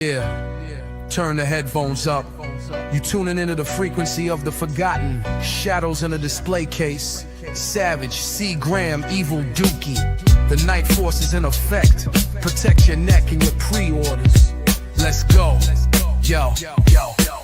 Yeah, turn the headphones up. You tuning into the frequency of the forgotten. Shadows in a display case. Savage, C. Graham, Evil Dookie. The Night-Foce is in effect. Protect your neck and your pre-orders. Let's go.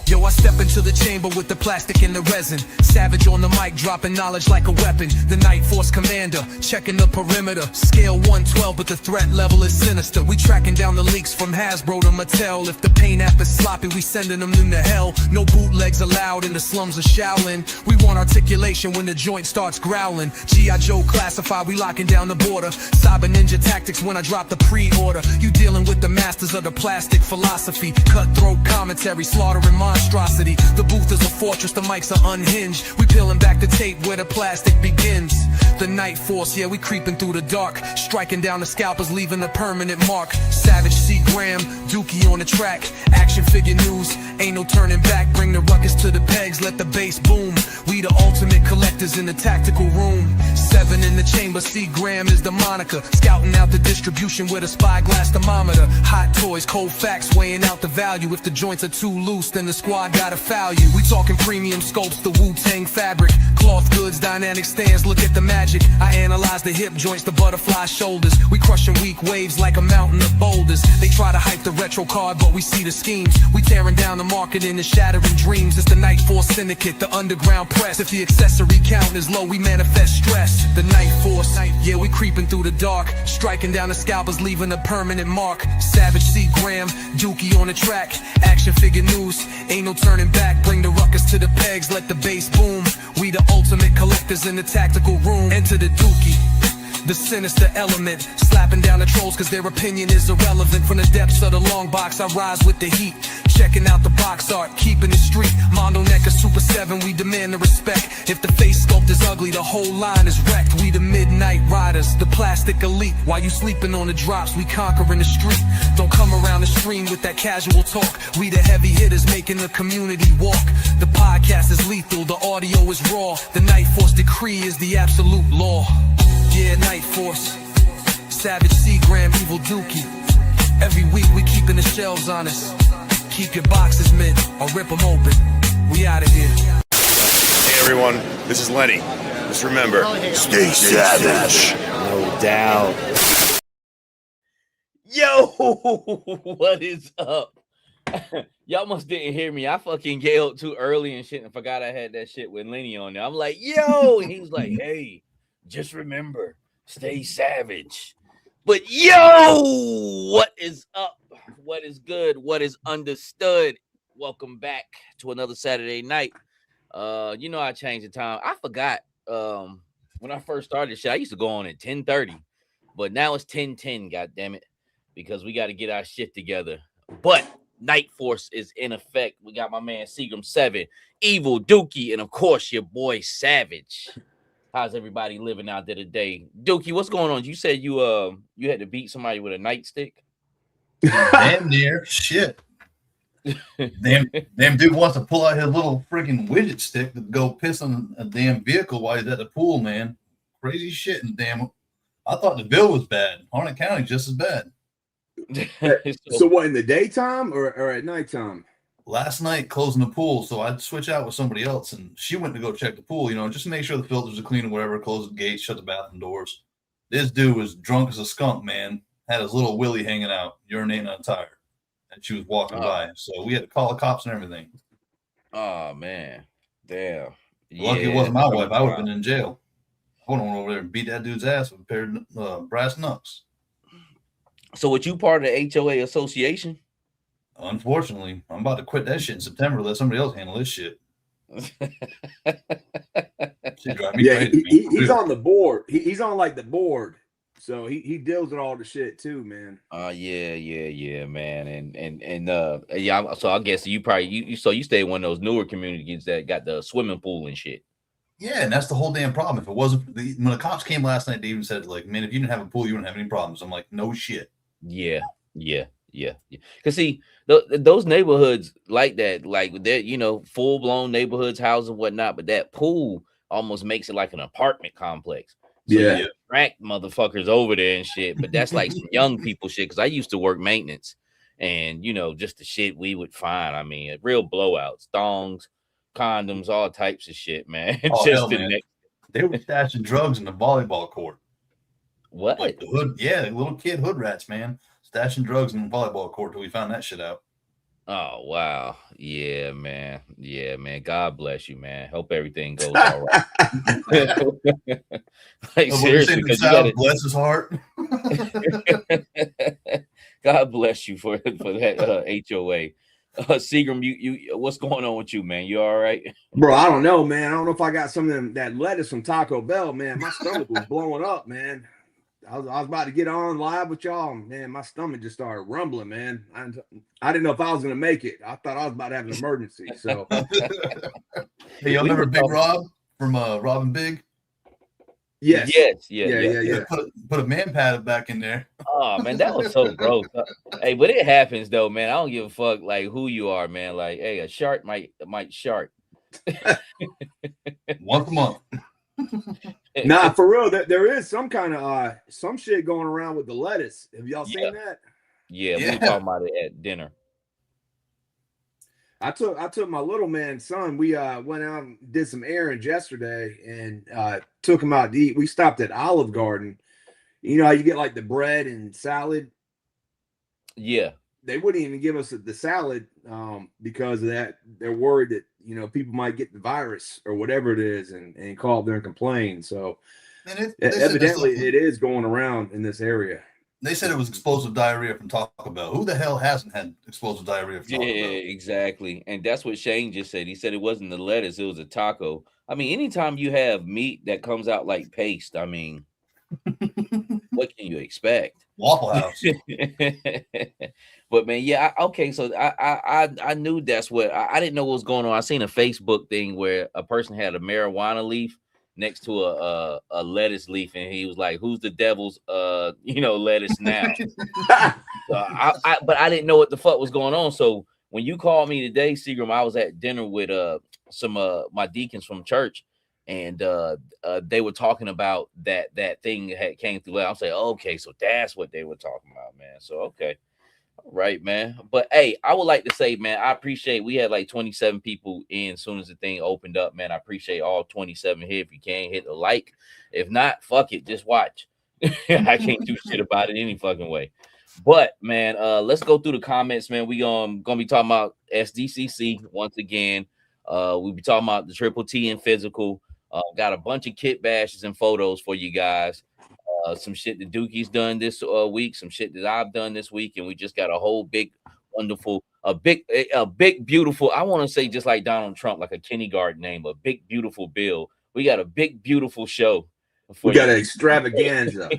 Yo, I step into the chamber with the plastic and the resin. Savage on the mic, dropping knowledge like a weapon. The Night-Foce commander, checking the perimeter. Scale 112, but the threat level is sinister. We tracking down the leaks from Hasbro to Mattel. If the paint app is sloppy, we sending them to hell. No bootlegs allowed in the slums of Shaolin. We want articulation when the joint starts growling. G.I. Joe classified, we locking down the border. Cyber ninja tactics when I drop the pre-order. You dealing with the masters of the plastic philosophy. Cutthroat commentary, slaughtering monstrosity. The booth is a fortress, the mics are unhinged. We peeling back the tape where the plastic begins. The Night-Foce, yeah, we creeping through the dark. Striking down the scalpers, leaving a permanent mark. Savage, C. Graham, Dookie on the track. Action figure news, ain't no turning back. Bring the ruckus to the pegs, let the bass boom. We the ultimate collectors in the tactical room. 7 in the chamber, C. Graham is the moniker. Scouting out the distribution with a spyglass thermometer. Hot toys, cold facts, weighing out the value. If the joints are too loose, then the squad gotta foul you. We talking premium scopes, the Wu-Tang fabric. Cloth goods, dynamic stands, look at the magic. I analyze the hip joints, the butterfly shoulders. We crushing weak waves like a mountain of boulders. They try to hype the retro card, but we see the schemes. We tearing down the market and shattering dreams. It's the Night-Foce syndicate, the underground press. If the accessory count is low, we manifest stress. The Night-Foce, yeah, we creeping through the dark. Striking down the scalpers, leaving a permanent mark. Savage, C. Graham, Dookie on the track. Action figure news, ain't no turning back. Bring the ruckus to the pegs, let the bass boom. We the ultimate collectors in the tactical room. Enter the Dookie, the sinister element. Slapping down the trolls cause their opinion is irrelevant. From the depths of the long box, I rise with the heat. Checking out the box art, keeping it street. Mondo Necker Super 7, we demand the respect. If the face sculpt is ugly, the whole line is wrecked. We the Midnight Riders, the plastic elite. While you sleeping on the drops, we conquering the street. Don't come around the stream with that casual talk. We the heavy hitters making the community walk. The podcast is lethal, the audio is raw. The Night-Foce decree is the absolute law. Yeah, Night-Foce, Savage, C. Graham, Evil Dookie. Every week we keeping the shelves honest. Keep your boxes mint or rip them open. We out of here. Hey everyone, this is Lenny. Just remember, stay savage. No doubt. Yo, what is up? Y'all must didn't hear me. I fucking yelled too early and shit and forgot I had that shit with Lenny on there. I'm like, yo, and he was like, hey, just remember, stay savage. But yo, what is up? What is good? What is understood? Welcome back to another Saturday night. You know I changed the time. I forgot when I first started shit. I used to go on at 10:30, but now it's 10:10. God damn it, because we got to get our shit together. But Night-Foce is in effect. We got my man Seagram 7, Evil Dookie, and of course your boy Savage. How's everybody living out there today? Dookie, what's going on? You said you had to beat somebody with a nightstick. Damn near shit. Damn dude wants to pull out his little freaking widget stick to go piss on a damn vehicle while he's at the pool, man. Crazy shit. And damn, I thought the bill was bad. Harnett County just as bad. So what, in the daytime or at nighttime? Last night closing the pool, so I'd switch out with somebody else, and she went to go check the pool, just to make sure the filters are clean or whatever, close the gates, shut the bathroom doors. This dude was drunk as a skunk, man. Had his little willy hanging out, urinating on a tire, and she was walking by. So we had to call the cops and everything. Oh man, damn! Lucky it wasn't my wife. I would have been in jail. I would have went over there and beat that dude's ass with a pair of brass knucks. So, was you part of the HOA association? Unfortunately, I'm about to quit that shit in September. Let somebody else handle this shit. Yeah, he's on the board. He's on like the board. So he deals with all the shit too, man. Yeah, man. And yeah, so I guess you probably you stay in one of those newer communities that got the swimming pool and shit. Yeah, and that's the whole damn problem. If it wasn't when the cops came last night, they even said, like, man, if you didn't have a pool, you wouldn't have any problems. I'm like, no shit. Yeah. Cause see, those neighborhoods like that, like they're full blown neighborhoods, houses and whatnot, but that pool almost makes it like an apartment complex. So you attract motherfuckers over there and shit, but that's like some young people shit. Cause I used to work maintenance, and just the shit we would find. I mean, real blowouts, thongs, condoms, all types of shit, man. Oh, Just hell, the man. next. They were stashing drugs in the volleyball court. What? Like the hood, yeah, little kid hood rats, man, stashing drugs in the volleyball court till we found that shit out. Oh wow, yeah, man. God bless you, man. Hope everything goes all right. Like seriously, because you gotta bless his heart. God bless you for that HOA. Seagram, you what's going on with you, man? You all right? Bro, I don't know, man. I don't know if I got some of them, that lettuce from Taco Bell, man. My stomach was blowing up, man. I was about to get on live with y'all, man. My stomach just started rumbling, man. I didn't know if I was gonna make it. I thought I was about to have an emergency. So, hey, y'all remember Big Rob from Rob and Big? Yes. Yeah. Put a man pad back in there. Oh man, that was so gross. Hey, but it happens though, man. I don't give a fuck like who you are, man. Like, hey, a shark might shark. Once a month. Nah, for real. There is some kind of some shit going around with the lettuce. Have y'all seen that? Yeah, we were talking about it at dinner. I took my little man's son. We went out and did some errands yesterday and took him out to eat. We stopped at Olive Garden. You know how you get like the bread and salad? Yeah. They wouldn't even give us the salad because of that. They're worried that people might get the virus or whatever it is and call up there and complain. So evidently it is going around in this area. They said it was explosive diarrhea from Taco Bell. Who the hell hasn't had explosive diarrhea from Taco Bell? Yeah, exactly. And that's what Shane just said. He said it wasn't the lettuce, it was a taco. I mean, anytime you have meat that comes out like paste, I mean, what can you expect? Waffle House. But man, yeah, okay. So I knew that's what I didn't know what was going on. I seen a Facebook thing where a person had a marijuana leaf next to a lettuce leaf, and he was like, "Who's the devil's lettuce now?" But I didn't know what the fuck was going on. So when you called me today, Seagram, I was at dinner with some my deacons from church, and they were talking about that thing that came through. I was like, okay, so that's what they were talking about, man. So okay. Right, man. But hey, I would like to say, man, I appreciate we had like 27 people in as soon as the thing opened up, man. I appreciate all 27 here. If you can, hit a like. If not, fuck it, just watch. I can't do shit about it any fucking way. But man, let's go through the comments, man. We gonna be talking about SDCC once again. We'll be talking about the Triple T and physical. Got a bunch of kit bashes and photos for you guys. Some shit that Dookie's done this week, some shit that I've done this week, and we just got a whole big, wonderful, a big, beautiful. I want to say just like Donald Trump, like a kindergarten name, a big, beautiful bill. We got a big, beautiful show. We got an extravaganza.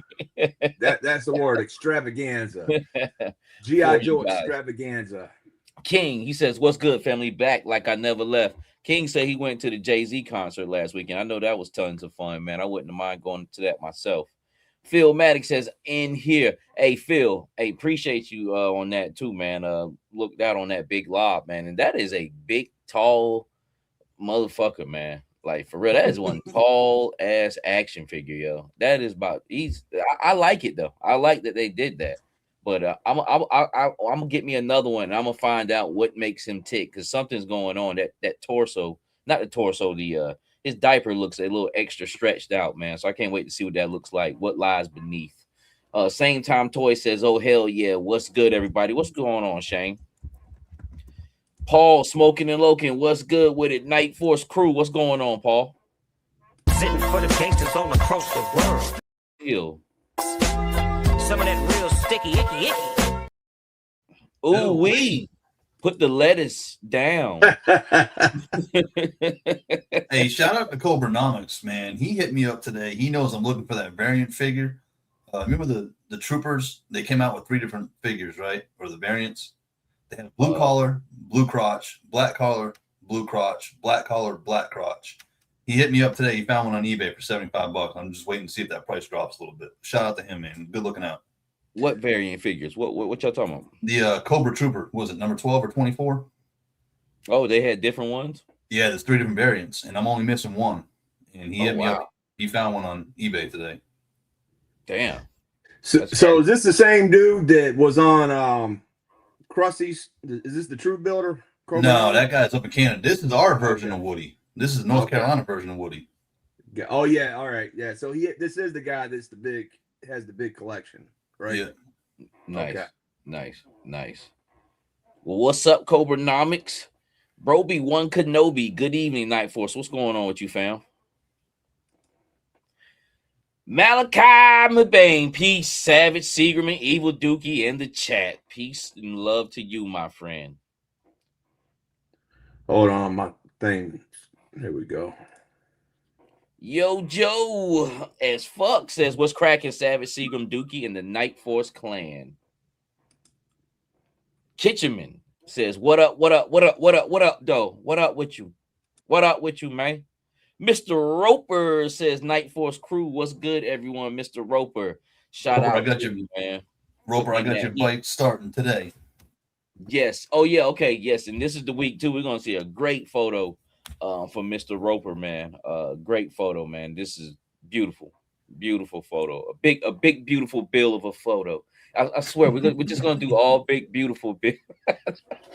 That's the word, extravaganza. G.I. Joe extravaganza. King, he says, "What's good, family? Back like I never left." King said he went to the Jay-Z concert last weekend. I know that was tons of fun, man. I wouldn't mind going to that myself. Phil Maddox says, in here. Hey, Phil, hey, appreciate you on that too, man. Looked out on that big lob, man. And that is a big, tall motherfucker, man. Like, for real, that is one tall ass action figure, yo. That is about, I like it, though. I like that they did that. But I'm gonna get me another one. And I'm gonna find out what makes him tick, because something's going on. That torso, not the torso, his diaper looks a little extra stretched out, man. So I can't wait to see what that looks like. What lies beneath? Same time Toy says, "Oh hell yeah, what's good, everybody? What's going on, Shane?" Paul Smoking and Loken, what's good with it? Night-Foce crew, what's going on, Paul? Sitting for the gangsters all across the world. Ew. Some of that real sticky, icky. Ooh wee. Put the lettuce down. Hey, shout out to Cobranomics, man. He hit me up today. He knows I'm looking for that variant figure. Remember the troopers? They came out with 3 different figures, right? Or the variants. They had blue collar, blue crotch, black collar, blue crotch, black collar, black crotch. He hit me up today. He found one on eBay for $75. I'm just waiting to see if that price drops a little bit. Shout out to him, man. Good looking out. What variant figures? What y'all talking about? The Cobra Trooper, was it number 12 or 24? Oh, they had different ones? Yeah, there's 3 different variants, and I'm only missing one. And he hit me up. He found one on eBay today. Damn. So is this the same dude that was on Krusty's? Is this the True Builder? No, that guy's up in Canada. This is our version of Woody. This is North Carolina version of Woody. Oh yeah, all right, yeah. So this is the guy that's has the big collection, right? Yeah. Nice, Okay. nice. Well, what's up, Cobranomics? Broby One Kenobi. Good evening, Night-Foce. What's going on with you, fam? Malachi Mabane, peace. Savage, Seagerman, Evil Dookie in the chat. Peace and love to you, my friend. Hold on, my thing. There we go. Yo, Joe, as fuck, says, what's cracking, Savage, Seagram, Dookie, and the Night-Foce clan? Kitchenman says, what up, though? What up with you? What up with you, man? Mr. Roper says, Night-Foce crew, what's good, everyone? Mr. Roper, shout out to you, man. Roper, I got your bike starting today. Yes. Oh, yeah, okay, yes. And this is the week, too. We're going to see a great photo from Mr. Roper, man. Great photo, man. This is beautiful photo. A big beautiful bill of a photo. I swear we're just gonna do all big beautiful bill.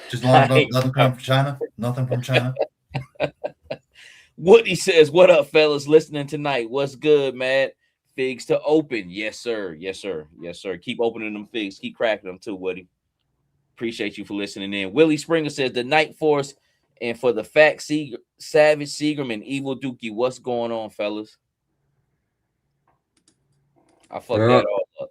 Just nothing from China. Nothing from China. Woody says, what up, fellas, listening tonight? What's good, man? Figs to open. Yes, sir. Keep opening them figs. Keep cracking them too, Woody. Appreciate you for listening in. Willie Springer says, the Night-Foce. And for the Fat Savage, Seagram, and Evil Dookie, what's going on, fellas? I fucked that all up.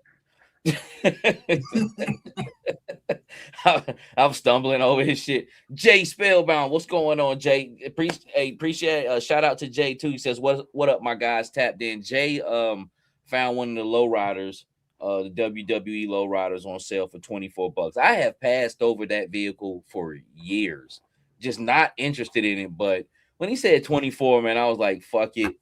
I'm stumbling over his shit. Jay Spellbound, what's going on, Jay? Appreciate shout out to Jay too. He says, what up, my guys? Tapped in. Jay found one of the lowriders, the WWE lowriders on sale for $24. I have passed over that vehicle for years. Just not interested in it, but when he said 24, man, I was like, fuck it,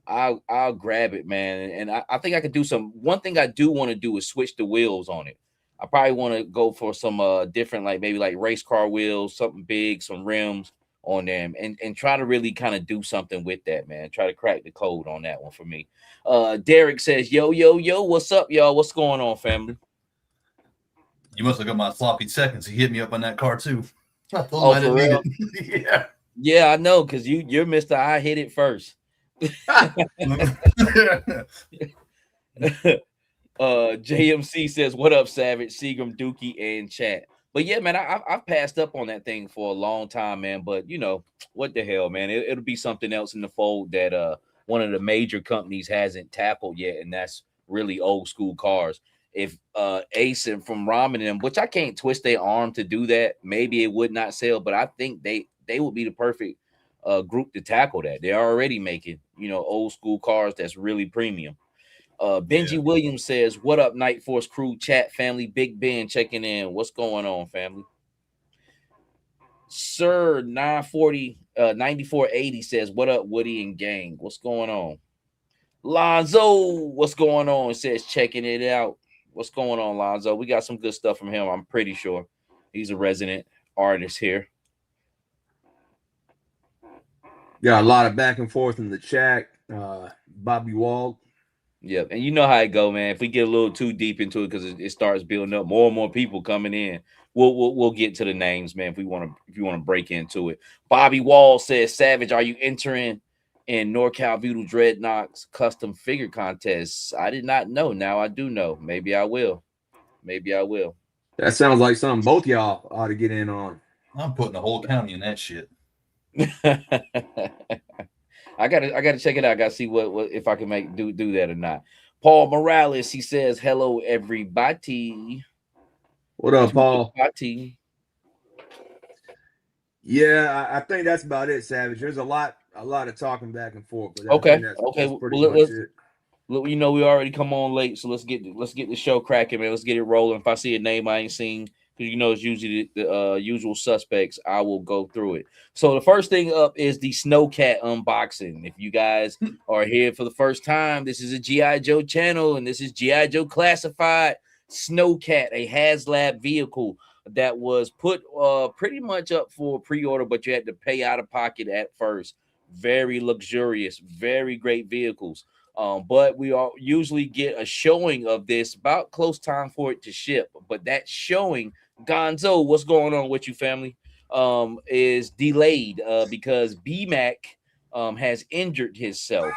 I'll grab it, man. And I think I could do one thing I do want to do is switch the wheels on it. I probably want to go for some different, like maybe like race car wheels, something big, some rims on them, and try to really kind of do something with that, man. Try to crack the code on that one for me. Derek says, yo, what's up, y'all? What's going on, family? You must have got my sloppy seconds. He hit me up on that car too. Oh, for real? Yeah, I know, because you're Mr. I hit it first. JMC says, what up, Savage, Seagram, Dookie, and chat. But yeah, man, I've passed up on that thing for a long time, man. But you know, what the hell, man? It'll be something else in the fold that one of the major companies hasn't tackled yet, and that's really old school cars. If Ace and from Ramen them, which I can't twist their arm to do that, maybe it would not sell, but I think they would be the perfect group to tackle that. They're already making, old school cars that's really premium. Benji Williams says, what up, Night-Foce crew, chat family? Big Ben checking in. What's going on, family? Sir 9480 says, what up, Woody and gang? What's going on? Lonzo, what's going on? Says checking it out. What's going on, Lonzo? We got some good stuff from him, I'm pretty sure. He's a resident artist here. Got a lot of back and forth in the chat. Bobby Wald. Yeah, and you know how it go, man. If we get a little too deep into it, because it starts building up, more and more people coming in, we'll get to the names, man. If you want to break into it. Bobby Wall says, Savage, are you entering in NorCal Voodoo Dreadnoughts custom figure contests? I did not know. Now I do know. Maybe I will. That sounds like something both y'all ought to get in on. I'm putting the whole county in that shit. I gotta check it out. I gotta see what if I can do that or not. Paul Morales, he says, hello, everybody. What up, Paul? Everybody. Yeah, I think that's about it, Savage. There's a lot of talking back and forth. But Okay. That's Well, pretty much it. Look, we already come on late, so let's get the show cracking, man. Let's get it rolling. If I see a name I ain't seen, because it's usually the usual suspects, I will go through it. So the first thing up is the Snowcat unboxing. If you guys are here for the first time, this is a G.I. Joe channel, and this is G.I. Joe Classified Snowcat, a HasLab vehicle that was put pretty much up for pre-order, but you had to pay out of pocket at first. Very luxurious, very great vehicles. But we usually get a showing of this about close time for it to ship. But that showing Gonzo, what's going on with you, family? Is delayed because BMAC has injured himself.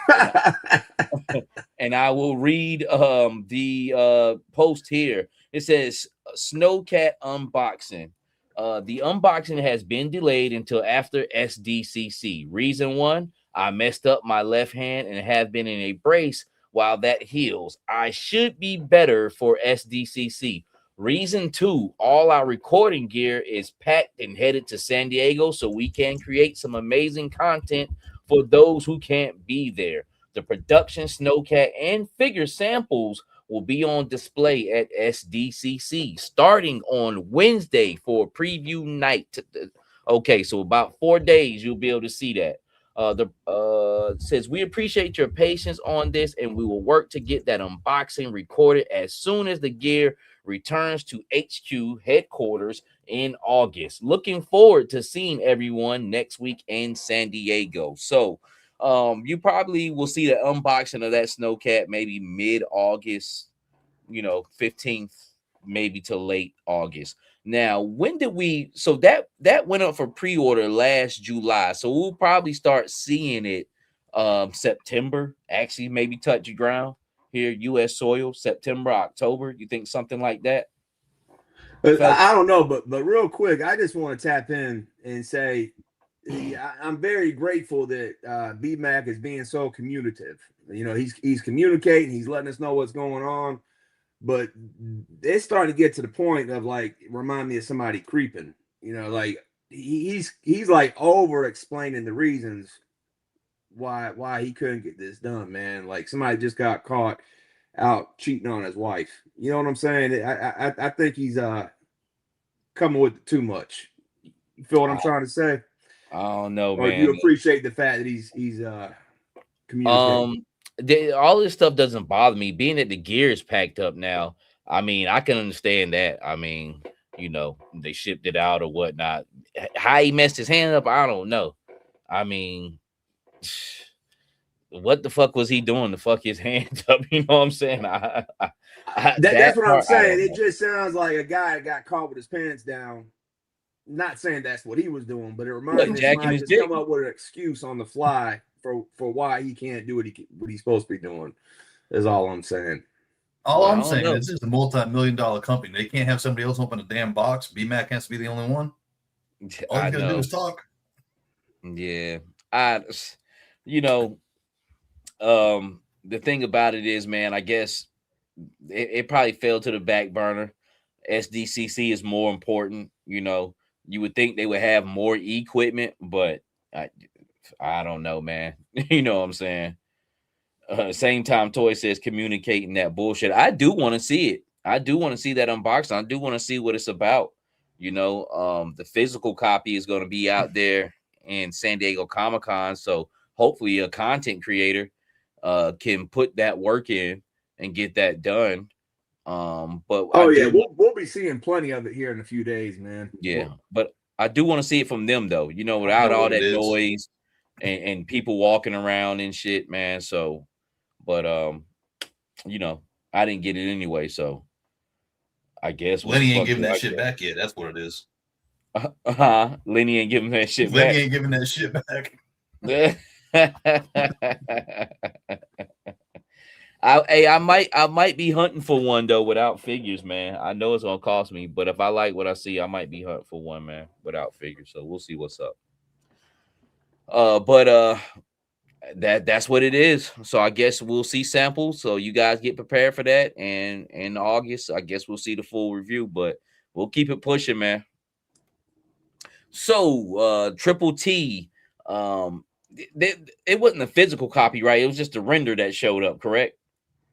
And I will read the post here. It says Snowcat unboxing. The unboxing has been delayed until after SDCC. Reason one, I messed up my left hand and have been in a brace while that heals. I should be better for SDCC. Reason two, all our recording gear is packed and headed to San Diego so we can create some amazing content for those who can't be there. The production, Snowcat, and figure samples will be on display at SDCC starting on Wednesday for preview night. Okay, so about 4 days you'll be able to see that. Says we appreciate your patience on this, and we will work to get that unboxing recorded as soon as the gear returns to HQ headquarters in August. Looking forward to seeing everyone next week in San Diego. So you probably will see the unboxing of that Snowcat maybe mid-August, 15th, maybe to late August. Now, when did we? So that went up for pre-order last July. So we'll probably start seeing it September. Actually, maybe touch the ground here, U.S. soil, September, October. You think something like that? I don't know, but real quick, I just want to tap in and say I'm very grateful that BMAC is being so communicative. He's communicating, he's letting us know what's going on, but it's starting to get to the point of like remind me of somebody creeping. Like he's like over explaining the reasons why he couldn't get this done, man. Like somebody just got caught out cheating on his wife. You know what I'm saying? I think he's coming with too much. You feel what I'm trying to say? I don't know, or man. You appreciate the fact that he's communicating. All this stuff doesn't bother me. Being that the gear is packed up now, I mean, I can understand that. I mean, they shipped it out or whatnot. How he messed his hand up, I don't know. I mean, what the fuck was he doing to fuck his hands up? You know what I'm saying? That's what I'm saying. It just sounds like a guy that got caught with his pants down. Not saying that's what he was doing, but it reminds me somebody just come up with an excuse on the fly for why he can't do what he's supposed to be doing. Is all I'm saying. All I'm saying is this is a multi-million-dollar company. They can't have somebody else open a damn box. BMAC has to be the only one. All you gotta do is talk. Yeah, the thing about it is, man, I guess it probably fell to the back burner. SDCC is more important. You would think they would have more equipment, but I don't know, man. You know what I'm saying? Same time, Toy says communicating that bullshit. I do want to see it. I do want to see that unboxing. I do want to see what it's about. The physical copy is going to be out there in San Diego Comic-Con. So hopefully a content creator can put that work in and get that done. But we'll be seeing plenty of it here in a few days, man. Yeah, but I do want to see it from them though, without all that noise and people walking around and shit, man. So, but I didn't get it anyway, so I guess Lenny ain't giving that shit back yet. That's what it is. Lenny ain't giving that shit back. Lenny ain't giving that shit back. I might be hunting for one though without figures, man. I know it's gonna cost me, but if I like what I see, I might be hunting for one, man, without figures. So we'll see what's up. That's what it is. So I guess we'll see samples. So you guys get prepared for that. And in August, I guess we'll see the full review, but we'll keep it pushing, man. So Triple T, it wasn't a physical copy, right? It was just a render that showed up, correct?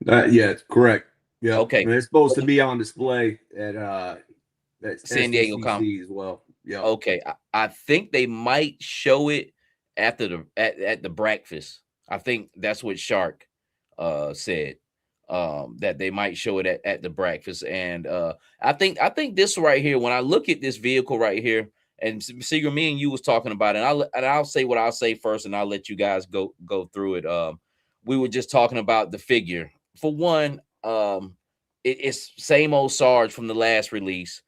Yeah, correct. Yeah. Okay. And it's supposed to be on display at San Diego Comic as well. Yeah. Okay. I think they might show it after at the breakfast. I think that's what Shark said. That they might show it at the breakfast. And I think this right here, when I look at this vehicle right here, and Seeger, me and you was talking about it, and I'll say what I'll say first, and I'll let you guys go through it. We were just talking about the figure. For one, it's same old Sarge from the last release.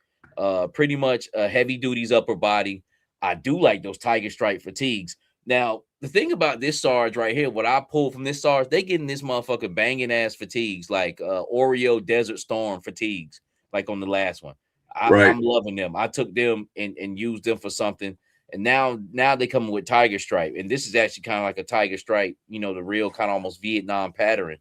Pretty much a heavy duties upper body. I do like those tiger stripe fatigues. Now, the thing about this Sarge right here, what I pulled from this Sarge, they getting this motherfucker banging ass fatigues, like Oreo Desert Storm fatigues, like on the last one. I'm loving them. I took them and used them for something. And now they come with tiger stripe. And this is actually kind of like a tiger stripe, you know, the real kind of almost Vietnam pattern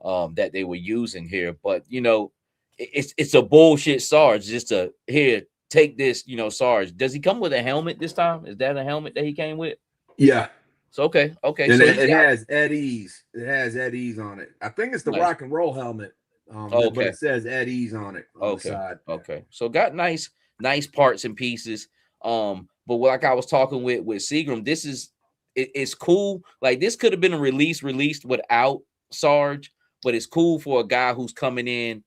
that they were using here. But, you know, it's a bullshit Sarge. Just to here, take this, you know, Sarge. Does he come with a helmet this time? Is that a helmet that he came with? Yeah. So okay. And So it has Eddie's. It has Eddie's on it. I think it's the rock and roll helmet. But it says Eddie's on it on the side. Okay. So got nice parts and pieces. But like I was talking with Seagram, this is it's cool. Like this could have been a released without Sarge, but it's cool for a guy who's coming in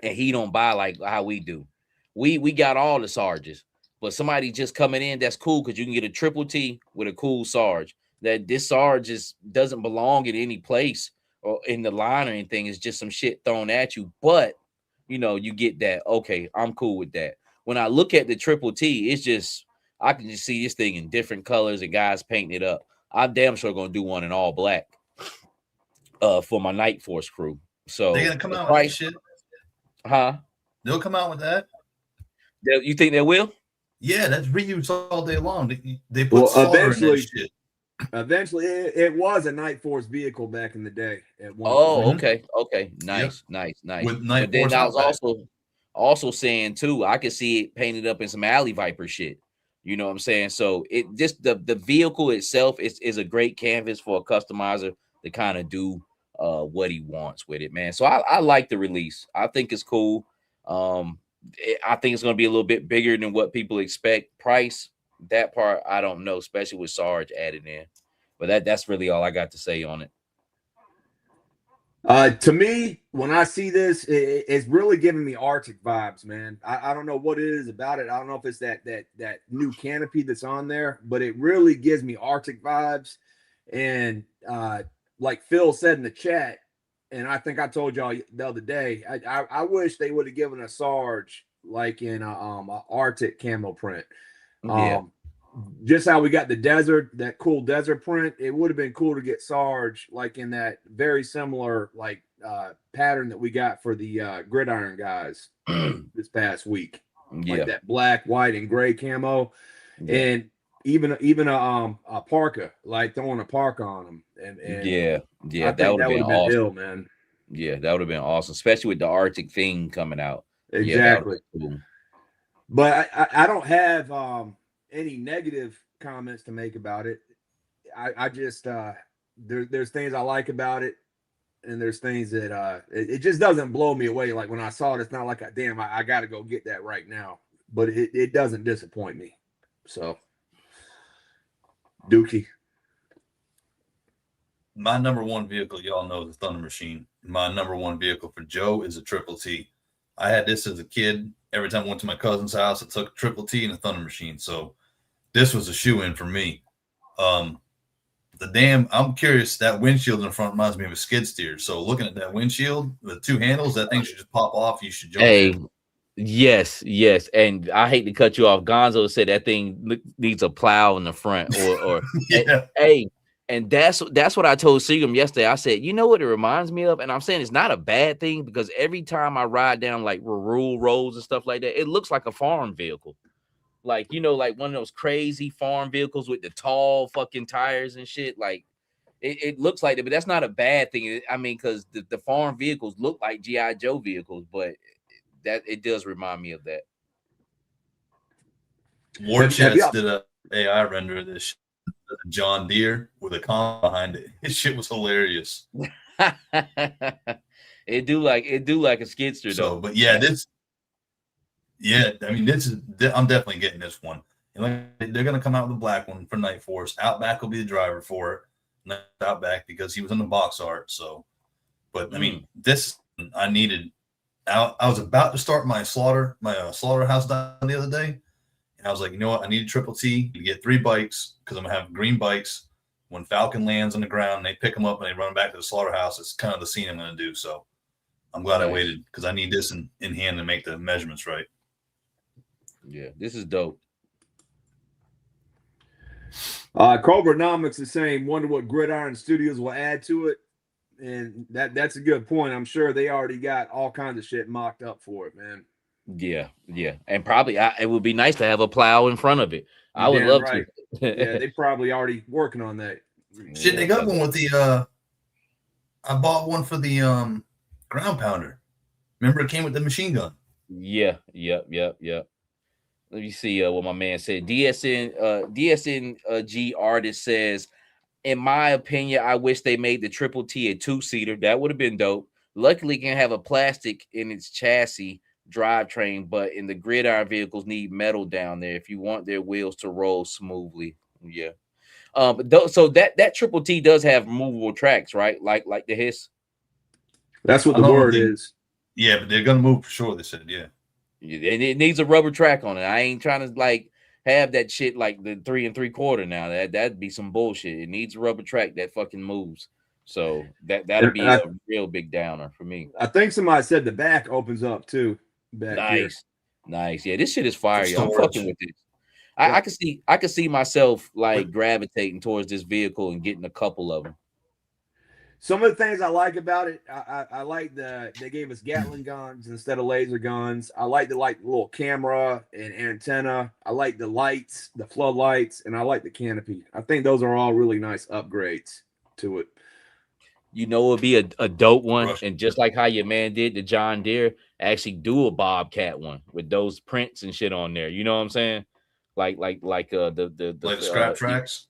and he don't buy like how we do. We got all the Sarges, but somebody just coming in, that's cool because you can get a triple T with a cool Sarge. That this Sarge just doesn't belong in any place or in the line or anything. It's just some shit thrown at you. But you know, you get that. Okay, I'm cool with that. When I look at the triple T, it's just I can just see this thing in different colors and guys painting it up. I'm damn sure gonna do one in all black for my Night-Foce crew. So they're gonna come out with that shit. Huh? They'll come out with that. You think they will? Yeah, that's reused all day long. They put eventually. Eventually, it was a Night-Foce vehicle back in the day. At one point. Okay, nice. With but then I was also saying too, I could see it painted up in some Alley Viper shit. You know what I'm saying? So it just the vehicle itself is a great canvas for a customizer to kind of do what he wants with it, man. So I like the release. I think it's cool. I think it's going to be a little bit bigger than what people expect. Price, that part, I don't know, especially with Sarge added in. But that's really all I got to say on it. To me, when I see this, it's really giving me Arctic vibes, man. I don't know what it is about it. I don't know if it's that new canopy that's on there, but it really gives me Arctic vibes. And like Phil said in the chat, and I think I told y'all the other day, I wish they would have given a Sarge like in a Arctic camo print. Just how we got the desert, that cool desert print, it would have been cool to get Sarge like in that very similar like pattern that we got for the gridiron guys this past week. Like that black, white, and gray camo. And even a parka, like throwing a parka on them. And that would have been awesome, ill, man. Yeah, that would have been awesome, especially with the Arctic thing coming out. Exactly. Cool. But I don't have any negative comments to make about it. I just there's things I like about it, and there's things that it just doesn't blow me away. Like when I saw it, it's not like I got to go get that right now. But it doesn't disappoint me. So, Dookie. My number one vehicle, y'all know, the Thunder Machine. My number one vehicle for Joe is a Triple T. I had this as a kid. Every time I went to my cousin's house, I took a Triple T and a Thunder Machine. So this was a shoe-in for me. I'm curious, that windshield in the front reminds me of a skid steer. So looking at that windshield, the two handles, that thing should just pop off. You should jump in. Yes. And I hate to cut you off. Gonzo said that thing needs a plow in the front or and that's what I told Seagram yesterday. I said, you know what it reminds me of? And I'm saying it's not a bad thing because every time I ride down like rural roads and stuff like that, it looks like a farm vehicle. Like, you know, like one of those crazy farm vehicles with the tall fucking tires and shit. Like it looks like it, but that's not a bad thing. I mean, because the farm vehicles look like G.I. Joe vehicles, but that it does remind me of that. War Chest did a AI render of this John Deere with a comma behind it. His shit was hilarious. It do like a skidster though. But I'm definitely getting this one. And they're gonna come out with a black one for Night-Foce. Outback will be the driver for it. Not Outback because he was in the box art. So, but I mean, this I needed. I was about to start my slaughterhouse down the other day. And I was like, you know what? I need a Triple T to get 3 bikes because I'm going to have green bikes. When Falcon lands on the ground, they pick them up and they run back to the slaughterhouse. It's kind of the scene I'm going to do. So I'm glad I waited because I need this in hand to make the measurements right. Yeah, this is dope. Cobranomics is saying, wonder what Gridiron Studios will add to it. And that's a good point. I'm sure they already got all kinds of shit mocked up for it, man. Yeah, yeah, and probably it would be nice to have a plow in front of it. I You're would damn love right. to. Yeah, they probably already working on that. Shit, they got one with the I bought one for the ground pounder. Remember, it came with the machine gun. Yeah, yep. Let me see what my man said. DSNG artist says, in my opinion, I wish they made the Triple T a two-seater. That would have been dope. Luckily, it can have a plastic in its chassis drivetrain, but in the gridiron vehicles need metal down there if you want their wheels to roll smoothly. Yeah. So that Triple T does have movable tracks, right? Like the Hiss. That's what the word is. Yeah, but they're gonna move for sure. They said, yeah. And it needs a rubber track on it. I ain't trying to like have that shit like the 3 3/4 now. That'd be some bullshit. It needs a rubber track that fucking moves. So that'll be a real big downer for me. I think somebody said the back opens up too. Nice. Yeah, this shit is fire. I'm fucking with this. I can see myself like gravitating towards this vehicle and getting a couple of them. Some of the things I like about it, I like they gave us Gatling guns instead of laser guns. I like the little camera and antenna. I like the lights, the floodlights, and I like the canopy. I think those are all really nice upgrades to it. You know, it would be a dope one, and just like how your man did the John Deere, actually do a Bobcat one with those prints and shit on there. You know what I'm saying? Like the scrap tracks.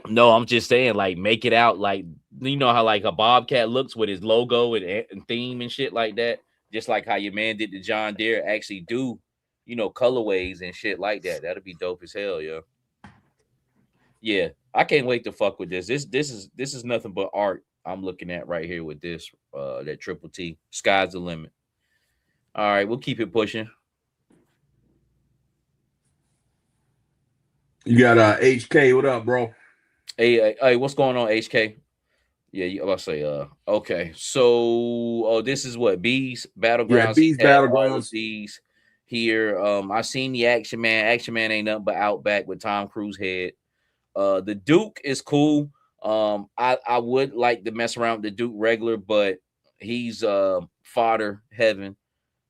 No, I'm just saying, like, make it out like, you know how like a Bobcat looks with his logo and theme and shit like that. Just like how your man did the John Deere, actually do, you know, colorways and shit like that. That'll be dope as hell, yo. Yeah, I can't wait to fuck with this. This is nothing but art I'm looking at right here with this that Triple T. Sky's the limit. All right, we'll keep it pushing. You got HK. What up, bro? Hey, what's going on, HK? Yeah, I'll say, okay. So, this is what B's Battlegrounds. Yeah, B's Battlegrounds. These here. I seen the Action Man. Action Man ain't nothing but Outback with Tom Cruise head. The Duke is cool. I would like to mess around with the Duke regular, but he's fodder heaven,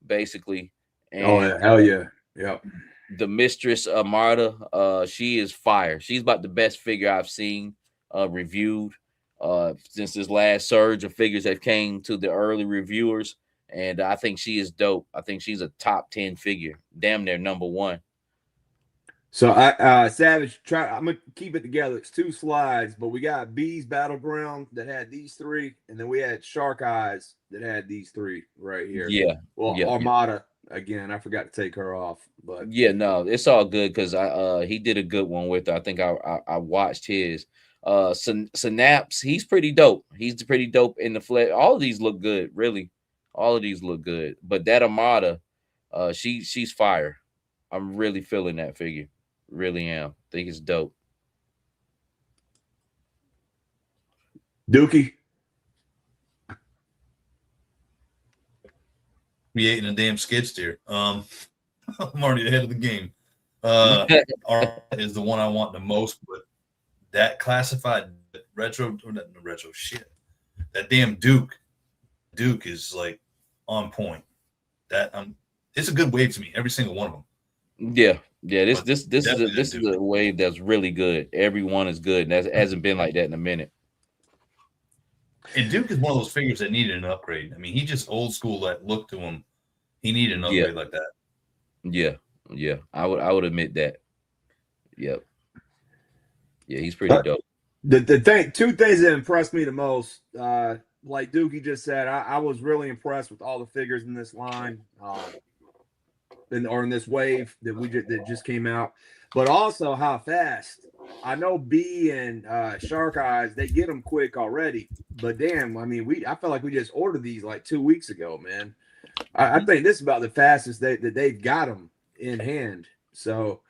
basically. And, oh yeah, hell yeah, yep. The Mistress Marta, she is fire. She's about the best figure I've seen reviewed since this last surge of figures that came to the early reviewers, and I think she is dope. I think she's a top 10 figure, damn near number one. So Savage, I'm gonna keep it together. It's 2 slides, but we got B's Battleground that had these 3, and then we had Shark Eyes that had these 3 right here. Yeah. Well, yeah, Armada again. I forgot to take her off, but yeah, no, it's all good because he did a good one with her. I think I watched his. Synapse, he's pretty dope. He's pretty dope in the flesh. All of these look good, really. All of these look good. But that Armada, she's fire. I'm really feeling that figure. Really am. Think it's dope. Dookie. We ate in a damn skid steer. I'm already ahead of the game. Is the one I want the most, but that classified retro shit. That damn Duke is like on point. That it's a good wave to me. Every single one of them. Yeah. This is a wave that's really good. Everyone is good, and that hasn't been like that in a minute. And Duke is one of those figures that needed an upgrade. I mean, he just old school that look to him. He needed an upgrade like that. Yeah. I would admit that. Yep. Yeah, he's pretty dope. The thing, 2 things that impressed me the most, like Dookie just said, I was really impressed with all the figures in this line, in this wave that just came out, but also how fast. I know B and Shark Eyes, they get them quick already, but damn, I mean, I felt like we just ordered these like 2 weeks ago, man. I think this is about the fastest that they've got them in hand. So,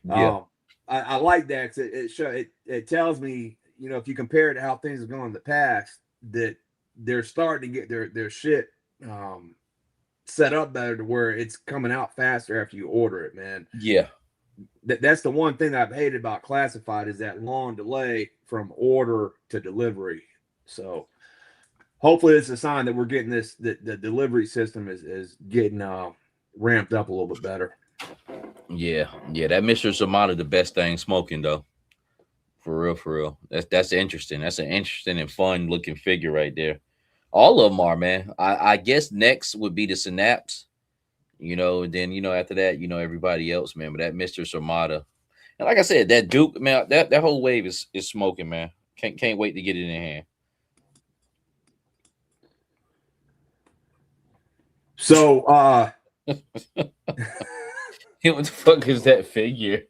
I like that because it tells me, you know, if you compare it to how things have gone in the past, that they're starting to get their shit set up better to where it's coming out faster after you order it, man. Yeah. That's the one thing that I've hated about classified is that long delay from order to delivery. So hopefully it's a sign that we're getting this, the delivery system is getting ramped up a little bit better. Yeah. That Mistress Armada, the best thing smoking though. For real. That's interesting. That's an interesting and fun looking figure right there. All of them are, man. I guess next would be the Synapse, and then after that, everybody else, man. But that Mistress Armada, and like I said, that Duke, man, that whole wave is smoking, man. Can't wait to get it in hand. So What the fuck is that figure?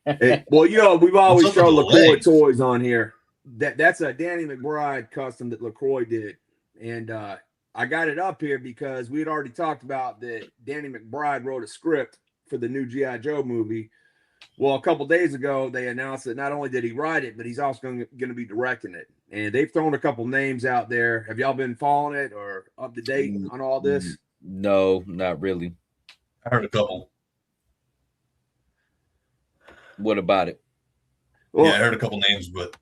well, we've always What's up shown with the LaCroix legs? toys on here. That's a Danny McBride custom that LaCroix did. And I got it up here because we had already talked about that Danny McBride wrote a script for the new G.I. Joe movie. Well, a couple days ago, they announced that not only did he write it, but he's also going to be directing it. And they've thrown a couple names out there. Have y'all been following it or up to date on all this? No, not really. I heard a couple. What about it? Well, Yeah, I heard a couple names, but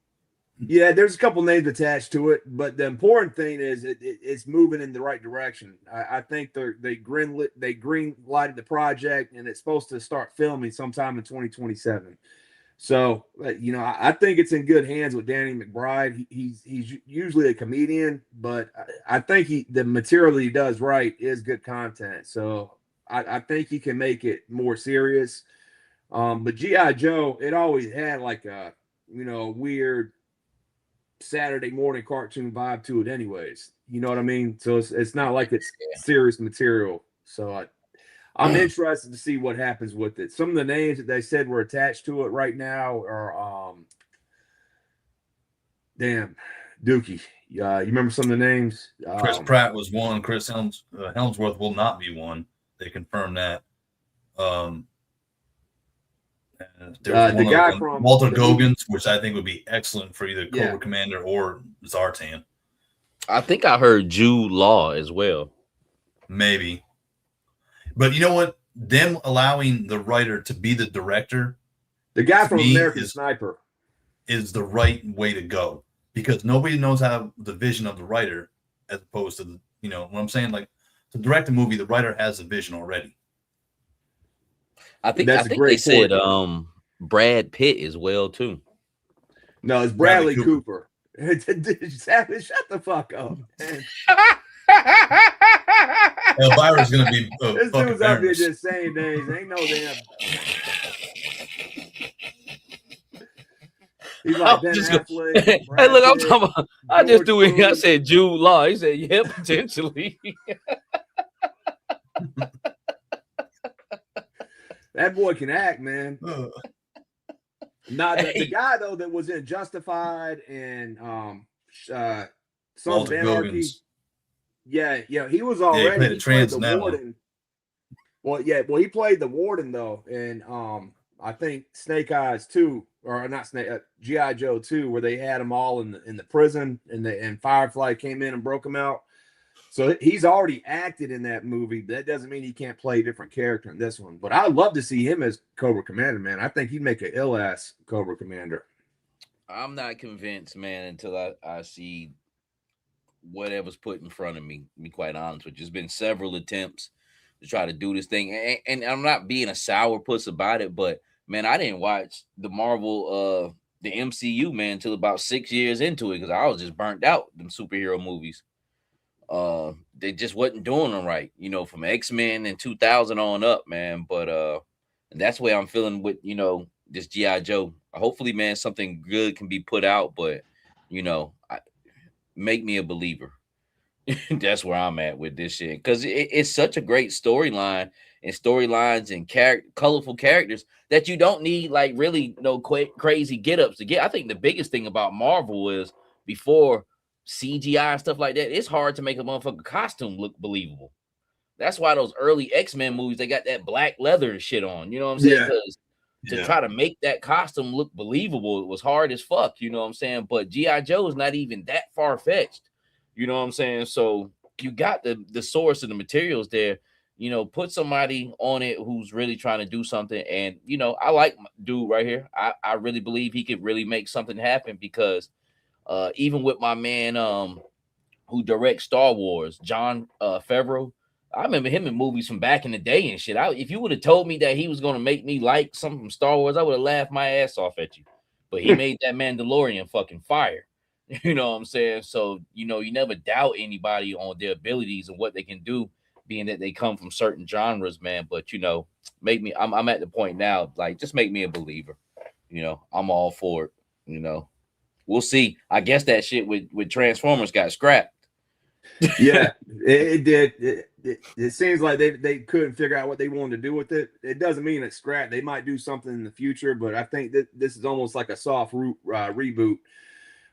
yeah, there's a couple names attached to it, but the important thing is it's moving in the right direction. I think they green lighted the project, and it's supposed to start filming sometime in 2027. So I think it's in good hands with Danny McBride. He's usually a comedian, but I think the material he does right is good content. So I think he can make it more serious. But G.I. Joe, it always had like a weird Saturday morning cartoon vibe to it anyways, you know what I mean? So it's not like it's serious material. So I'm interested to see what happens with it. Some of the names that they said were attached to it right now are damn Dookie. You remember some of the names? Chris Pratt was one. Chris Helmsworth will not be one. They confirmed that. The guy from Walter Goggins, which I think would be excellent for either Cobra Commander or Zartan. I think I heard Jude Law as well. Maybe. But you know what? Them allowing the writer to be the director, the guy from American Sniper, is the right way to go, because nobody knows how the vision of the writer as opposed to what I'm saying. Like, to direct a movie, the writer has a vision already. I think they said Brad Pitt as well too. No, it's Bradley Cooper. Shut the fuck up. Elvira's gonna be this dude's up here just saying names. Ain't no damn. He's like Ben Affleck. Hey, look, I'm talking about. I just do it. I said Jude Law. He said, "Yeah, potentially." That boy can act, man. Not the guy though that was in Justified and Sons of Anarchy. Yeah, he was already played the warden. Well, he played the warden though, and I think Snake Eyes 2, or not G.I. Joe 2, where they had them all in the prison, and Firefly came in and broke him out. So he's already acted in that movie. That doesn't mean he can't play a different character in this one. But I'd love to see him as Cobra Commander, man. I think he'd make an ill-ass Cobra Commander. I'm not convinced, man, until I see whatever's put in front of me, to be quite honest with you. There's been several attempts to try to do this thing. And I'm not being a sourpuss about it, but, man, I didn't watch the Marvel, the MCU, man, until about 6 years into it, because I was just burnt out, them superhero movies. They just wasn't doing them right, from X-Men and 2000 on up, man. But and that's where I'm feeling with this G.I. Joe. Hopefully, man, something good can be put out, but make me a believer. That's where I'm at with this shit, because it's such a great storyline and storylines and colorful characters that you don't need like really crazy get-ups to get. I think the biggest thing about Marvel is before CGI and stuff like that, it's hard to make a motherfucker costume look believable. That's why those early X-Men movies, they got that black leather and shit on. You know what I'm saying? Because to try to make that costume look believable, it was hard as fuck. You know what I'm saying? But G.I. Joe is not even that far-fetched. You know what I'm saying? So you got the source of the materials there. you know, put somebody on it who's really trying to do something. And, you know, I like dude right here. I really believe he could really make something happen because even with my man who directs Star Wars, John Favreau, I remember him in movies from back in the day and shit. If you would have told me that he was going to make me like something from Star Wars, I would have laughed my ass off at you. But he made that Mandalorian fucking fire. You know what I'm saying? So, you know, you never doubt anybody on their abilities and what they can do, being that they come from certain genres, man. But, you know, I'm at the point now, like, just make me a believer. You know, I'm all for it. You know, we'll see. I guess that shit with Transformers got scrapped. Yeah, it did. It seems like they couldn't figure out what they wanted to do with it. It doesn't mean it's scrapped. They might do something in the future, but I think that this is almost like a soft reboot.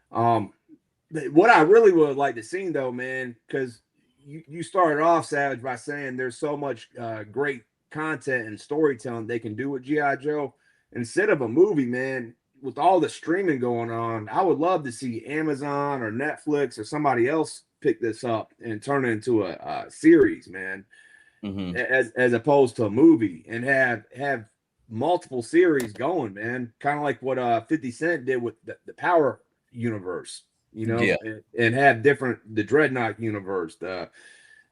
What I really would like to see though, man, because you started off, Savage, by saying there's so much great content and storytelling they can do with G.I. Joe. Instead of a movie, man, with all the streaming going on, I would love to see Amazon or Netflix or somebody else pick this up and turn it into a series, man, as opposed to a movie, and have multiple series going, man. Kind of like what 50 Cent did with the Power universe, you know, and have the Dreadnought universe, the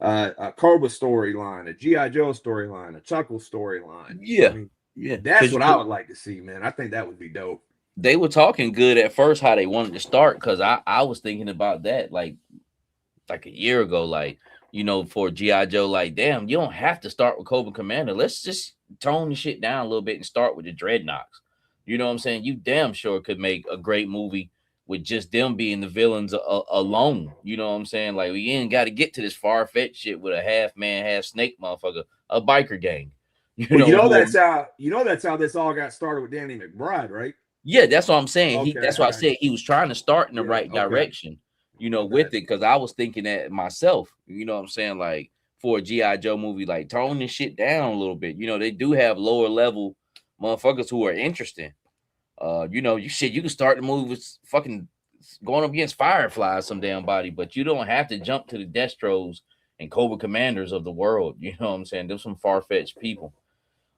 Cobra storyline, a G.I. Joe storyline, a Chuckle storyline. Yeah. I mean, Yeah. that's what I would like to see, man. I think that would be dope. They were talking good at first how they wanted to start, because I was thinking about that like a year ago, like, you know, for G.I. Joe, like, damn, you don't have to start with Cobra Commander. Let's just tone the shit down a little bit and start with the Dreadnoughts. You know what I'm saying? You damn sure could make a great movie with just them being the villains alone. You know what I'm saying? Like, we ain't got to get to this far-fetched shit with a half man, half snake motherfucker, a biker gang. That's how this all got started with Danny McBride, right? Yeah, that's what I'm saying. Okay, That's why I said he was trying to start in the right direction, you know, with it, because I was thinking that myself, you know what I'm saying? Like, for a G.I. Joe movie, like, tone this shit down a little bit. You know, they do have lower level motherfuckers who are interesting. You know, you can start the movie with fucking going up against Firefly, some damn body, but you don't have to jump to the Destros and Cobra Commanders of the world. You know what I'm saying? There's some far-fetched people.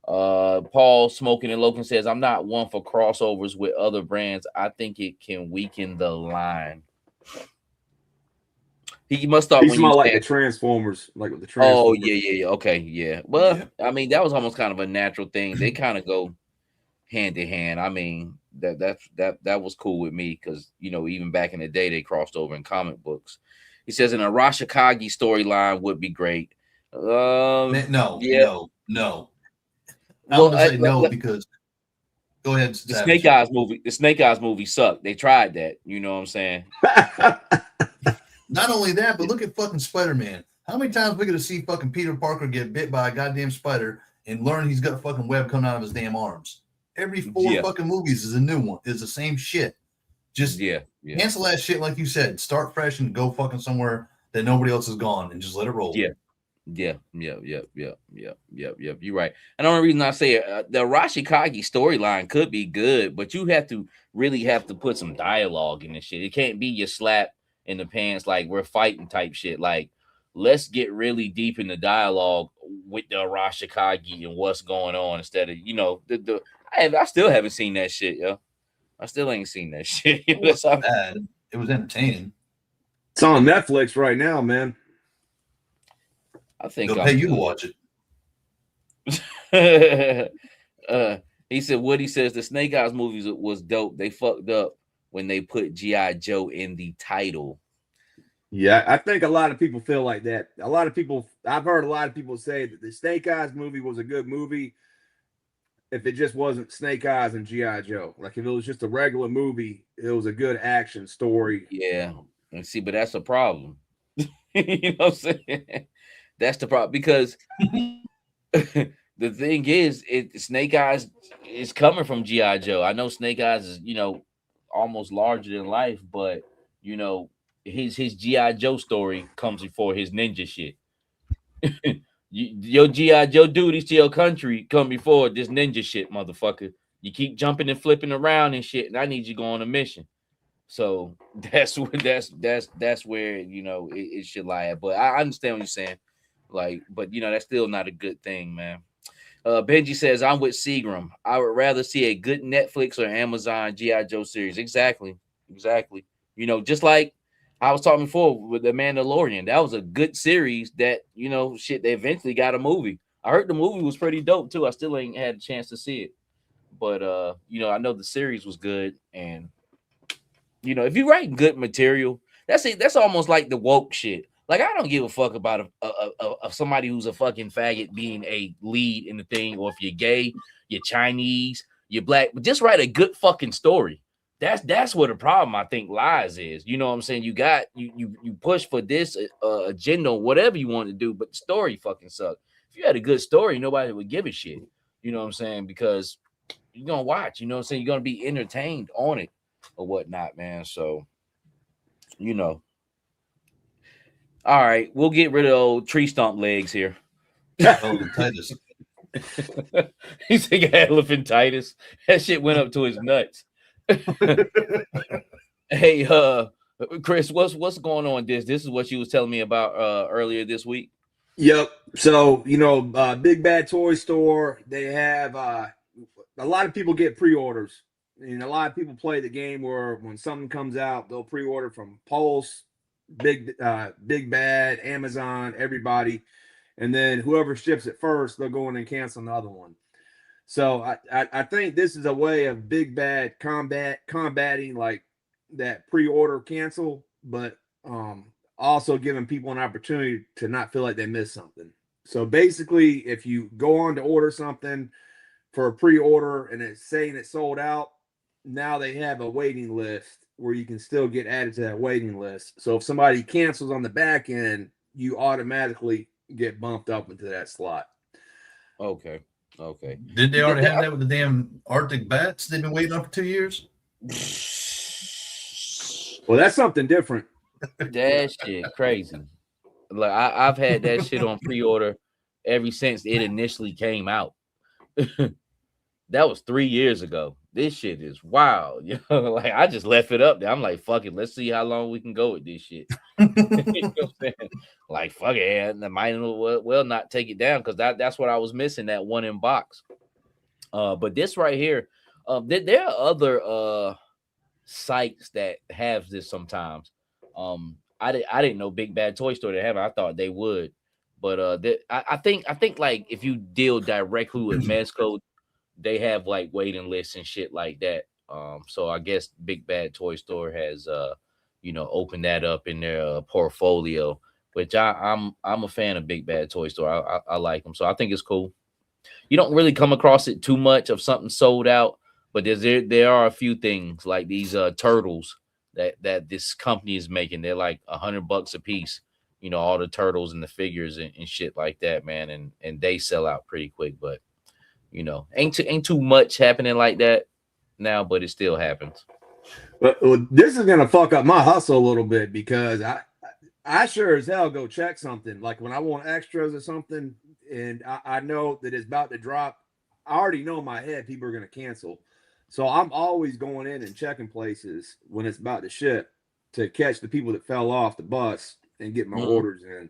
Paul Smoking and Logan says, I'm not one for crossovers with other brands. I think it can weaken the line. He must thought when you like the Transformers, like with the Transformers. Oh yeah. Okay, yeah. Well, I mean, that was almost kind of a natural thing. They kind of go hand in hand. I mean, that was cool with me, because, you know, even back in the day they crossed over in comic books. He says an Arashikage storyline would be great. No. Well, I say no because go ahead. The Snake Eyes movie sucked. They tried that. You know what I'm saying? Not only that, but look at fucking Spider-Man. How many times we gonna see fucking Peter Parker get bit by a goddamn spider and learn he's got a fucking web coming out of his damn arms? Every 4 fucking movies is a new one. Is the same shit. Just cancel that shit, like you said. Start fresh and go fucking somewhere that nobody else has gone, and just let it roll. Yeah. You're right. And the only reason I say the Arashikage storyline could be good, but you really have to put some dialogue in this shit. It can't be your slap in the pants, like we're fighting type shit. Like, let's get really deep in the dialogue with the Arashikage and what's going on, instead of, you know, I still haven't seen that shit, yo. I still ain't seen that shit. It wasn't bad. It was entertaining. It's on Netflix right now, man. I think they'll pay you to watch it. He said, Woody says the Snake Eyes movies was dope. They fucked up when they put G.I. Joe in the title. Yeah, I think a lot of people feel like that. I've heard a lot of people say that the Snake Eyes movie was a good movie if it just wasn't Snake Eyes and G.I. Joe. Like, if it was just a regular movie, it was a good action story. Yeah, and see, but that's a problem. You know what I'm saying? That's the problem, because the thing is, Snake Eyes is coming from G.I. Joe. I know Snake Eyes is, you know, almost larger than life, but, you know, his G.I. Joe story comes before his ninja shit. Your G.I. Joe duties to your country come before this ninja shit, motherfucker. You keep jumping and flipping around and shit, and I need you to go on a mission. So that's where, you know, it should lie at. But I understand what you're saying. Like, but that's still not a good thing, man. Benji says, I'm with Seagram. I would rather see a good Netflix or Amazon G.I. Joe series. Exactly. Just like I was talking before with The Mandalorian. That was a good series that, they eventually got a movie. I heard the movie was pretty dope too. I still ain't had a chance to see it. But I know the series was good. And if you write good material, that's it. That's almost like the woke shit. Like, I don't give a fuck about somebody who's a fucking faggot being a lead in the thing, or if you're gay, you're Chinese, you're black, but just write a good fucking story. That's where the problem, I think, lies is. You know what I'm saying? You push for this agenda or whatever you want to do, but the story fucking sucks. If you had a good story, nobody would give a shit. You know what I'm saying? Because you're gonna watch, you know what I'm saying? You're gonna be entertained on it or whatnot, man. So, all right, we'll get rid of old tree stump legs here. Elephantitis. He said he got elephantitis. That shit went up to his nuts. Hey, Chris, what's going on? This is what you was telling me about earlier this week. Yep. So Big Bad Toy Store, they have a lot of people get pre-orders, and a lot of people play the game where when something comes out, they'll pre-order from Pulse, Big Bad, Amazon, everybody, and then whoever ships it first, they'll go in and cancel another one. So I think this is a way of Big Bad combating like that pre-order cancel, but also giving people an opportunity to not feel like they missed something. So basically, if you go on to order something for a pre-order and it's saying it's sold out, now they have a waiting list where you can still get added to that waiting list. So if somebody cancels on the back end, you automatically get bumped up into that slot. Okay. Did they already have that with the damn Arctic bats they've been waiting on for 2 years? Well, that's something different. That shit crazy. Like, I've had that shit on pre-order ever since it initially came out. That was 3 years ago. This shit is wild. Like, I just left it up there. I'm like, fuck it. Let's see how long we can go with this shit. You know what I'm saying? Like, fuck it. I might well not take it down, because that's what I was missing, that one in box. But this right here, there are other sites that have this sometimes. I didn't know Big Bad Toy Store they have it. I thought they would, but I think like if you deal directly with Mezco, they have like waiting lists and shit like that. So I guess Big Bad Toy Store has opened that up in their portfolio, which I'm a fan of Big Bad Toy Store. I like them, so I think it's cool. You don't really come across it too much of something sold out, but there are a few things like these turtles that this company is making. They're like $100 a piece, all the turtles and the figures and shit like that, man. And they sell out pretty quick, but ain't too much happening like that now, but it still happens. But this is gonna fuck up my hustle a little bit, because I sure as hell go check something like when I want extras or something, and I know that it's about to drop. I already know in my head people are gonna cancel. So I'm always going in and checking places when it's about to ship to catch the people that fell off the bus and get my orders in.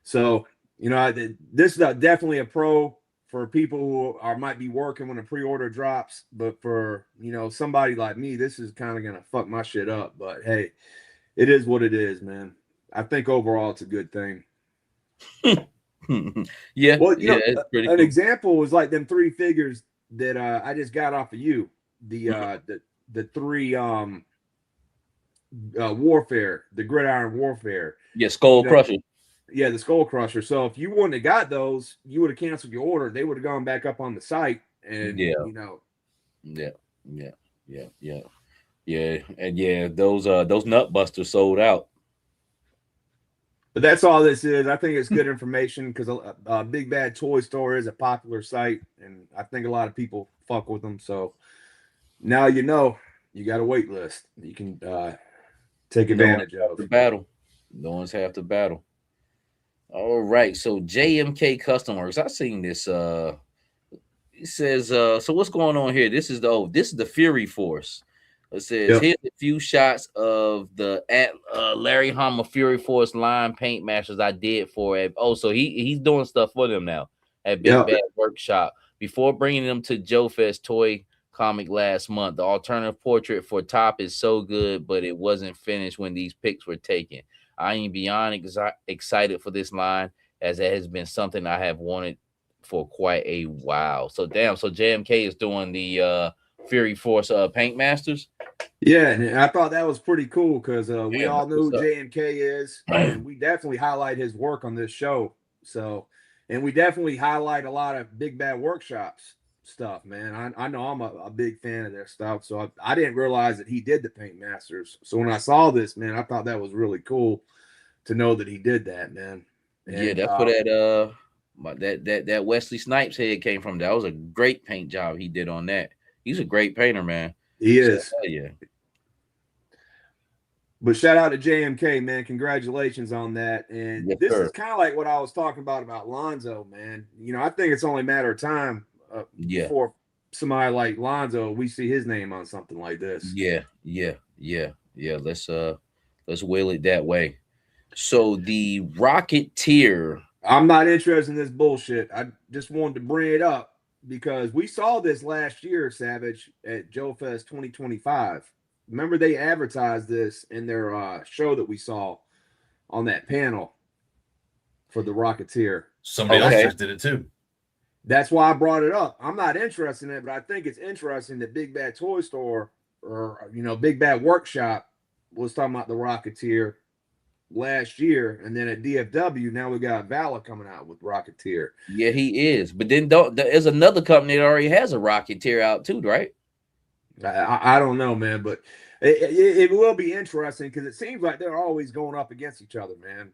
So, this is definitely a pro for people who might be working when a pre-order drops. But for, somebody like me, this is kind of going to fuck my shit up. But hey, it is what it is, man. I think overall it's a good thing. Yeah. Well, it's pretty an cool. example was like them 3 figures that I just got off of you. The 3 warfare, the gridiron warfare. Yeah, Skull Crusher. Yeah, the Skull Crusher. So if you wouldn't have got those, you would have canceled your order. They would have gone back up on the site, and Yeah. And yeah, those nut busters sold out. But that's all this is. I think it's good information, because Big Bad Toy Store is a popular site, and I think a lot of people fuck with them. So now you got a wait list you can take advantage of. The battle. No one's half the battle. All right. So JMK Custom Works. I've seen this. It says, so what's going on here? This is the Fury Force. It says, Yep. here's a few shots of the Larry Hama Fury Force line paint masters I did for it. Oh, so he's doing stuff for them now at Big Yep. Bad Workshop. Before bringing them to Joe Fest Toy Comic last month, the alternative portrait for Top is so good, but it wasn't finished when these pics were taken. I am beyond excited for this line, as it has been something I have wanted for quite a while. So damn, so JMK is doing the Fury Force Paint Masters. Yeah, and I thought that was pretty cool because we Yeah, all know who what's up? JMK is, and we definitely highlight his work on this show. So, and we definitely highlight a lot of Big Bad Workshops stuff, man. I know I'm a big fan of their stuff, so I didn't realize that he did the Paint Masters. So when I saw this, man, I thought that was really cool to know that he did that, man. And, Yeah, that's where that Wesley Snipes head came from. That was a great paint job he did on that. He's a great painter, man. he is. So, yeah. But shout out to JMK, man. Congratulations on that. And Yes, this sir. is kind of like what I was talking about Lonzo, man. You know, I think it's only a matter of time Yeah. before somebody like Lonzo, we see his name on something like this. Yeah. Let's wheel it that way. So the Rocketeer. I'm not interested in this bullshit. I just wanted to bring it up because we saw this last year, Savage, at Joe Fest 2025. Remember, they advertised this in their show that we saw on that panel for the Rocketeer. Somebody Okay. else just did it too. That's why I brought it up. I'm not interested in it, but I think it's interesting that Big Bad Toy Store or, you know, Big Bad Workshop was talking about the Rocketeer last year. And then at DFW, now we got Valor coming out with Rocketeer. Yeah, he is. But then there's another company that already has a Rocketeer out too, right? I don't know, man, but it will be interesting because it seems like they're always going up against each other, man.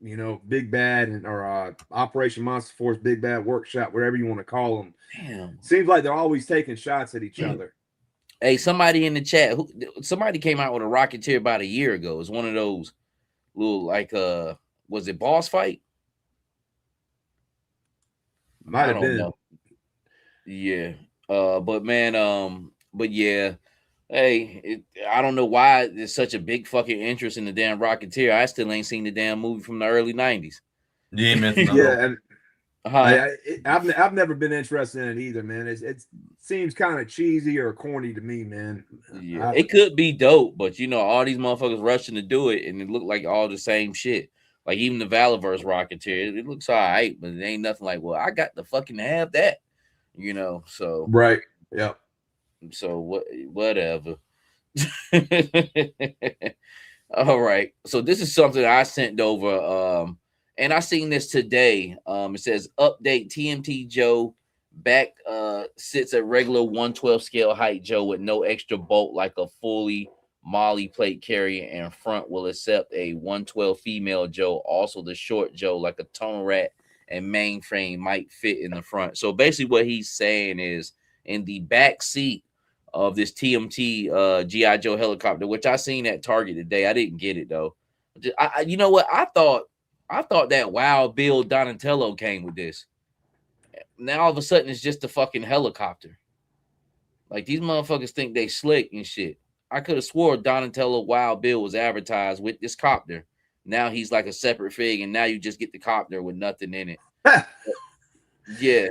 You know, Big Bad and or Operation Monster Force, Big Bad Workshop, whatever you want to call them. Damn. Seems like they're always taking shots at each other. Hey, somebody in the chat, somebody came out with a Rocketeer about a year ago. It's one of those little like was it Boss Fight? Might have I don't been. know. Yeah. But yeah. Hey, I don't know why there's such a big fucking interest in the damn Rocketeer. I still ain't seen the damn movie from the early 90s. Yeah, man. Yeah, and Uh-huh. I've never been interested in it either, man. It seems kind of cheesy or corny to me, man. Yeah, it could be dope, but you know, all these motherfuckers rushing to do it, and it looked like all the same shit. Like even the Valorverse Rocketeer, it looks all right, but it ain't nothing like, well, I got to fucking have that, you know. So Right. Yep. So whatever. All right. So this is something I sent over. And I seen this today. It says update TMT Joe back sits at regular 112 scale height Joe with no extra bolt like a fully Molly plate carrier, and front will accept a 112 female Joe. Also the short Joe like a tunnel rat and mainframe might fit in the front. So basically what he's saying is in the back seat of this TMT G.I. Joe helicopter, which I seen at Target today. I didn't get it though. You know what? I thought that Wild Bill Donatello came with this. Now all of a sudden it's just a fucking helicopter. Like these motherfuckers think they slick and shit. I could have swore Donatello Wild Bill was advertised with this copter. Now he's like a separate fig, and now you just get the copter with nothing in it. Yeah.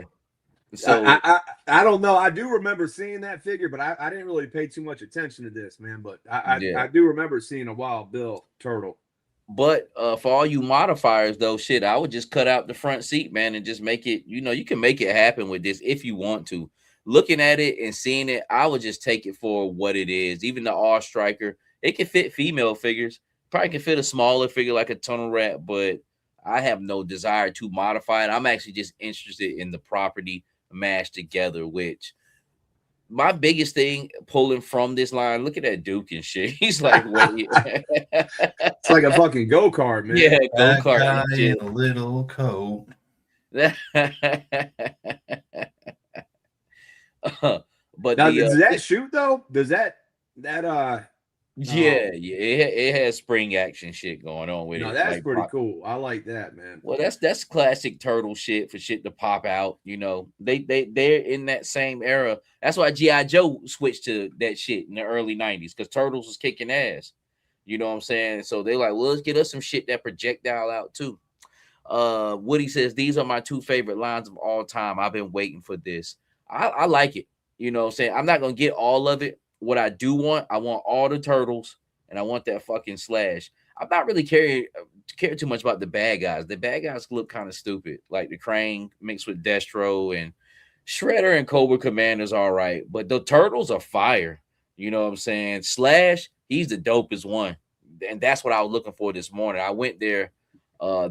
So I don't know. I do remember seeing that figure, but I didn't really pay too much attention to this, man. But I do remember seeing a Wild Bill turtle. But for all you modifiers, though, shit, I would just cut out the front seat, man, and just make it, you know, you can make it happen with this if you want to. Looking at it and seeing it, I would just take it for what it is. Even the R Striker, it can fit female figures. Probably can fit a smaller figure like a Tunnel Rat, but I have no desire to modify it. I'm actually just interested in the property mashed together, which my biggest thing pulling from this line, look at that Duke and shit. He's like, wait. It's like a fucking go-kart, man. Yeah, That go-kart guy and shit. in a little coat. But Now, does that shoot though? Does that Yeah, it has spring action shit going on with No, it. that's Like, pretty cool. I like that, man. well, that's classic turtle shit for shit to pop out. You know, they're in that same era. That's why GI Joe switched to that shit in the early '90s because Turtles was kicking ass. You know what I'm saying? So they're like, well, let's get us some shit that projectile out too. Woody says these are my two favorite lines of all time. I've been waiting for this. I like it. You know what I'm saying? I'm not gonna get all of it. What I do want, I want all the turtles, and I want that fucking Slash. I'm not really care too much about the bad guys. The bad guys look kind of stupid, like the Crane mixed with Destro and Shredder and Cobra Commander's all right, but the turtles are fire. You know what I'm saying? Slash, he's the dopest one, and that's what I was looking for this morning. I went there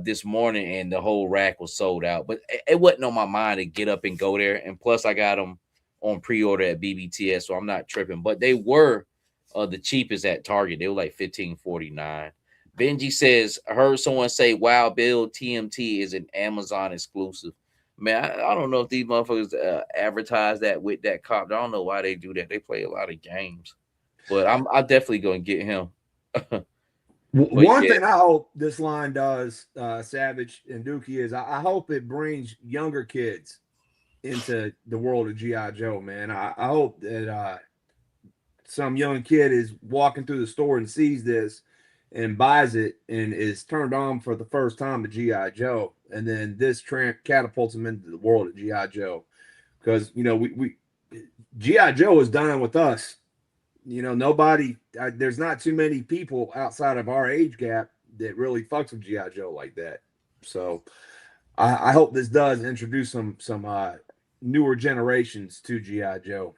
this morning and the whole rack was sold out, but it wasn't on my mind to get up and go there. And plus, I got them on pre-order at BBTS, so I'm not tripping. But they were the cheapest at Target. They were like $15.49. Benji says, I heard someone say Wild Bill TMT is an Amazon exclusive. Man, I don't know if these motherfuckers advertise that with that cop. I don't know why they do that. They play a lot of games, but I'm definitely gonna get him. One thing I hope this line does, Savage and Dookie, is I hope it brings younger kids into the world of G.I. Joe, man. I hope that some young kid is walking through the store and sees this and buys it and is turned on for the first time to G.I. Joe. And then this catapults him into the world of G.I. Joe. Because, you know, we G.I. Joe is done with us. You know, nobody, there's not too many people outside of our age gap that really fucks with G.I. Joe like that. So I hope this does introduce some newer generations to G.I. Joe.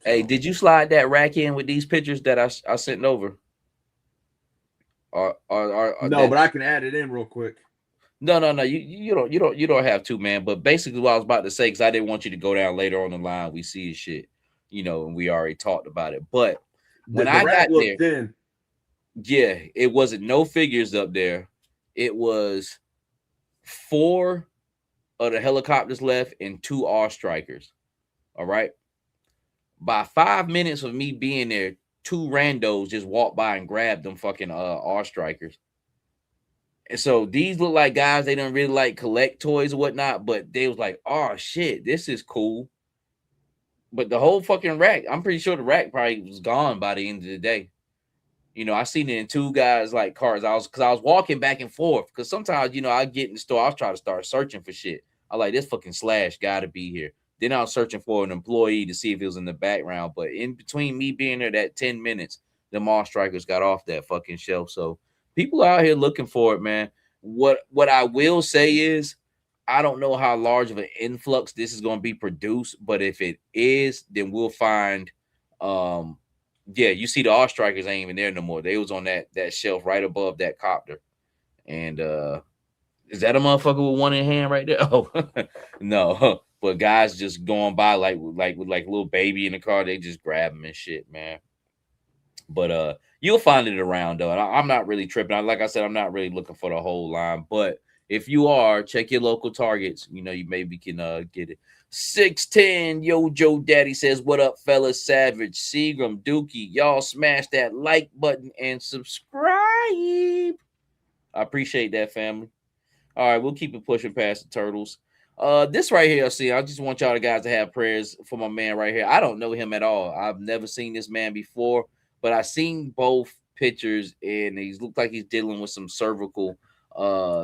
So. Hey, did you slide that rack in with these pictures that I sent over? Or no, but I can add it in real quick. No. You don't have to, man. But basically, what I was about to say, because I didn't want you to go down later on the line. We see his shit, you know, and we already talked about it. But when I got there, thin. Yeah, it wasn't no figures up there. It was 4 of the helicopters left and 2 R strikers. All right. By 5 minutes of me being there, 2 randos just walked by and grabbed them fucking R strikers. And so these look like guys they don't really like collect toys or whatnot, but they was like, oh shit, this is cool. But the whole fucking rack, I'm pretty sure the rack probably was gone by the end of the day. You know, I seen it in 2 guys like cars. I was walking back and forth because sometimes, you know, I get in the store, I was trying to start searching for shit. I like this fucking Slash gotta be here. Then I was searching for an employee to see if it was in the background. But in between me being there that 10 minutes, the Mall Strikers got off that fucking shelf. So people out here looking for it, man. What I will say is I don't know how large of an influx this is going to be produced, but if it is, then we'll find yeah, you see the R Strikers ain't even there no more. They was on that shelf right above that copter. And is that a motherfucker with one in hand right there? Oh no. But guys just going by like with little baby in the car, they just grab them and shit, man. But you'll find it around though. And I'm not really tripping. Like I said, I'm not really looking for the whole line. But if you are, check your local Targets. You know, you maybe can get it. 610 Yo Joe Daddy says, what up, fellas? Savage, Seagram, Dookie, y'all smash that like button and subscribe. I appreciate that, family. All right, we'll keep it pushing past the turtles. This right here, see, I just want y'all guys to have prayers for my man right here. I don't know him at all. I've never seen this man before, but I've seen both pictures, and he's looked like he's dealing with some cervical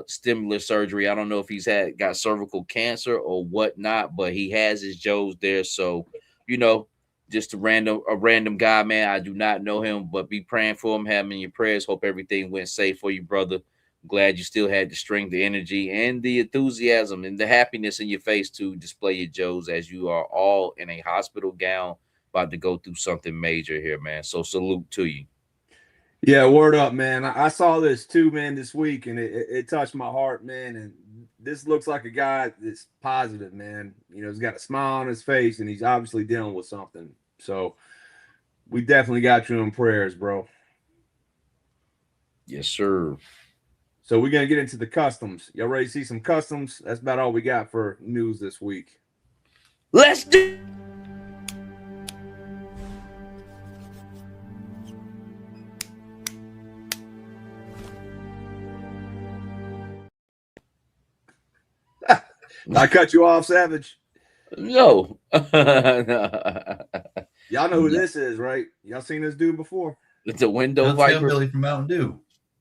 stimulus surgery. I don't know if he's got cervical cancer or whatnot, but he has his Joes there. So, you know, just a random guy, man. I do not know him, but be praying for him, have him in your prayers. Hope everything went safe for you, brother. Glad you still had the strength, the energy, and the enthusiasm and the happiness in your face to display your Joes as you are all in a hospital gown about to go through something major here, man. So salute to you. Yeah, word up, man. I saw this too, man, this week, and it touched my heart, man. And this looks like a guy that's positive, man. You know, he's got a smile on his face, and he's obviously dealing with something. So we definitely got you in prayers, bro. Yes, sir. So we're going to get into the customs. Y'all ready to see some customs? That's about all we got for news this week. Let's do. I cut you off, Savage. No. Y'all know who this is, right? Y'all seen this dude before? It's a window That's viper. Hillbilly from Mountain Dew.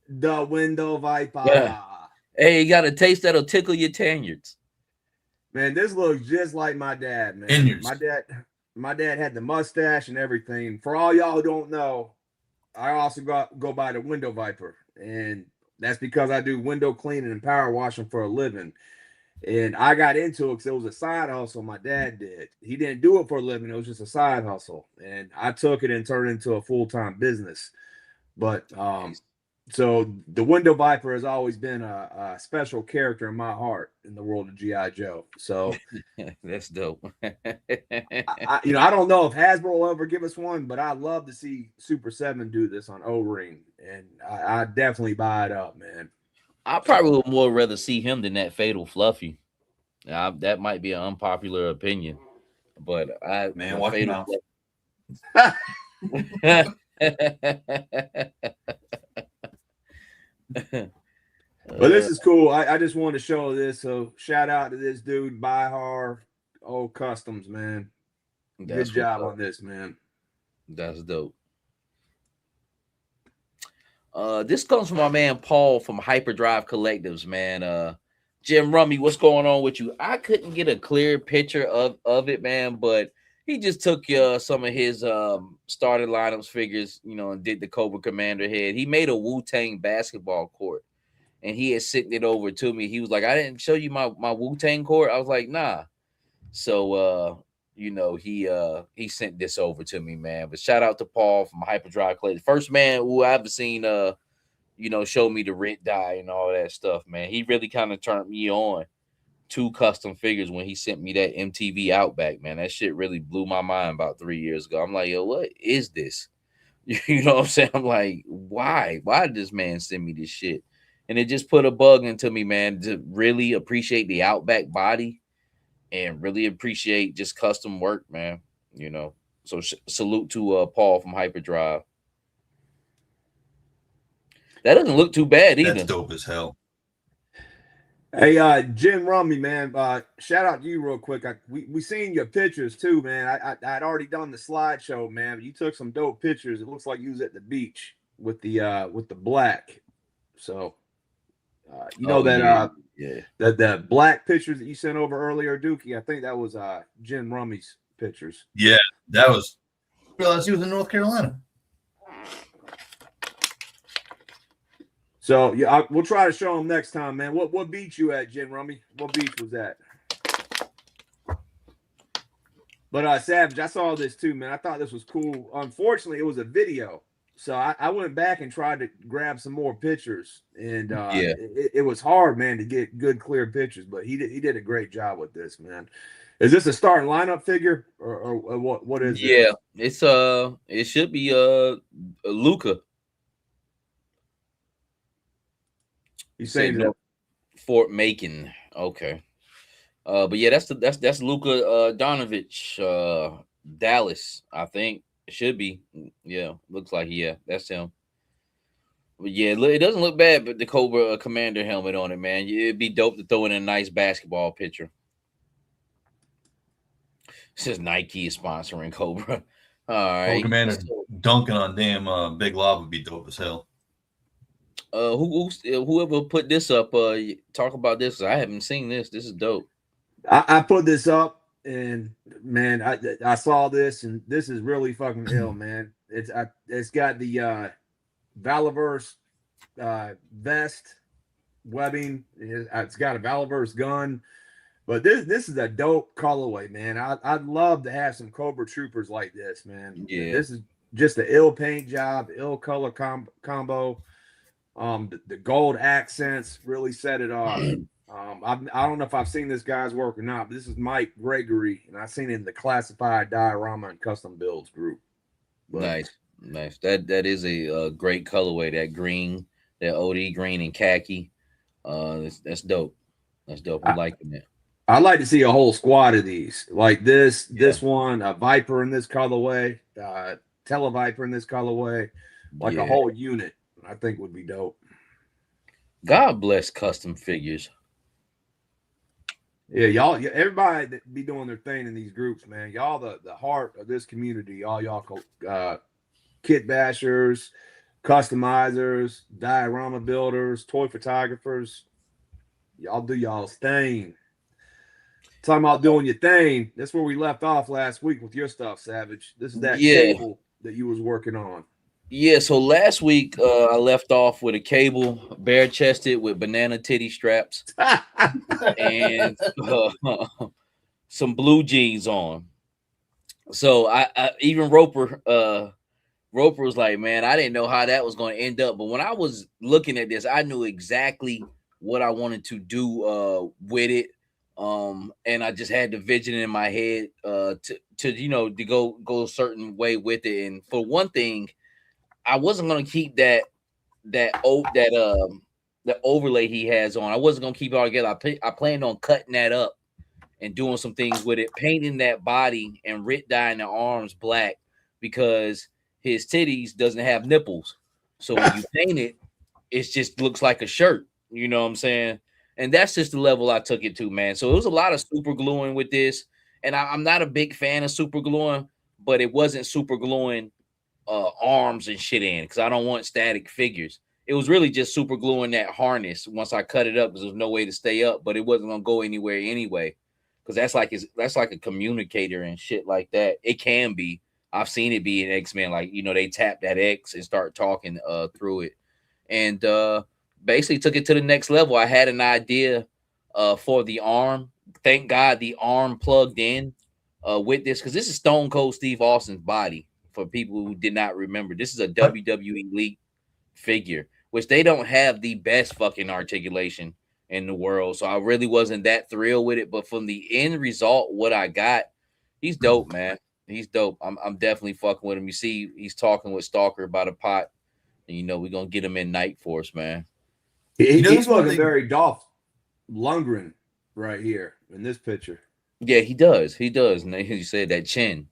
The window viper. Yeah. Hey, you got a taste that'll tickle your tanyards. Man, this looks just like my dad, man. Innards. My dad had the mustache and everything. For all y'all who don't know, I also go by the window viper, and that's because I do window cleaning and power washing for a living. And I got into it because it was a side hustle my dad did. He didn't do it for a living. It was just a side hustle. And I took it and turned it into a full-time business. But so the window viper has always been a special character in my heart in the world of G.I. Joe. So That's dope. I don't know if Hasbro will ever give us one, but I'd love to see Super 7 do this on O-Ring. And I definitely buy it up, man. I probably would more rather see him than that Fatal Fluffy. That might be an unpopular opinion, but Watch your mouth. But this is cool. I just wanted to show this. So shout out to this dude, Bihar Old Customs, man. Good job on this, man. That's dope. This comes from my man Paul from Hyperdrive Collectives, man. Jim Rummy, what's going on with you? I couldn't get a clear picture of it, man, but he just took some of his starting lineups figures, and did the Cobra Commander head. He made a Wu-Tang basketball court, and he had sent it over to me. He was like, I didn't show you my Wu-Tang court. I was like, nah. So he sent this over to me, man. But shout out to Paul from Hyperdrive Collectives. First man who I've seen show me the rent die and all that stuff, man. He really kind of turned me on to custom figures when he sent me that MTV Outback, man. That shit really blew my mind about 3 years ago. I'm like, yo, what is this? You know what I'm saying? I'm like, why did this man send me this shit? And it just put a bug into me, man, to really appreciate the Outback body and really appreciate just custom work, man. So salute to Paul from Hyperdrive. That doesn't look too bad either. That's dope as hell. Hey, Jim Rummy, man. Shout out to you real quick. We seen your pictures too, man. I'd already done the slideshow, man. But you took some dope pictures. It looks like you was at the beach with the black. So the black pictures that you sent over earlier, Dookie. I think that was Jim Rummy's pictures. Yeah, that was. I realized he was in North Carolina. So yeah, we'll try to show him next time, man. What beach you at, Jim Rummy? What beach was that? But Savage, I saw this too, man. I thought this was cool. Unfortunately, it was a video, so I went back and tried to grab some more pictures, and it was hard, man, to get good, clear pictures. But he did a great job with this, man. Is this a starting lineup figure, or what is it? Yeah, it's it should be Luca. You saying that Fort Macon? Okay. But yeah, that's Luka Donovich, Dallas. I think it should be. Yeah, looks like that's him. But yeah, it doesn't look bad. But the Cobra Commander helmet on it, man. It'd be dope to throw in a nice basketball picture. It says Nike is sponsoring Cobra. All right, Cobra Commander dunking on damn Big Lob would be dope as hell. Whoever put this up, talk about this. I haven't seen this. This is dope. I put this up, and man, I saw this, and this is really fucking ill, man. It's got the Valaverse vest webbing. It's got a Valaverse gun, but this is a dope colorway, man. I'd love to have some Cobra Troopers like this, man. Yeah, this is just an ill paint job, ill color combo. The gold accents really set it off. I don't know if I've seen this guy's work or not, but this is Mike Gregory, and I've seen it in the Classified Diorama and Custom Builds group. But, nice. That is a great colorway. That green, that OD green and khaki. That's dope. That's dope. I'm liking that. I'd like to see a whole squad of these, like this one, a Viper in this colorway, Televiper in this colorway, like a whole unit. I think would be dope. God bless custom figures. Yeah, y'all, everybody that be doing their thing in these groups, man. Y'all, the heart of this community. Y'all, kit bashers, customizers, diorama builders, toy photographers. Y'all do y'all's thing. Talking about doing your thing. That's where we left off last week with your stuff, Savage. This is that Yeah. cable that you was working on. Yeah, so last week I left off with a cable, bare chested with banana titty straps, and some blue jeans on. So I even Roper was like, man, I didn't know how that was going to end up, but when I was looking at this, I knew exactly what I wanted to do with it. And I just had the vision in my head to go a certain way with it. And for one thing, I wasn't gonna keep that overlay he has on. I wasn't gonna keep it all together. I planned on cutting that up and doing some things with it, painting that body and dyeing the arms black because his titties doesn't have nipples. So when you paint it, it just looks like a shirt. You know what I'm saying? And that's just the level I took it to, man. So it was a lot of super gluing with this, and I'm not a big fan of super gluing, but it wasn't super gluing arms and shit in because I don't want static figures. It was really just super gluing that harness once I cut it up because there's no way to stay up, but it wasn't gonna go anywhere anyway. Because that's like a communicator and shit like that. It can be. I've seen it be in X-Men, like they tap that X and start talking through it. And basically took it to the next level. I had an idea for the arm. Thank God the arm plugged in with this because this is Stone Cold Steve Austin's body. For people who did not remember, this is a WWE Elite figure, which they don't have the best fucking articulation in the world. So I really wasn't that thrilled with it. But from the end result, what I got, he's dope, man. He's dope. I'm definitely fucking with him. You see, he's talking with Stalker about a pot. And we're gonna get him in Night-Foce, man. He's looking very Dolph Lundgren right here in this picture. Yeah, he does. He does. And you said that chin.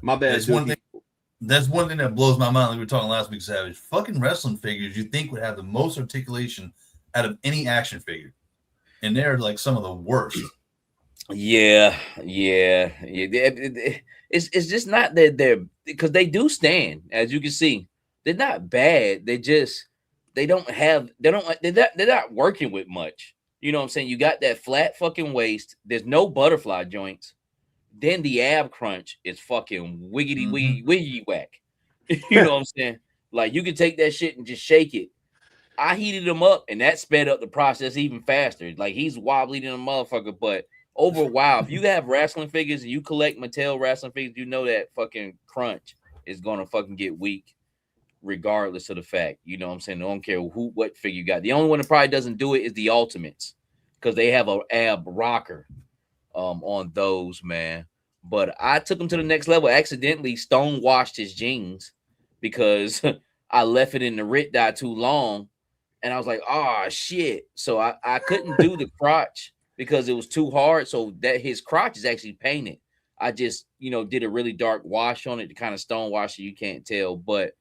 My bad. That's one thing that blows my mind. Like we were talking last week, Savage. Fucking wrestling figures you think would have the most articulation out of any action figure, and they're like some of the worst. Yeah. It's just not that they're because they do stand, as you can see. They're not bad. They're not working with much. You know what I'm saying? You got that flat fucking waist. There's no butterfly joints. Then the ab crunch is fucking wiggy whack. You know what I'm saying? Like you can take that shit and just shake it. I heated him up and that sped up the process even faster. Like he's wobbly than a motherfucker, but over a while, if you have wrestling figures and you collect Mattel wrestling figures, you know that fucking crunch is gonna fucking get weak, regardless of the fact. You know what I'm saying? I don't care what figure you got. The only one that probably doesn't do it is the Ultimates because they have an ab rocker. On those, man. But I took him to the next level. Accidentally stone washed his jeans because I left it in the Rit dye too long. And I was like, oh shit. So I couldn't do the crotch because it was too hard. So that his crotch is actually painted. I just, did a really dark wash on it to kind of stone wash it. You can't tell. But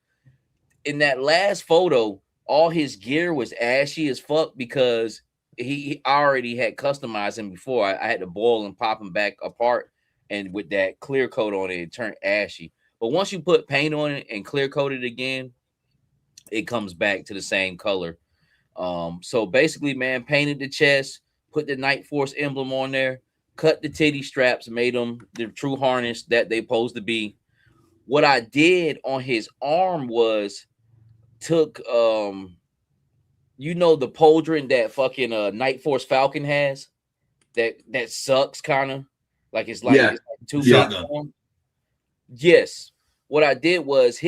in that last photo, all his gear was ashy as fuck because he already had customized him before. I had to boil and pop him back apart, and with that clear coat on it, it turned ashy. But once you put paint on it and clear coat it again, it comes back to the same color. So basically, man, painted the chest, put the Night-Foce emblem on there, cut the titty straps, made them the true harness that they supposed to be. What I did on his arm was took the pauldron that fucking Night-Foce Falcon has that sucks kind of like it's like two shotgun. Yes. What I did was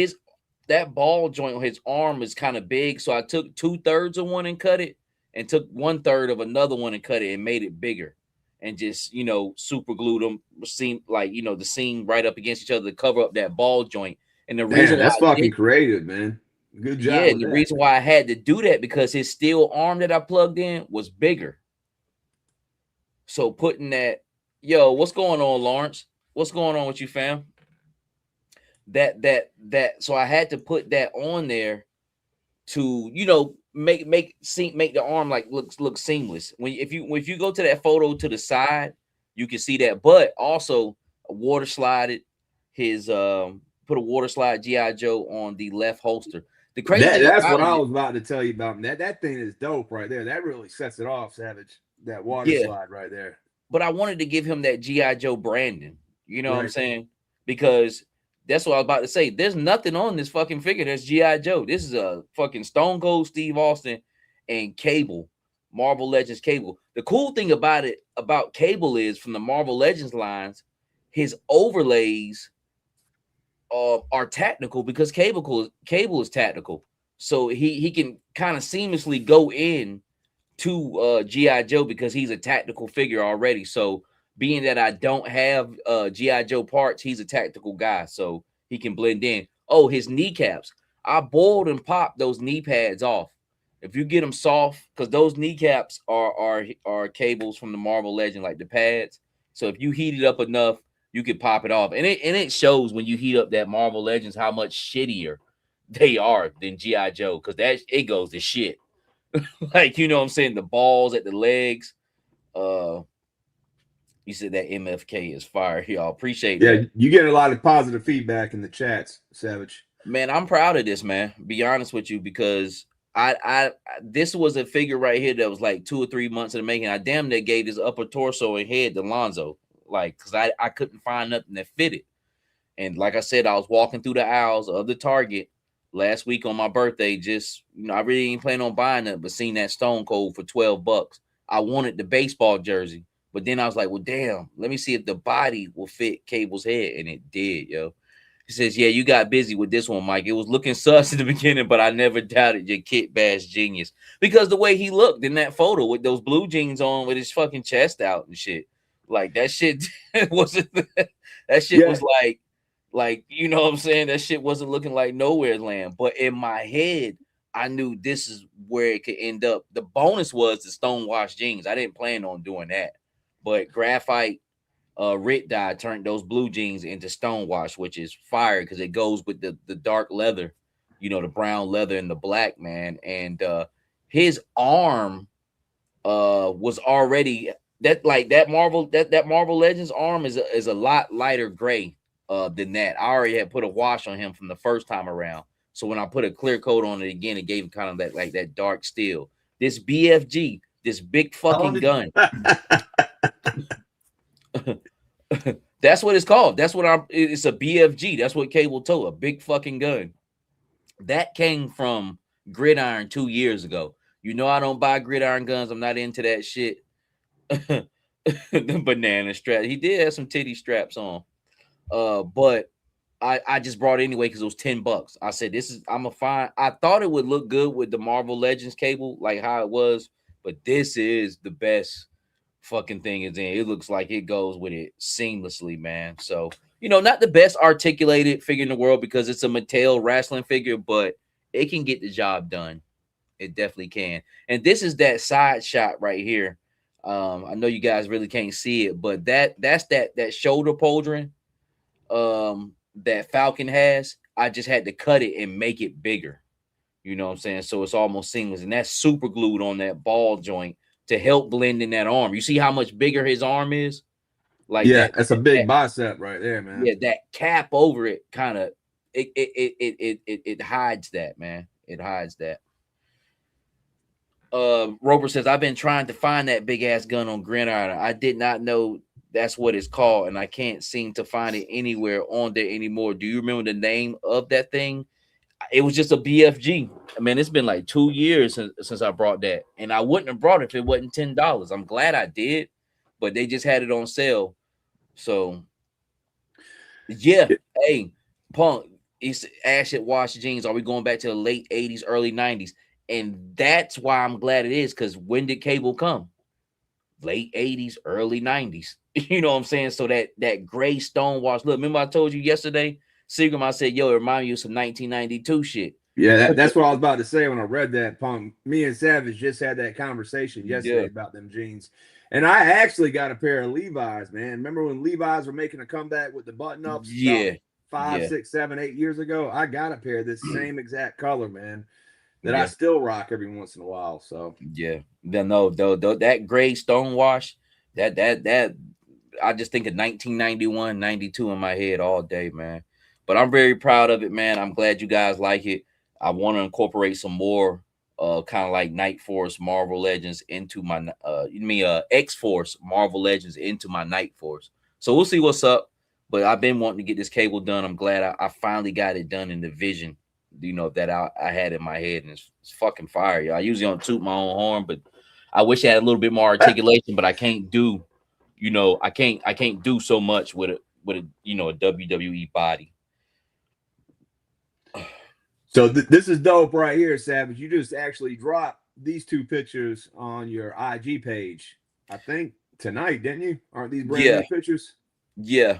that ball joint on his arm is kind of big, so I took 2/3 of one and cut it, and took 1/3 of another one and cut it and made it bigger, and just super glued them, seam like the seam right up against each other to cover up that ball joint. And the reason that's fucking creative, man. Good job. Yeah, the reason why I had to do that because his steel arm that I plugged in was bigger. So putting that, what's going on, Lawrence? What's going on with you, fam? So I had to put that on there to, you know, make the arm like look seamless. If you go to that photo to the side, you can see that. But also water slided his put a water slide GI Joe on the left holster. The crazy thing That's about what I it, was about to tell you about. That thing is dope right there. That really sets it off, Savage. That water yeah. slide right there. But I wanted to give him that GI Joe branding. You know what I'm Right. saying? Because that's what I was about to say. There's nothing on this fucking figure that's GI Joe. This is a fucking Stone Cold Steve Austin and Cable, Marvel Legends Cable. The cool thing about it about Cable is from the Marvel Legends lines, his overlays are tactical because Cable is tactical. So he can kind of seamlessly go in to GI Joe because he's a tactical figure already. So being that I don't have GI Joe parts, he's a tactical guy, so he can blend in. Oh, his kneecaps. I boiled and popped those knee pads off. If you get them soft, because those kneecaps are Cables from the Marvel Legend, like the pads. So if you heat it up enough, you could pop it off. And it shows when you heat up that Marvel Legends how much shittier they are than GI Joe, because it goes to shit. Like, you know what I'm saying? The balls at the legs. You said that MFK is fire. Y'all appreciate Yeah, that. you get a lot of positive feedback in the chats, Savage. Man, I'm proud of this, man. Be honest with you, because I this was a figure right here that was like 2 or 3 months in the making. I damn near gave his upper torso and head to Lonzo, like, because I couldn't find nothing that fitted. And like I said, I was walking through the aisles of the Target last week on my birthday. Just, you know, I really ain't planning on buying it, but seen that Stone Cold for $12. I wanted the baseball jersey, but then I was like, well, damn, let me see if the body will fit Cable's head, and it did, yo. He says, yeah, you got busy with this one, Mike. It was looking sus in the beginning, but I never doubted your Kitbash genius. Because the way he looked in that photo with those blue jeans on with his fucking chest out and shit. Like, that shit wasn't that shit was like, you know what I'm saying? That shit wasn't looking like nowhere land. But in my head, I knew this is where it could end up. The bonus was the stonewash jeans. I didn't plan on doing that. But graphite Rit dye turned those blue jeans into stonewash, which is fire because it goes with the dark leather, you know, the brown leather and the black, man. And his arm was already that Marvel Legends arm is a lot lighter gray than that. I already had put a wash on him from the first time around. So when I put a clear coat on it again, it gave him kind of that like that dark steel. This BFG, this big fucking gun. That's what it's called. That's what it's a BFG. That's what Cable told, a big fucking gun. That came from Gridiron 2 years ago. You know, I don't buy Gridiron guns. I'm not into that shit. The banana strap. He did have some titty straps on. But I just brought it anyway because it was $10. I said, I'm a fine. I thought it would look good with the Marvel Legends Cable, like how it was, but this is the best fucking thing is in. It looks like it goes with it seamlessly, man. So, you know, not the best articulated figure in the world because it's a Mattel wrestling figure, but it can get the job done. It definitely can. And this is that side shot right here. I know you guys really can't see it, but that's that shoulder pauldron that Falcon has. I just had to cut it and make it bigger. You know what I'm saying? So it's almost seamless, and that's super glued on that ball joint to help blend in that arm. You see how much bigger his arm is? Like that's a big bicep right there, man. Yeah, that cap over it kind of it hides that, man. It hides that. Roper says, I've been trying to find that big ass gun on Gridiron. I did not know that's what it's called, and I can't seem to find it anywhere on there anymore. Do you remember the name of that thing? It was just a BFG. I mean, it's been like 2 years since I brought that, and I wouldn't have brought it if it wasn't $10. I'm glad I did, but they just had it on sale. So, yeah. Hey, Punk, it's acid wash jeans. Are we going back to the late 80s, early 90s? And that's why I'm glad it is, because when did Cable come? Late 80s, early 90s. You know what I'm saying? So that gray stonewash look. Remember I told you yesterday, Seagram, I said, yo, it reminds you of some 1992 shit. Yeah, that's what I was about to say when I read that, Punk. Me and Savage just had that conversation yesterday about them jeans. And I actually got a pair of Levi's, man. Remember when Levi's were making a comeback with the button-ups? Yeah. 5, 6, 7, 8 years ago? I got a pair of this same exact color, man. that I still rock every once in a while. So yeah, no, though that gray stonewash, that I just think of 1991, 92 in my head all day, man. But I'm very proud of it, man. I'm glad you guys like it. I want to incorporate some more kind of like Night-Foce Marvel Legends into my X-Force Marvel Legends into my Night-Foce. So we'll see what's up. But I've been wanting to get this cable done. I'm glad I finally got it done in the vision, that I had in my head, and it's fucking fire, y'all. I usually don't toot my own horn, but I wish I had a little bit more articulation, but I can't do, I can't do so much with a WWE body. So this is dope right here, Savage. You just actually dropped these two pictures on your IG page, I think tonight, didn't you? Aren't these brand new pictures? Yeah,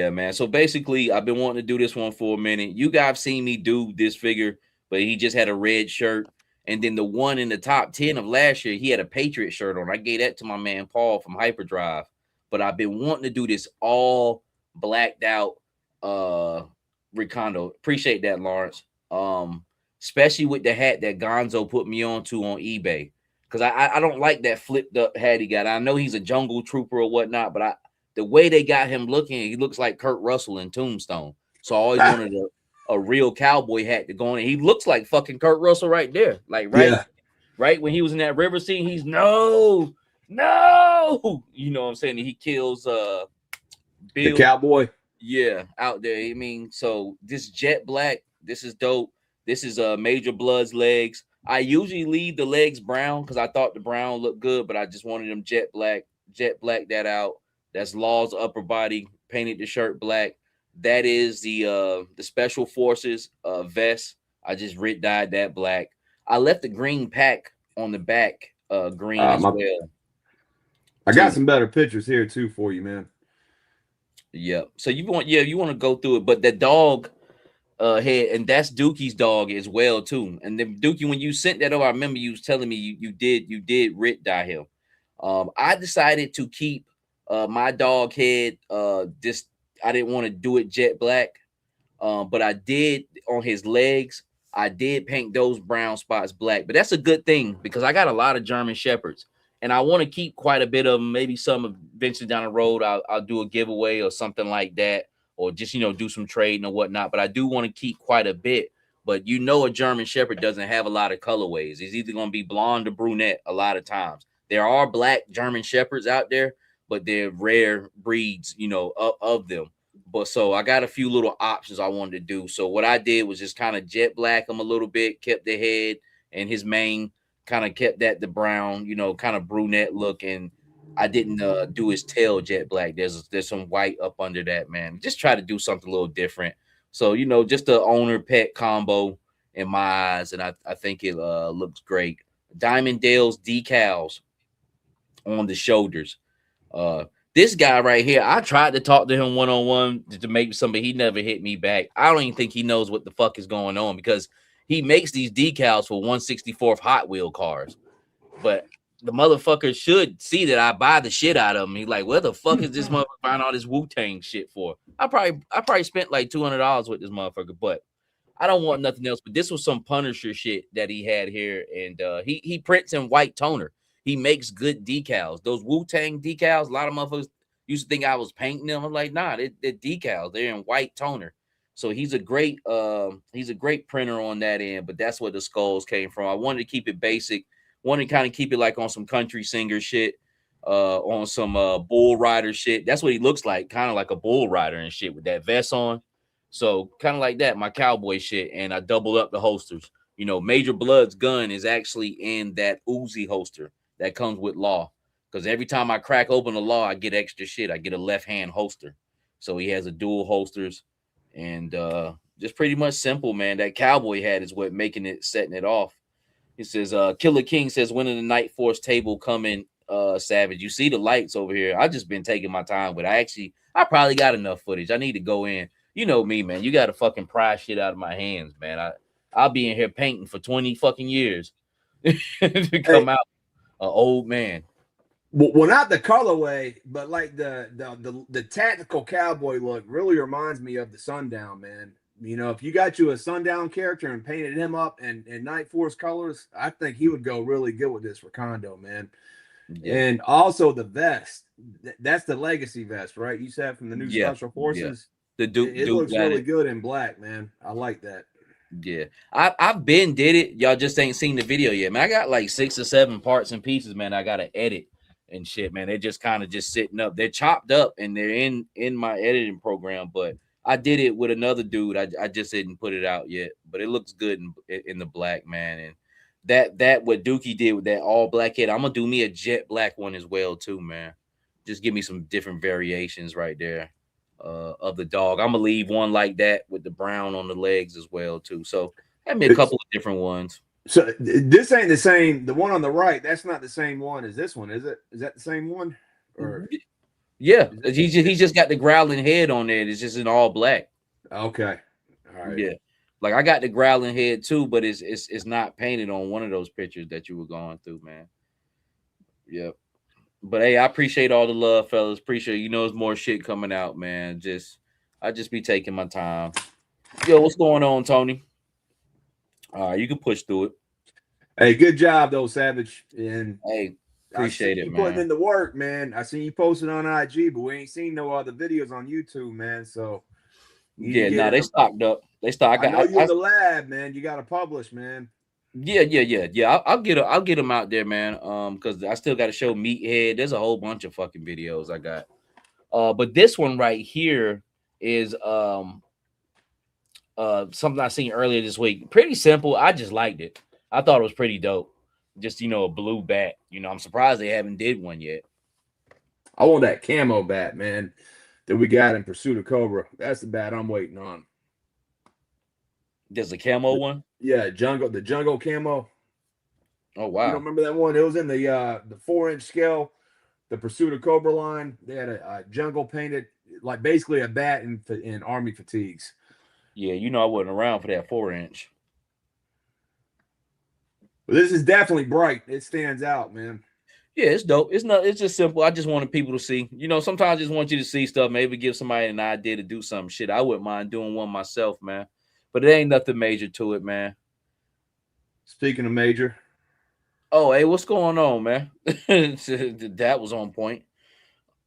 man. So basically, I've been wanting to do this one for a minute. You guys seen me do this figure, but he just had a red shirt. And then the one in the top 10 of last year, he had a Patriot shirt on. I gave that to my man Paul from Hyperdrive. But I've been wanting to do this all blacked out Recondo. Appreciate that, Lawrence. Especially with the hat that Gonzo put me on eBay. Because I don't like that flipped up hat he got. I know he's a jungle trooper or whatnot, but the way they got him looking, he looks like Kurt Russell in Tombstone. So I always wanted a real cowboy hat to go on. And he looks like fucking Kurt Russell right there. Like right when he was in that river scene, he's no. You know what I'm saying? He kills Bill. The cowboy. Yeah, out there. I mean, so this jet black, this is dope. This is Major Blood's legs. I usually leave the legs brown because I thought the brown looked good, but I just wanted them jet black that out. That's Law's upper body, painted the shirt black. That is the Special Forces vest. I just dyed that black. I left the green pack on the back green as well. I got some better pictures here too for you, man. Yep. So you want to go through it, but the dog head, and that's Dookie's dog as well too. And then Dookie, when you sent that over, I remember you was telling me you did Rit dye him. I decided to keep my dog head. I didn't want to do it jet black, but I did on his legs. I did paint those brown spots black, but that's a good thing because I got a lot of German Shepherds, and I want to keep quite a bit of them. Maybe some eventually down the road, I'll do a giveaway or something like that, or just do some trading or whatnot. But I do want to keep quite a bit. But a German Shepherd doesn't have a lot of colorways. It's either going to be blonde or brunette a lot of times. There are black German Shepherds out there, but they're rare breeds, of them. But so I got a few little options I wanted to do. So what I did was just kind of jet black them a little bit, kept the head and his mane, kind of kept that the brown, kind of brunette look. And I didn't do his tail jet black. There's some white up under that, man. Just try to do something a little different. So, just the owner pet combo in my eyes. And I think it looks great. Diamond Dale's decals on the shoulders. This guy right here, I tried to talk to him one-on-one to make something. He never hit me back. I don't even think he knows what the fuck is going on because he makes these decals for 1/64th Hot Wheel cars. But the motherfucker should see that I buy the shit out of him. He's like, where the fuck is this motherfucker buying all this Wu-Tang shit for? I probably spent like $200 with this motherfucker, but I don't want nothing else. But this was some Punisher shit that he had here, and he prints in white toner. He makes good decals. Those Wu-Tang decals, a lot of motherfuckers used to think I was painting them. I'm like, nah, they're decals. They're in white toner. So he's a great printer on that end, but that's where the skulls came from. I wanted to keep it basic. Wanted to kind of keep it like on some country singer shit, on some bull rider shit. That's what he looks like, kind of like a bull rider and shit with that vest on. So kind of like that, my cowboy shit. And I doubled up the holsters. Major Blood's gun is actually in that Uzi holster that comes with Law. Because every time I crack open the Law, I get extra shit. I get a left-hand holster. So he has a dual holsters. And just pretty much simple, man. That cowboy hat is what setting it off. He says, Killer King says, when in the Night-Foce table coming, Savage? You see the lights over here. I've just been taking my time with it. I probably got enough footage. I need to go in. You know me, man. You got to fucking pry shit out of my hands, man. I'll be in here painting for 20 fucking years to come out an old man. Well, not the colorway, but like the tactical cowboy look really reminds me of the Sundown, man. You know, if you got you a sundown character and painted him up in Night-Foce colors, I think he would go really good with this for Condo, man. Yeah. And also the vest. That's the legacy vest, right? You said from the new Special Forces. The Duke. It Duke looks really good in black, man. I like that. Yeah, I've been did it. Y'all just ain't seen the video yet, man. I got like 6 or 7 parts and pieces, man. I gotta edit and shit, man. They're just kind of just sitting up. They're chopped up and they're in my editing program. But I did it with another dude. I just didn't put it out yet, but it looks good in the black, man. And that what Dookie did with that all black head, I'm gonna do me a jet black one as well too, man. Just give me some different variations right there. Of the dog. I'm gonna leave one like that with the brown on the legs as well too. So have me a couple of different ones. So this ain't the same. The one on the right, that's not the same one as this one, is it? Is that the same one? Or yeah, he just got the growling head on there. It's just in all black. Okay, all right. Yeah, like I got the growling head too, but it's not painted on one of those pictures that you were going through, man. Yep. But hey, I appreciate all the love, fellas. Appreciate there's more shit coming out, man. I just be taking my time. Yo, what's going on, Tony? All right, you can push through it. Hey, good job though, Savage. And hey, appreciate it, man. Putting in the work, man. I seen you posted on IG, but we ain't seen no other videos on YouTube, man. So yeah, they stocked up. They stocked. I know you in the lab, man. You got to publish, man. Yeah. I'll get them out there, man. Because I still got to show Meathead. There's a whole bunch of fucking videos I got. But this one right here is something I seen earlier this week. Pretty simple. I just liked it. I thought it was pretty dope. Just a blue bat. I'm surprised they haven't did one yet. I want that camo bat, man, that we got in Pursuit of Cobra. That's the bat I'm waiting on. There's a camo one? Yeah, the jungle camo. Oh wow. You don't remember that one? It was in the 4-inch scale, the Pursuit of Cobra line. They had a jungle painted, like basically a bat in army fatigues. Yeah, I wasn't around for that 4-inch. But this is definitely bright. It stands out, man. Yeah, it's dope. It's just simple. I just wanted people to see. Sometimes I just want you to see stuff, maybe give somebody an idea to do some shit. I wouldn't mind doing one myself, man. But it ain't nothing major to it, man. Speaking of major. Oh, hey, what's going on, man? That was on point.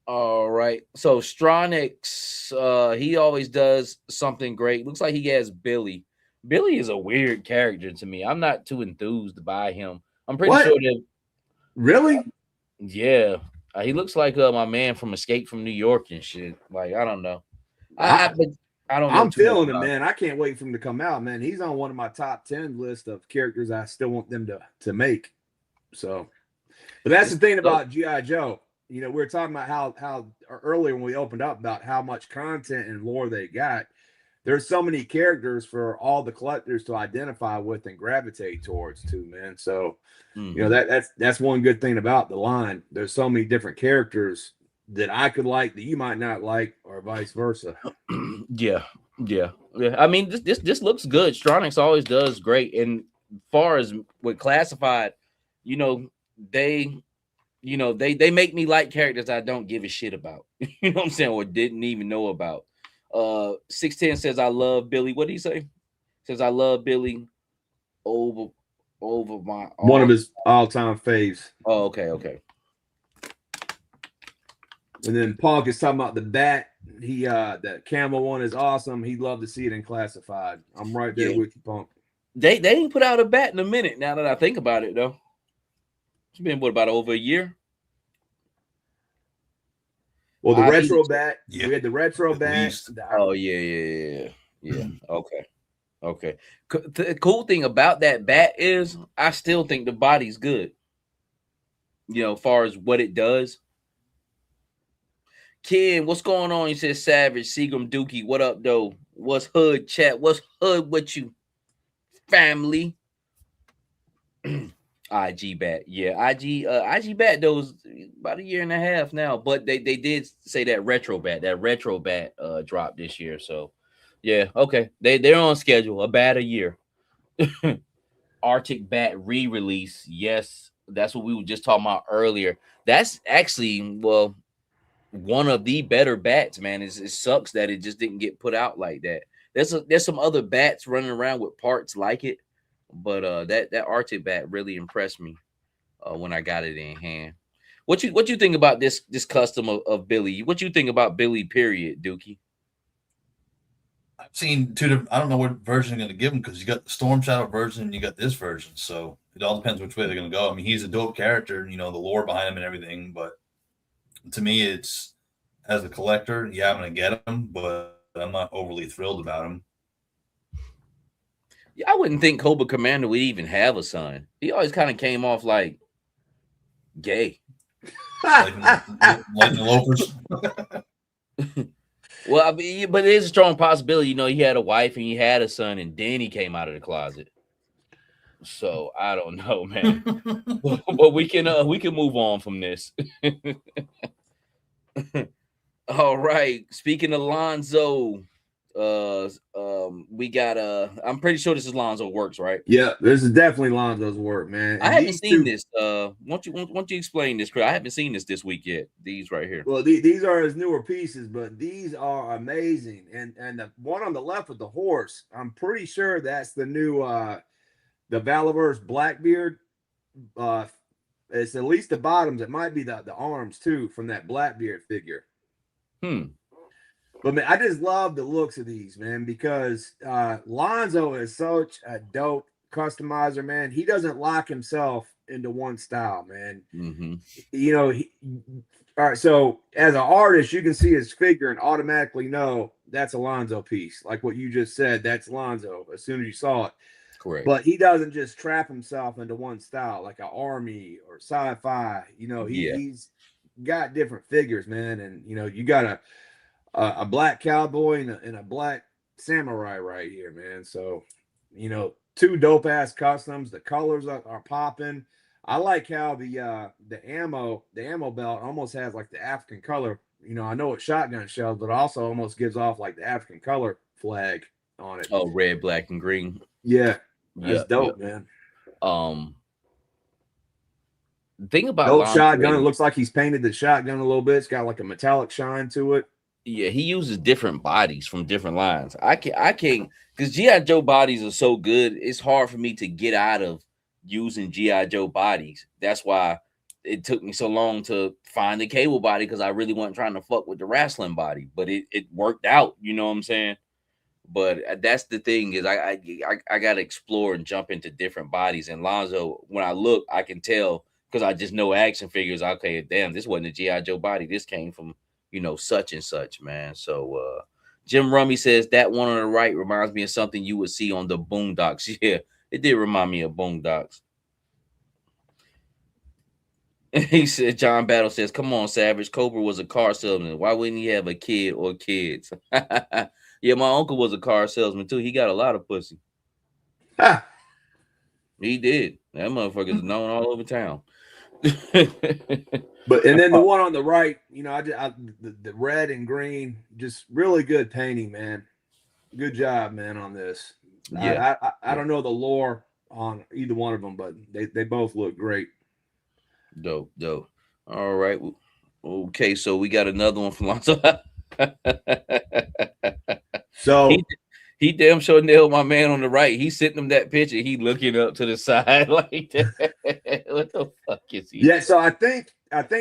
All right. So Stronix, he always does something great. Looks like he has Billy. Billy is a weird character to me. I'm not too enthused by him. I'm pretty sure that. Really? Yeah. He looks like my man from Escape from New York and shit. Like, I don't know. I don't know. I'm feeling him, man. I can't wait for him to come out, man. He's on one of my top 10 list of characters I still want them to make. So, but that's the thing about G.I. Joe. We were talking about how earlier when we opened up about how much content and lore they got. There's so many characters for all the collectors to identify with and gravitate towards too, man. So, that's one good thing about the line. There's so many different characters that I could like that you might not like, or vice versa. Yeah. I mean, this looks good. Stronix always does great. And far as with Classified, they make me like characters I don't give a shit about. You know what I'm saying? Or didn't even know about. 610 says I love Billy. What did he say? Says I love Billy over my one of his all-time faves. Oh, okay. And then Punk is talking about the bat. That camel one is awesome. He'd love to see it in Classified. I'm right there with you, Punk. They ain't put out a bat in a minute. Now that I think about it, though, it's been about over a year. Well, the retro bat. Yeah. We had the retro bat. Oh yeah. Okay. The cool thing about that bat is I still think the body's good. As far as what it does. Ken, what's going on? He says Savage, Seagram, Dookie. What up, though? What's hood chat? What's hood with you, family? IG bat, yeah. IG bat though is about 1.5 years now, but they did say that retro bat dropped this year. So yeah, okay. They're on schedule, a bat a year. Arctic Bat re-release. Yes, that's what we were just talking about earlier. That's actually one of the better bats, man. It sucks that it just didn't get put out like that. There's some other bats running around with parts like it, but that Arctic bat really impressed me when I got it in hand. What you think about this custom of Billy? What you think about Billy? Period, Dookie. I've seen two different. I don't know what version I'm going to give him because you got the Storm Shadow version and you got this version. So it all depends which way they're going to go. I mean, he's a dope character, the lore behind him and everything. But to me, it's as a collector, yeah, I'm going to get him, but I'm not overly thrilled about him. Yeah, I wouldn't think Cobra Commander would even have a son. He always kind of came off like gay. like the loafers. Well, I mean, but it is a strong possibility. He had a wife and he had a son, and then he came out of the closet. So I don't know, man. but we can move on from this. All right. Speaking of Lonzo, we got I'm pretty sure this is Lonzo Works, right? Yeah, this is definitely Lonzo's work, man. And I haven't seen this. Won't you explain this, Chris? I haven't seen this week yet. These right here. Well, these are his newer pieces, but these are amazing. And the one on the left with the horse, I'm pretty sure that's the new the Valaverse Blackbeard. It's at least the bottoms. It might be the arms too from that Blackbeard figure. But man, I just love the looks of these, man, because Lonzo is such a dope customizer, man. He doesn't lock himself into one style, man. All right, so as an artist, you can see his figure and automatically know that's a Lonzo piece. Like what you just said, that's Lonzo as soon as you saw it. Correct. But he doesn't just trap himself into one style like an army or sci-fi. He's got different figures, man. And you got a black cowboy and a black samurai right here, man. So two dope ass customs. The colors are popping. I like how the ammo belt almost has like the African color. I know it's shotgun shells, but also almost gives off like the African color flag on it. Oh, red, black, and green. Yeah, that's dope, man. The thing about dope shotgun, it looks like he's painted the shotgun a little bit. It's got like a metallic shine to it. Yeah, he uses different bodies from different lines. I can't because G.I. Joe bodies are so good. It's hard for me to get out of using G.I. Joe bodies. That's why it took me so long to find the Cable body, because I really wasn't trying to fuck with the wrestling body. But it worked out, you know what I'm saying? But that's the thing, is I gotta explore and jump into different bodies. And Lonzo, when I look, I can tell because I just know action figures. Okay, damn, this wasn't a G.I. Joe body. This came from such and such, man. So Jim Rummy says that one on the right reminds me of something you would see on the Boondocks. Yeah, it did remind me of Boondocks. He said, John Battle says, come on, Savage. Cobra was a car salesman. Why wouldn't he have a kid or kids? Yeah, my uncle was a car salesman too. He got a lot of pussy. He did. That motherfucker's known all over town. But and then the one on the right, the red and green, just really good painting, man. Good job, man, on this. Yeah, I don't know the lore on either one of them, but they both look great. Dope. All right. Okay, so we got another one from Lonzo. So he damn sure nailed my man on the right. He sent him that picture. He looking up to the side like that. What the fuck is he? Yeah, so I think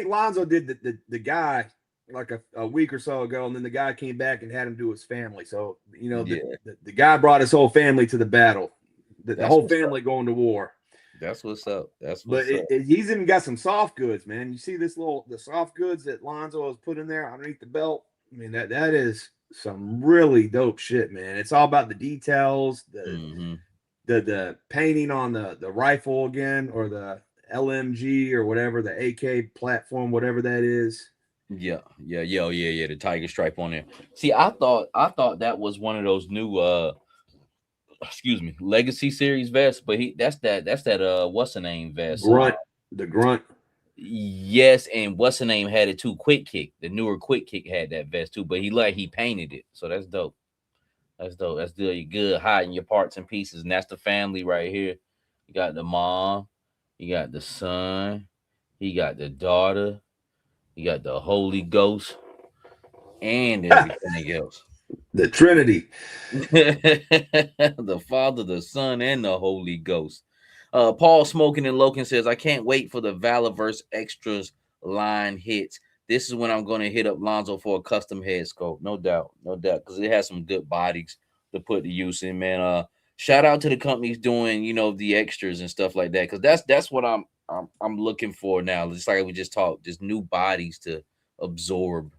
Lonzo did the guy like a week or so ago, and then the guy came back and had him do his family. So the guy brought his whole family to the battle. The whole family going to war. That's what's up. He's even got some soft goods, man. You see the soft goods that Lonzo has put in there underneath the belt. I mean, that is some really dope shit, man. It's all about the details, the painting on the rifle again, or the LMG or whatever, the AK platform, whatever that is. Yeah. The tiger stripe on there. See, I thought that was one of those new Legacy series vests, but that's that what's the name vest? The grunt. Yes, and what's the name had it too? Quick Kick. The newer Quick Kick had that vest too, but he painted it. So that's dope. That's really good, hiding your parts and pieces. And that's the family right here. You got the mom, you got the son, you got the daughter, you got the Holy Ghost, and everything else. The Trinity. The Father, the Son, and the Holy Ghost. Paul Smoking and Loken says, I can't wait for the Valorverse Extras line hits. This is when I'm going to hit up Lonzo for a custom head sculpt. No doubt, because it has some good bodies to put the use in, man. Shout out to the companies doing, the extras and stuff like that, because that's what I'm looking for now. Just like we just talked, just new bodies to absorb.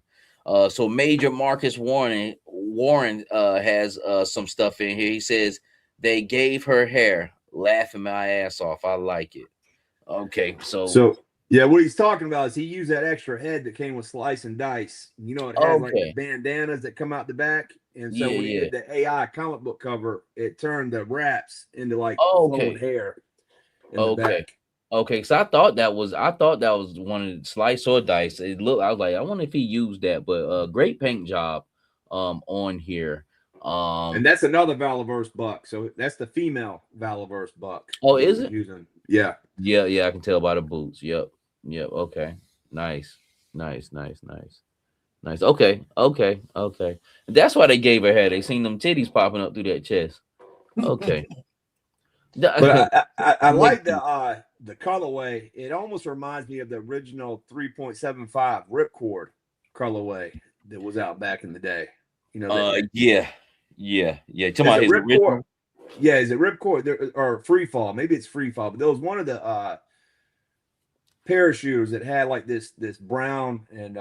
So Major Marcus Warren has some stuff in here. He says they gave her hair. Laughing my ass off. I like it. Okay, so yeah, what he's talking about is he used that extra head that came with Slice and Dice. It has like the bandanas that come out the back, and so when he did the AI comic book cover, it turned the wraps into like flowing hair in the back. Okay, so I thought that was one of the Slice or Dice. I was like, I wonder if he used that, but great paint job on here. And that's another Valorverse buck. So that's the female Valorverse buck. Oh, is it? Yeah. I can tell by the boots. Yep. Okay. Nice. Okay. That's why they gave her hair. They seen them titties popping up through that chest. Okay. But I like the colorway. It almost reminds me of the original 3.75 Ripcord colorway that was out back in the day. Yeah. Talking about his Ripcord. Yeah, is it Ripcord or Free Fall? Maybe it's Free Fall, but there was one of the parachuters that had like this brown and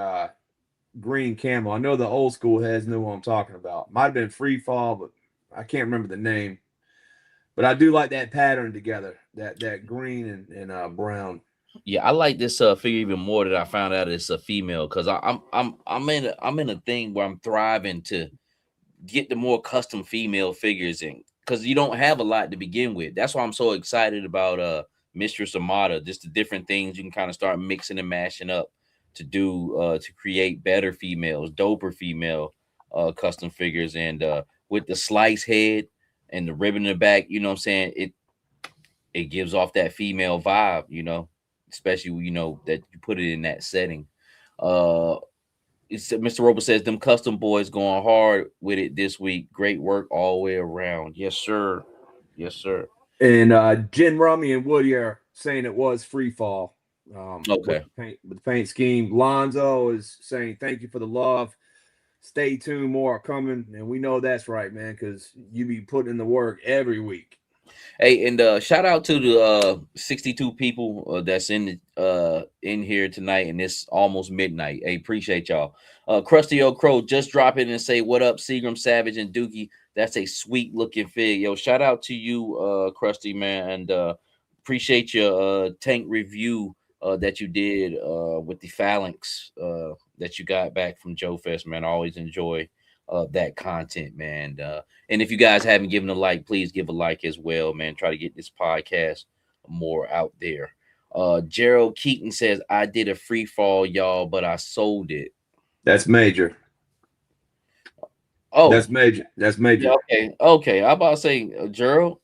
green camo. I know the old school heads know what I'm talking about. Might have been Free Fall, but I can't remember the name. But I do like that pattern together, that green and brown. Yeah, I like this figure even more that I found out it's a female, because I'm in a thing where I'm thriving to get the more custom female figures in, because you don't have a lot to begin with. That's why I'm so excited about Mistress Armada, just the different things you can kind of start mixing and mashing up to do to create better females, doper female custom figures. And with the slice head and the ribbon in the back, you know what I'm saying, it gives off that female vibe, especially that you put it in that setting. Mr. Roper says them custom boys going hard with it this week. Great work all the way around. Yes, sir. And Jen Rummy and Woody are saying it was Free Fall. Okay. With the paint scheme. Lonzo is saying thank you for the love. Stay tuned, more are coming, and we know that's right, man, because you be putting in the work every week. Hey, and shout out to the 62 people that's in here tonight, and it's almost midnight. Hey, appreciate y'all. Krusty Old Crow just drop in and say what up, Seagram, Savage, and Dookie. That's a sweet looking fig. Yo, shout out to you, Krusty, man, and appreciate your tank review that you did with the phalanx that you got back from Joe Fest, man. I always enjoy that content, man. And if you guys haven't given a like, please give a like as well, man. Try to get this podcast more out there. Gerald Keaton says, I did a free fall, y'all, but I sold it. That's major. Oh, that's major. Yeah, okay. I'm about to say, Gerald.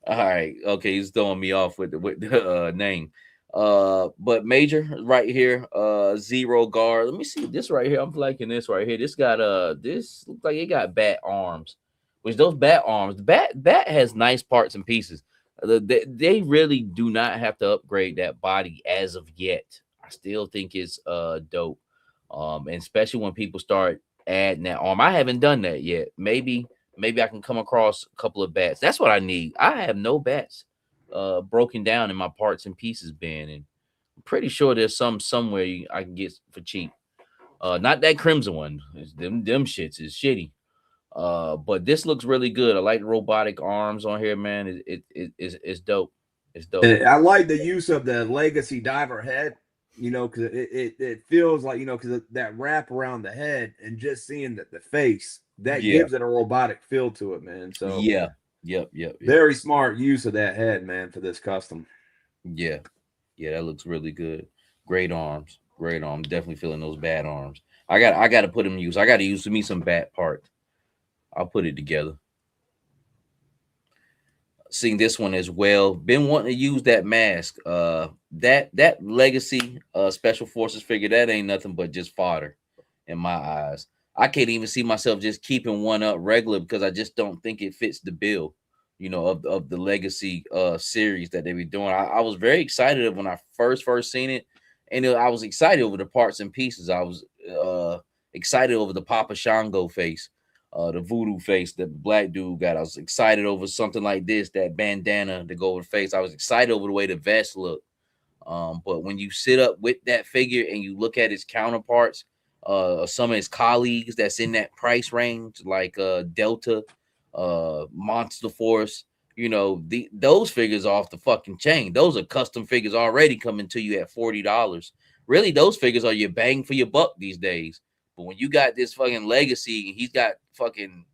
All right. Okay, he's throwing me off with the name. But Major right here, Zero Guard. Let me see this right here. I'm liking this right here. This got this looks like it got bat arms, which those bat arms, bat has nice parts and pieces. They really do not have to upgrade that body as of yet. I still think it's dope. And especially when people start adding that arm. I haven't done that yet. Maybe I can come across a couple of bats. That's what I need. I have no bats broken down in my parts and pieces bin, and I'm pretty sure there's somewhere I can get for cheap. Not that crimson one. Them shits is shitty. But this looks really good. I like the robotic arms on here, man. It's dope. It's dope. And I like the use of the legacy diver head, because it feels like, because that wrap around the head and just seeing the face, that gives it a robotic feel to it, man. So Yep. Very smart use of that head, man, for this custom. Yeah, that looks really good. Great arms. Definitely feeling those bat arms. I got to put them in use. I got to use me some bat parts. I'll put it together. Seeing this one as well. Been wanting to use that mask. That legacy special forces figure, that ain't nothing but just fodder. in my eyes. I can't even see myself just keeping one up regular because I just don't think it fits the bill, you know, of the legacy series that they be doing. I was very excited when I first seen it, and I was excited over the parts and pieces. I was excited over the Papa Shango face, the voodoo face that the black dude got. I was excited over something like this, that bandana to go over the face. I was excited over the way the vest looked. But when you sit up with that figure and you look at his counterparts, some of his colleagues that's in that price range, like Delta, Monster Force, you know, those figures are off the fucking chain. Those are custom figures already coming to you at $40. Really, those figures are your bang for your buck these days. But when you got this fucking legacy, he's got fucking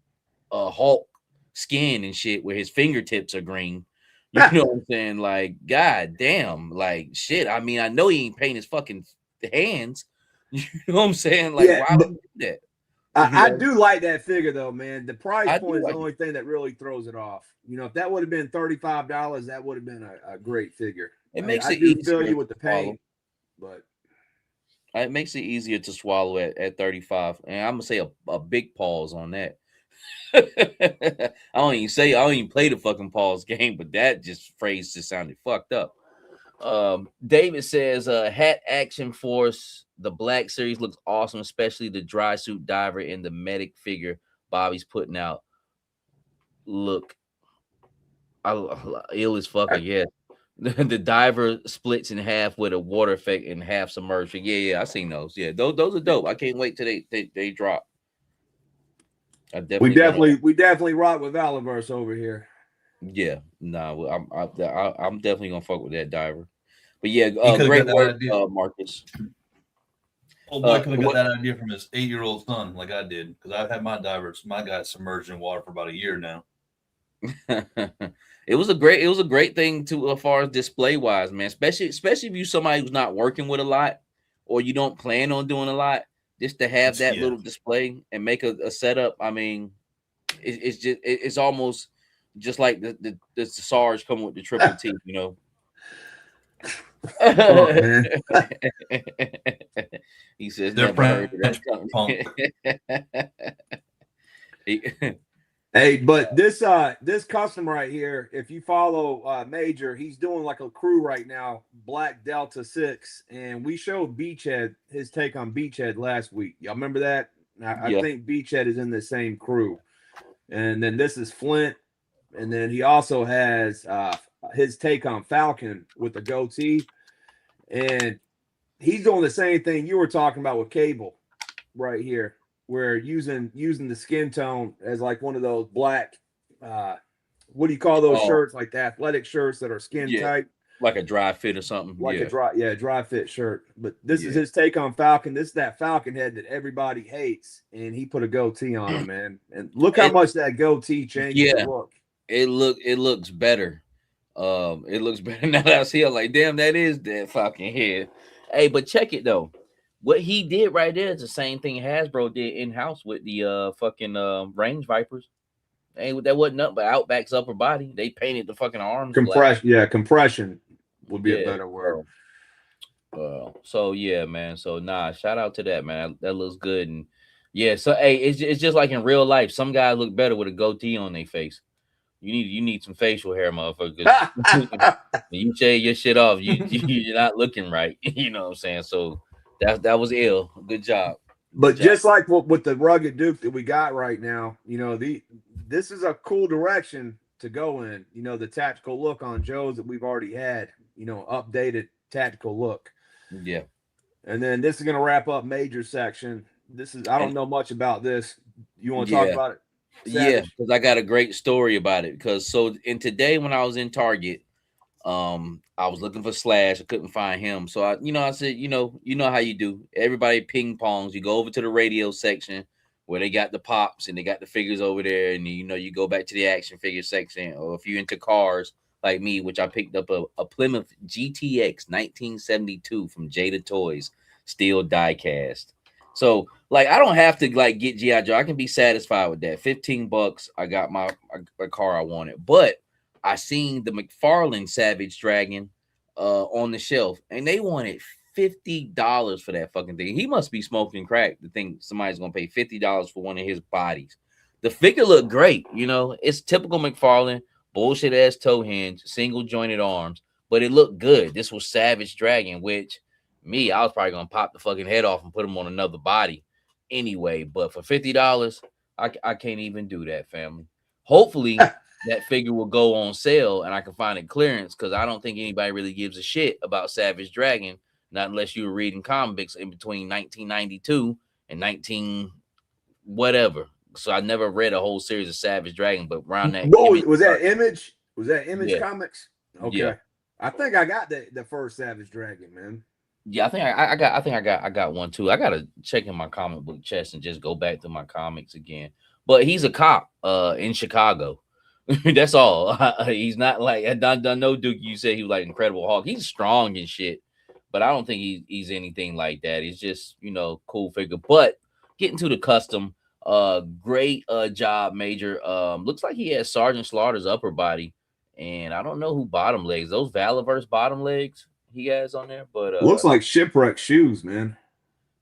Hulk skin and shit where his fingertips are green. You know what I'm saying? Like, god damn, like shit. I mean, I know he ain't paint his fucking hands. You know what I'm saying? Like, why would you do that? I do like that figure though, man. The price point is like the only thing that really throws it off. You know, if that would have been $35, that would have been a great figure. It makes I it do easier feel you to with the swallow. paint, but it makes it easier to swallow at 35. And I'm gonna say a big pause on that. I don't even play the fucking pause game, but that phrase just sounded fucked up. David says Hat Action Force, the Black Series looks awesome, especially the dry suit diver and the medic figure Bobby's putting out. Look, ill as fuck, I guess. The diver splits in half with a water effect and half submerged. Yeah, I seen those. Yeah, those are dope. I can't wait till they drop. We definitely rock with Valiverse over here. Yeah, I'm definitely gonna fuck with that diver. But yeah, great work, Marcus. Old boy could have got that idea from his 8-year-old son, like I did, because I've had my guy submerged in water for about a year now. It was a great thing to as far as display wise, man. Especially if you somebody who's not working with a lot or you don't plan on doing a lot, just to have that little display and make a setup. I mean, it's almost just like the SARS coming with the triple T, you know. Oh, man. He says they're never heard of that. Hey, but this custom right here, if you follow Major, he's doing like a crew right now, Black Delta 6, and we showed Beachhead his take on Beachhead last week. Y'all remember that? I think Beachhead is in the same crew. And then this is Flint, and then he also has his take on Falcon with the goatee, and he's doing the same thing you were talking about with Cable right here. We're using the skin tone as like one of those black, what do you call those shirts? Like the athletic shirts that are skin tight, like a dry fit or something. Like a dry fit shirt. But this is his take on Falcon. This is that Falcon head that everybody hates, and he put a goatee on him, man. And look how much that goatee changes the look. It looks better. It looks better now that I see it. Like, damn, that is that Falcon head. Hey, but check it though. What he did right there is the same thing Hasbro did in-house with the fucking Range Vipers. That wasn't nothing but Outback's upper body. They painted the fucking arms compression. Black. Yeah, compression would be a better word. So yeah, man. So shout out to that, man. That looks good. And yeah, so hey, it's just like in real life. Some guys look better with a goatee on their face. You need some facial hair, motherfucker. You shave your shit off, you're not looking right. You know what I'm saying? So that was ill. Good job. But just like with the rugged Duke that we got right now, you know, this is a cool direction to go in. You know, the tactical look on Joe's that we've already had, you know, updated tactical look. Yeah. And then this is going to wrap up Major section. I don't know much about this. You want to talk about it? Savage? Yeah, because I got a great story about it. Today when I was in Target, I was looking for Slash. I couldn't find him. So I said, you know how you do. Everybody ping pongs. You go over to the radio section where they got the pops and they got the figures over there. And you go back to the action figure section. Or if you're into cars like me, which I picked up a Plymouth GTX 1972 from Jada Toys, steel die cast. So like I don't have to like get G.I. Joe. I can be satisfied with that. $15. I got my car I wanted. But I seen the McFarlane Savage Dragon on the shelf, and they wanted $50 for that fucking thing. He must be smoking crack to think somebody's gonna pay $50 for one of his bodies. The figure looked great, you know. It's typical McFarlane, bullshit ass toe hinge, single jointed arms, but it looked good. This was Savage Dragon, which I was probably gonna pop the fucking head off and put him on another body anyway. But for $50, I can't even do that, family. Hopefully that figure will go on sale and I can find it clearance, because I don't think anybody really gives a shit about Savage Dragon, not unless you were reading comics in between 1992 and 19 whatever. So I never read a whole series of Savage Dragon, but around that was that Image? Was that Image Comics? Okay. Yeah. I think I got the first Savage Dragon, man. Yeah, I got one too. I gotta check in my comic book chest and just go back to my comics again. But he's a cop in Chicago. That's all. He's not like I know Duke. You said he was like Incredible Hulk. He's strong and shit, but I don't think he's anything like that. He's just, you know, cool figure. But getting to the custom, great job, Major. Looks like he has Sergeant Slaughter's upper body, and I don't know who bottom legs. Those Valaverse bottom legs he has on there, but looks like Shipwreck shoes, man.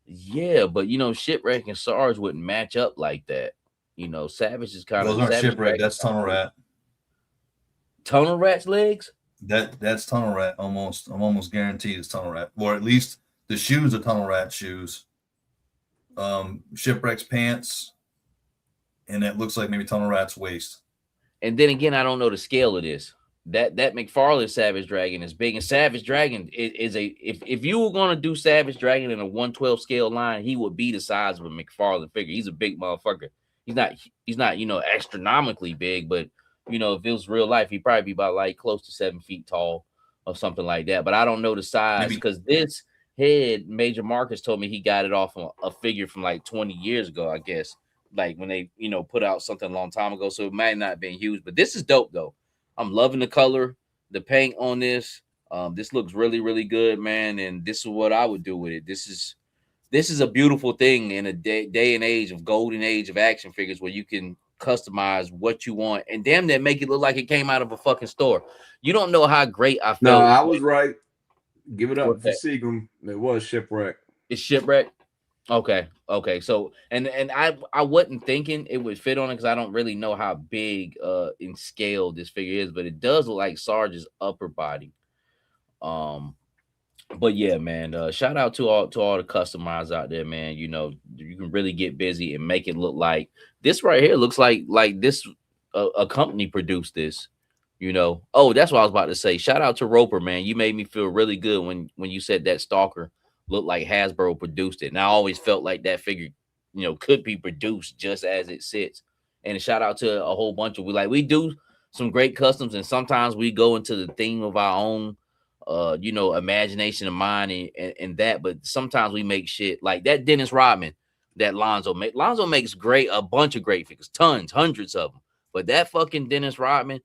Yeah, but you know, Shipwreck and Sarge wouldn't match up like that. You know, Savage is kind of those aren't Shipwreck. That's Tunnel Rat. Tunnel Rat's legs. That's Tunnel Rat. I'm almost guaranteed it's Tunnel Rat, or at least the shoes are Tunnel Rat shoes. Shipwreck's pants, and it looks like maybe Tunnel Rat's waist. And then again, I don't know the scale of this. That McFarlane Savage Dragon is big, and Savage Dragon is a if you were gonna do Savage Dragon in a 1/12 scale line, he would be the size of a McFarlane figure. He's a big motherfucker. He's not, you know, astronomically big, but you know, if it was real life, he'd probably be about like close to 7 feet tall or something like that. But I don't know the size, because this head, Major Marcus told me he got it off a figure from like 20 years ago, I guess, like when they, you know, put out something a long time ago. So it might not have been huge, but this is dope though. I'm loving the color, the paint on this. This looks really, really good, man. And this is what I would do with it. This is a beautiful thing in a day and age of golden age of action figures, where you can customize what you want and damn that make it look like it came out of a fucking store. You don't know how great I felt. No, I was right. Give it up for Seagram. It was Shipwreck. It's Shipwreck. Okay. So and I wasn't thinking it would fit on it, because I don't really know how big in scale this figure is, but it does look like Sarge's upper body. But yeah, man, shout out to all the customizers out there, man. You know, you can really get busy and make it look like this right here looks like this a company produced this, you know. Oh, that's what I was about to say. Shout out to Roper, man. You made me feel really good when you said that Stalker looked like Hasbro produced it. And I always felt like that figure, you know, could be produced just as it sits. And a shout out to a whole bunch of we do some great customs, and sometimes we go into the theme of our own you know, imagination of mine and that, but sometimes we make shit like that Dennis Rodman that Lonzo makes a bunch of great figures, hundreds of them. But that fucking Dennis Rodman,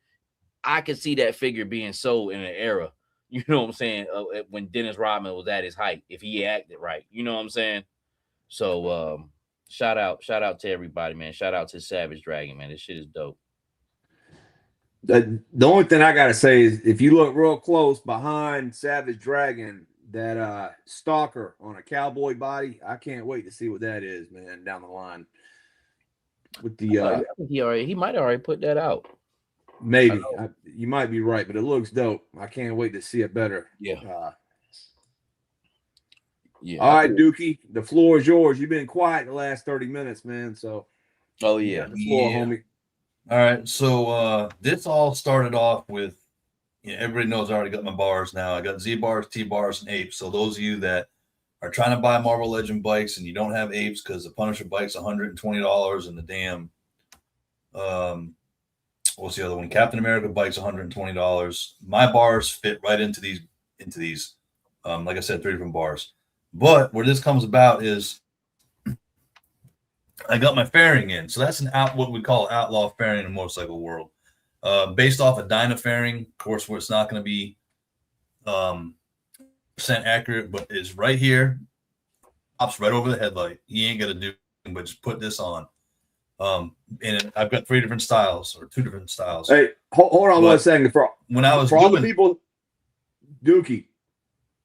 I could see that figure being sold in an era, you know what I'm saying, when Dennis Rodman was at his height, if he acted right, you know what I'm saying. So shout out to everybody, man. Shout out to Savage Dragon, man. This shit is dope. The only thing I gotta say is, if you look real close behind Savage Dragon, that Stalker on a cowboy body, I can't wait to see what that is, man, down the line. With the I think he might have already put that out. Maybe you might be right, but it looks dope. I can't wait to see it better. Yeah. All right, Dookie, the floor is yours. You've been quiet the last 30 minutes, man. So the floor, homie. All right, so this all started off with, everybody knows I already got my bars now. I got Z bars, T bars, and apes. So those of you that are trying to buy Marvel Legend bikes and you don't have apes because the Punisher bike's $120 and the damn what's the other one? Captain America bike's $120. My bars fit right into these. Like I said, 3 different bars. But where this comes about is I got my fairing in. So that's what we call outlaw fairing in the motorcycle world. Based off a Dyna fairing, of course, where it's not going to be percent accurate, but it's right here, pops right over the headlight. You ain't gonna do anything but just put this on. And I've got 3 different styles or 2 different styles. Hey, hold on 1 second. When I was all the people, Dookie,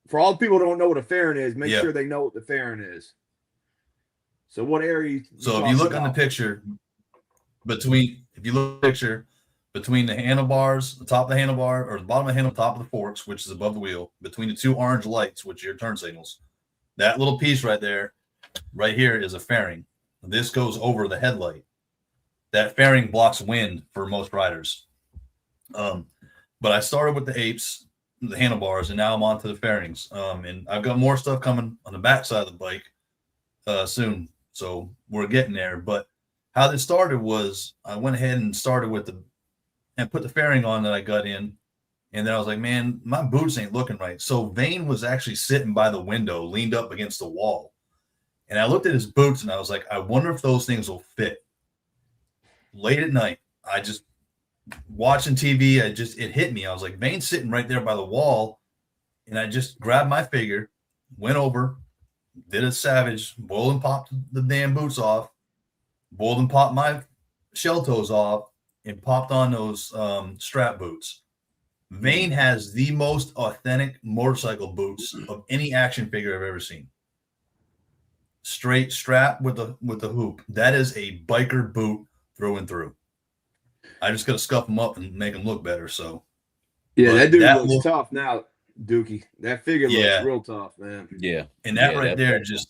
For all the people who don't know what a fairing is, make Yeah. sure they know what the fairing is. So what area? So if you look on the picture, between the handlebars, the top of the handlebar, or the bottom of the handle, top of the forks, which is above the wheel, between the two orange lights, which are your turn signals, that little piece right there, right here, is a fairing. This goes over the headlight. That fairing blocks wind for most riders. But I started with the apes, the handlebars, and now I'm on to the fairings. And I've got more stuff coming on the back side of the bike soon. So we're getting there. But how this started was I went ahead and started with and put the fairing on that I got in. And then I was like, man, my boots ain't looking right. So Vane was actually sitting by the window, leaned up against the wall. And I looked at his boots and I was like, I wonder if those things will fit. Late at night, I just watching TV. It hit me. I was like, Vane's sitting right there by the wall. And I just grabbed my figure, went over, did a savage, boiled and popped the damn boots off, boiled and popped my shell toes off, and popped on those strap boots. Vane has the most authentic motorcycle boots of any action figure I've ever seen. Straight strap with the hoop. That is a biker boot through and through. I just got to scuff them up and make them look better. So, yeah, that dude looks tough now, Dookie. That figure looks real tough, man. Yeah, and that right there just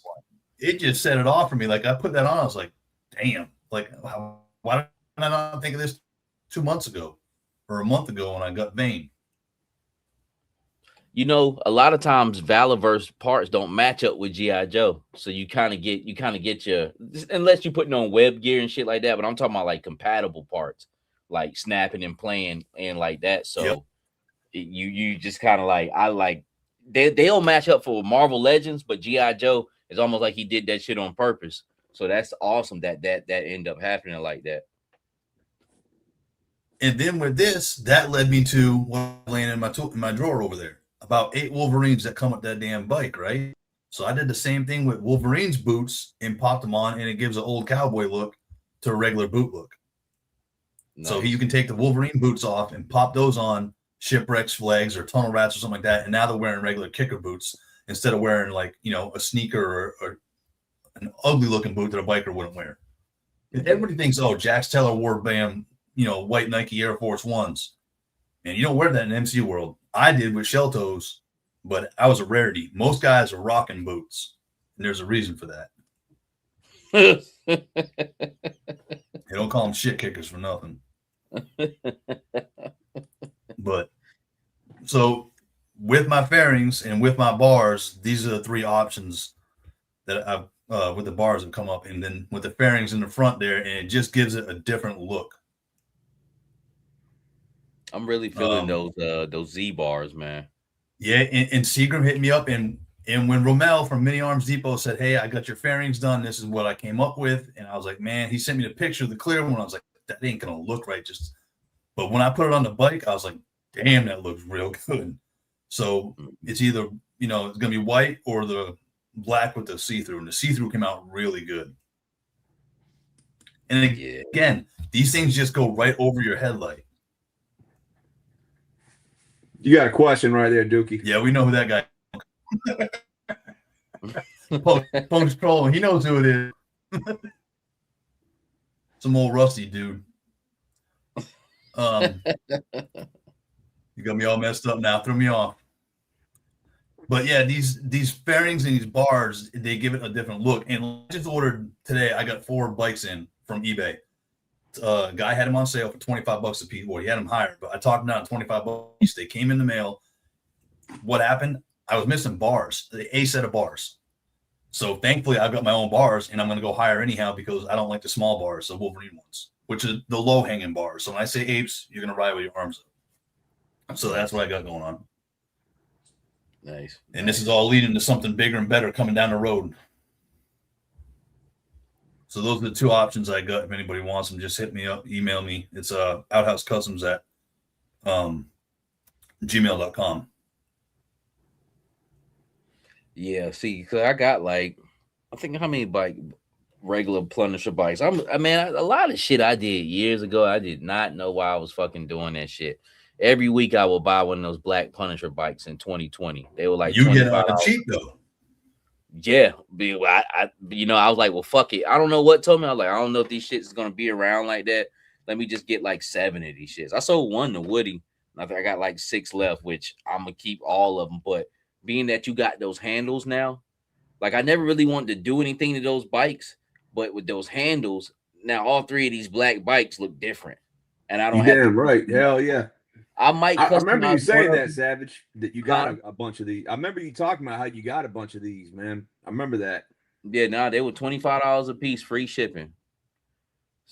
set it off for me. Like I put that on, I was like, damn. Like, why did I not think of this 2 months ago or a month ago when I got Vane? You know, a lot of times Valorverse parts don't match up with G.I. Joe. So you kind of get your, unless you're putting on web gear and shit like that, but I'm talking about like compatible parts, like snapping and playing and like that. So you just kind of like, they'll match up for Marvel Legends, but G.I. Joe is almost like he did that shit on purpose. So that's awesome that ended up happening like that. And then with this, that led me to what laying in my drawer over there. About 8 Wolverines that come with that damn bike, right? So I did the same thing with Wolverine's boots and popped them on, and it gives an old cowboy look to a regular boot look. Nice. So you can take the Wolverine boots off and pop those on Shipwrecks, Flags, or Tunnel Rats or something like that, and now they're wearing regular kicker boots instead of wearing like, you know, a sneaker or an ugly looking boot that a biker wouldn't wear. And everybody thinks, oh, Jax Teller wore white Nike Air Force Ones. And you don't wear that in MCU world. I did with shell toes, but I was a rarity. Most guys are rocking boots, and there's a reason for that. They don't call them shit kickers for nothing. But so with my fairings and with my bars, these are the 3 options that I've with the bars have come up, and then with the fairings in the front there, and it just gives it a different look. I'm really feeling those Z bars, man. Yeah, and Seagram hit me up, and when Romel from Mini Arms Depot said, "Hey, I got your fairings done. This is what I came up with," and I was like, "Man," he sent me the picture of the clear one. I was like, "That ain't gonna look right." But when I put it on the bike, I was like, "Damn, that looks real good." So it's either it's gonna be white or the black with the see-through, and the see-through came out really good. And again, these things just go right over your headlight. You got a question right there, Dookie. Yeah, we know who that guy. Post Troll, he knows who it is. Some old rusty dude. You got me all messed up now. Threw me off. But yeah, these fairings and these bars, they give it a different look. And I just ordered today. I got 4 bikes in from eBay. Guy had them on sale for $25 a piece. Well, he had them hired, but I talked them down to $25 a piece. They came in the mail. What happened? I was missing bars, a set of bars. So thankfully, I've got my own bars, and I'm going to go higher anyhow because I don't like the small bars, the Wolverine ones, which is the low-hanging bars. So when I say apes, you're going to ride with your arms up. So that's what I got going on. Nice. And this is all leading to something bigger and better coming down the road. So those are the 2 options I got. If anybody wants them, just hit me up, email me. It's outhousecustoms at gmail.com. Yeah, see, because I got I think how many regular Punisher bikes. A lot of shit I did years ago. I did not know why I was fucking doing that shit. Every week I will buy one of those black Punisher bikes in 2020. They were like You get $25. on cheap though. Yeah, I I was like, well, fuck it. I don't know what told me. I was like, I don't know if these shits is gonna be around like that. Let me just get like 7 of these shits. I sold one to Woody. I think I got like 6 left, which I'm gonna keep all of them. But being that you got those handles now, like I never really wanted to do anything to those bikes, but with those handles, now all 3 of these black bikes look different. And I don't have damn right. Hell yeah. I might I remember you customize saying one of that, them. Savage, that you got a bunch of these. I remember you talking about how you got a bunch of these, man. I remember that. Yeah, nah, they were $25 a piece, free shipping.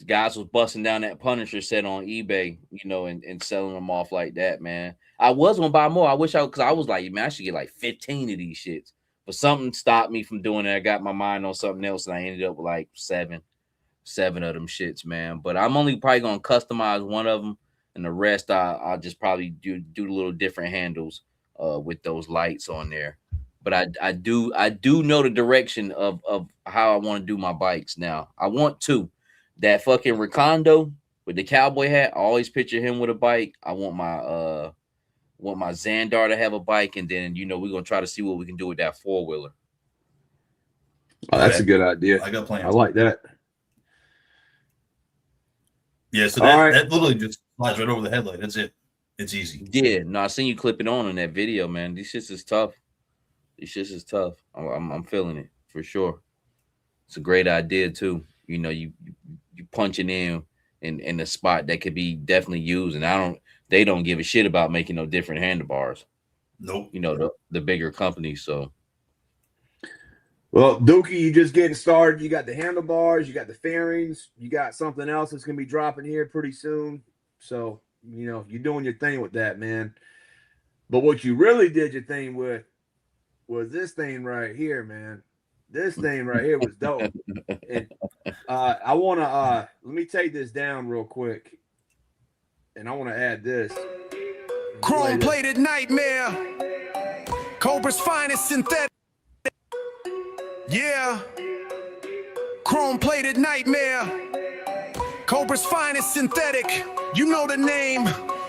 Guys was busting down that Punisher set on eBay, and selling them off like that, man. I was gonna buy more. I wish because I was like, man, I should get like 15 of these shits. But something stopped me from doing it. I got my mind on something else, and I ended up with like seven of them shits, man. But I'm only probably gonna customize one of them, and the rest I'll just probably do the little different handles with those lights on there. But I do know the direction of how I want to do my bikes now. I want to. That fucking Recondo with the cowboy hat, I always picture him with a bike. I want my Xandar to have a bike, and then we're gonna try to see what we can do with that 4-wheeler. Oh, that's a good idea. I got plans. I like that. Yeah, so All right. that literally just flies right over the headlight. That's it. It's easy. Yeah, no, I seen you clip it on that video, man. These shits is tough. I'm feeling it for sure. It's a great idea too. You punching in a spot that could be definitely used, and they don't give a shit about making no different handlebars. Nope. The bigger companies. So, well, Dookie, you just getting started. You got the handlebars, you got the fairings, you got something else that's gonna be dropping here pretty soon. So, you're doing your thing with that, man. But what you really did your thing with was this thing right here, man. This thing right here was dope. And I want to let me take this down real quick, and I want to add this. Chrome plated nightmare. Cobra's finest synthetic. Yeah. Chrome plated nightmare. Cobra's finest synthetic. You know the name.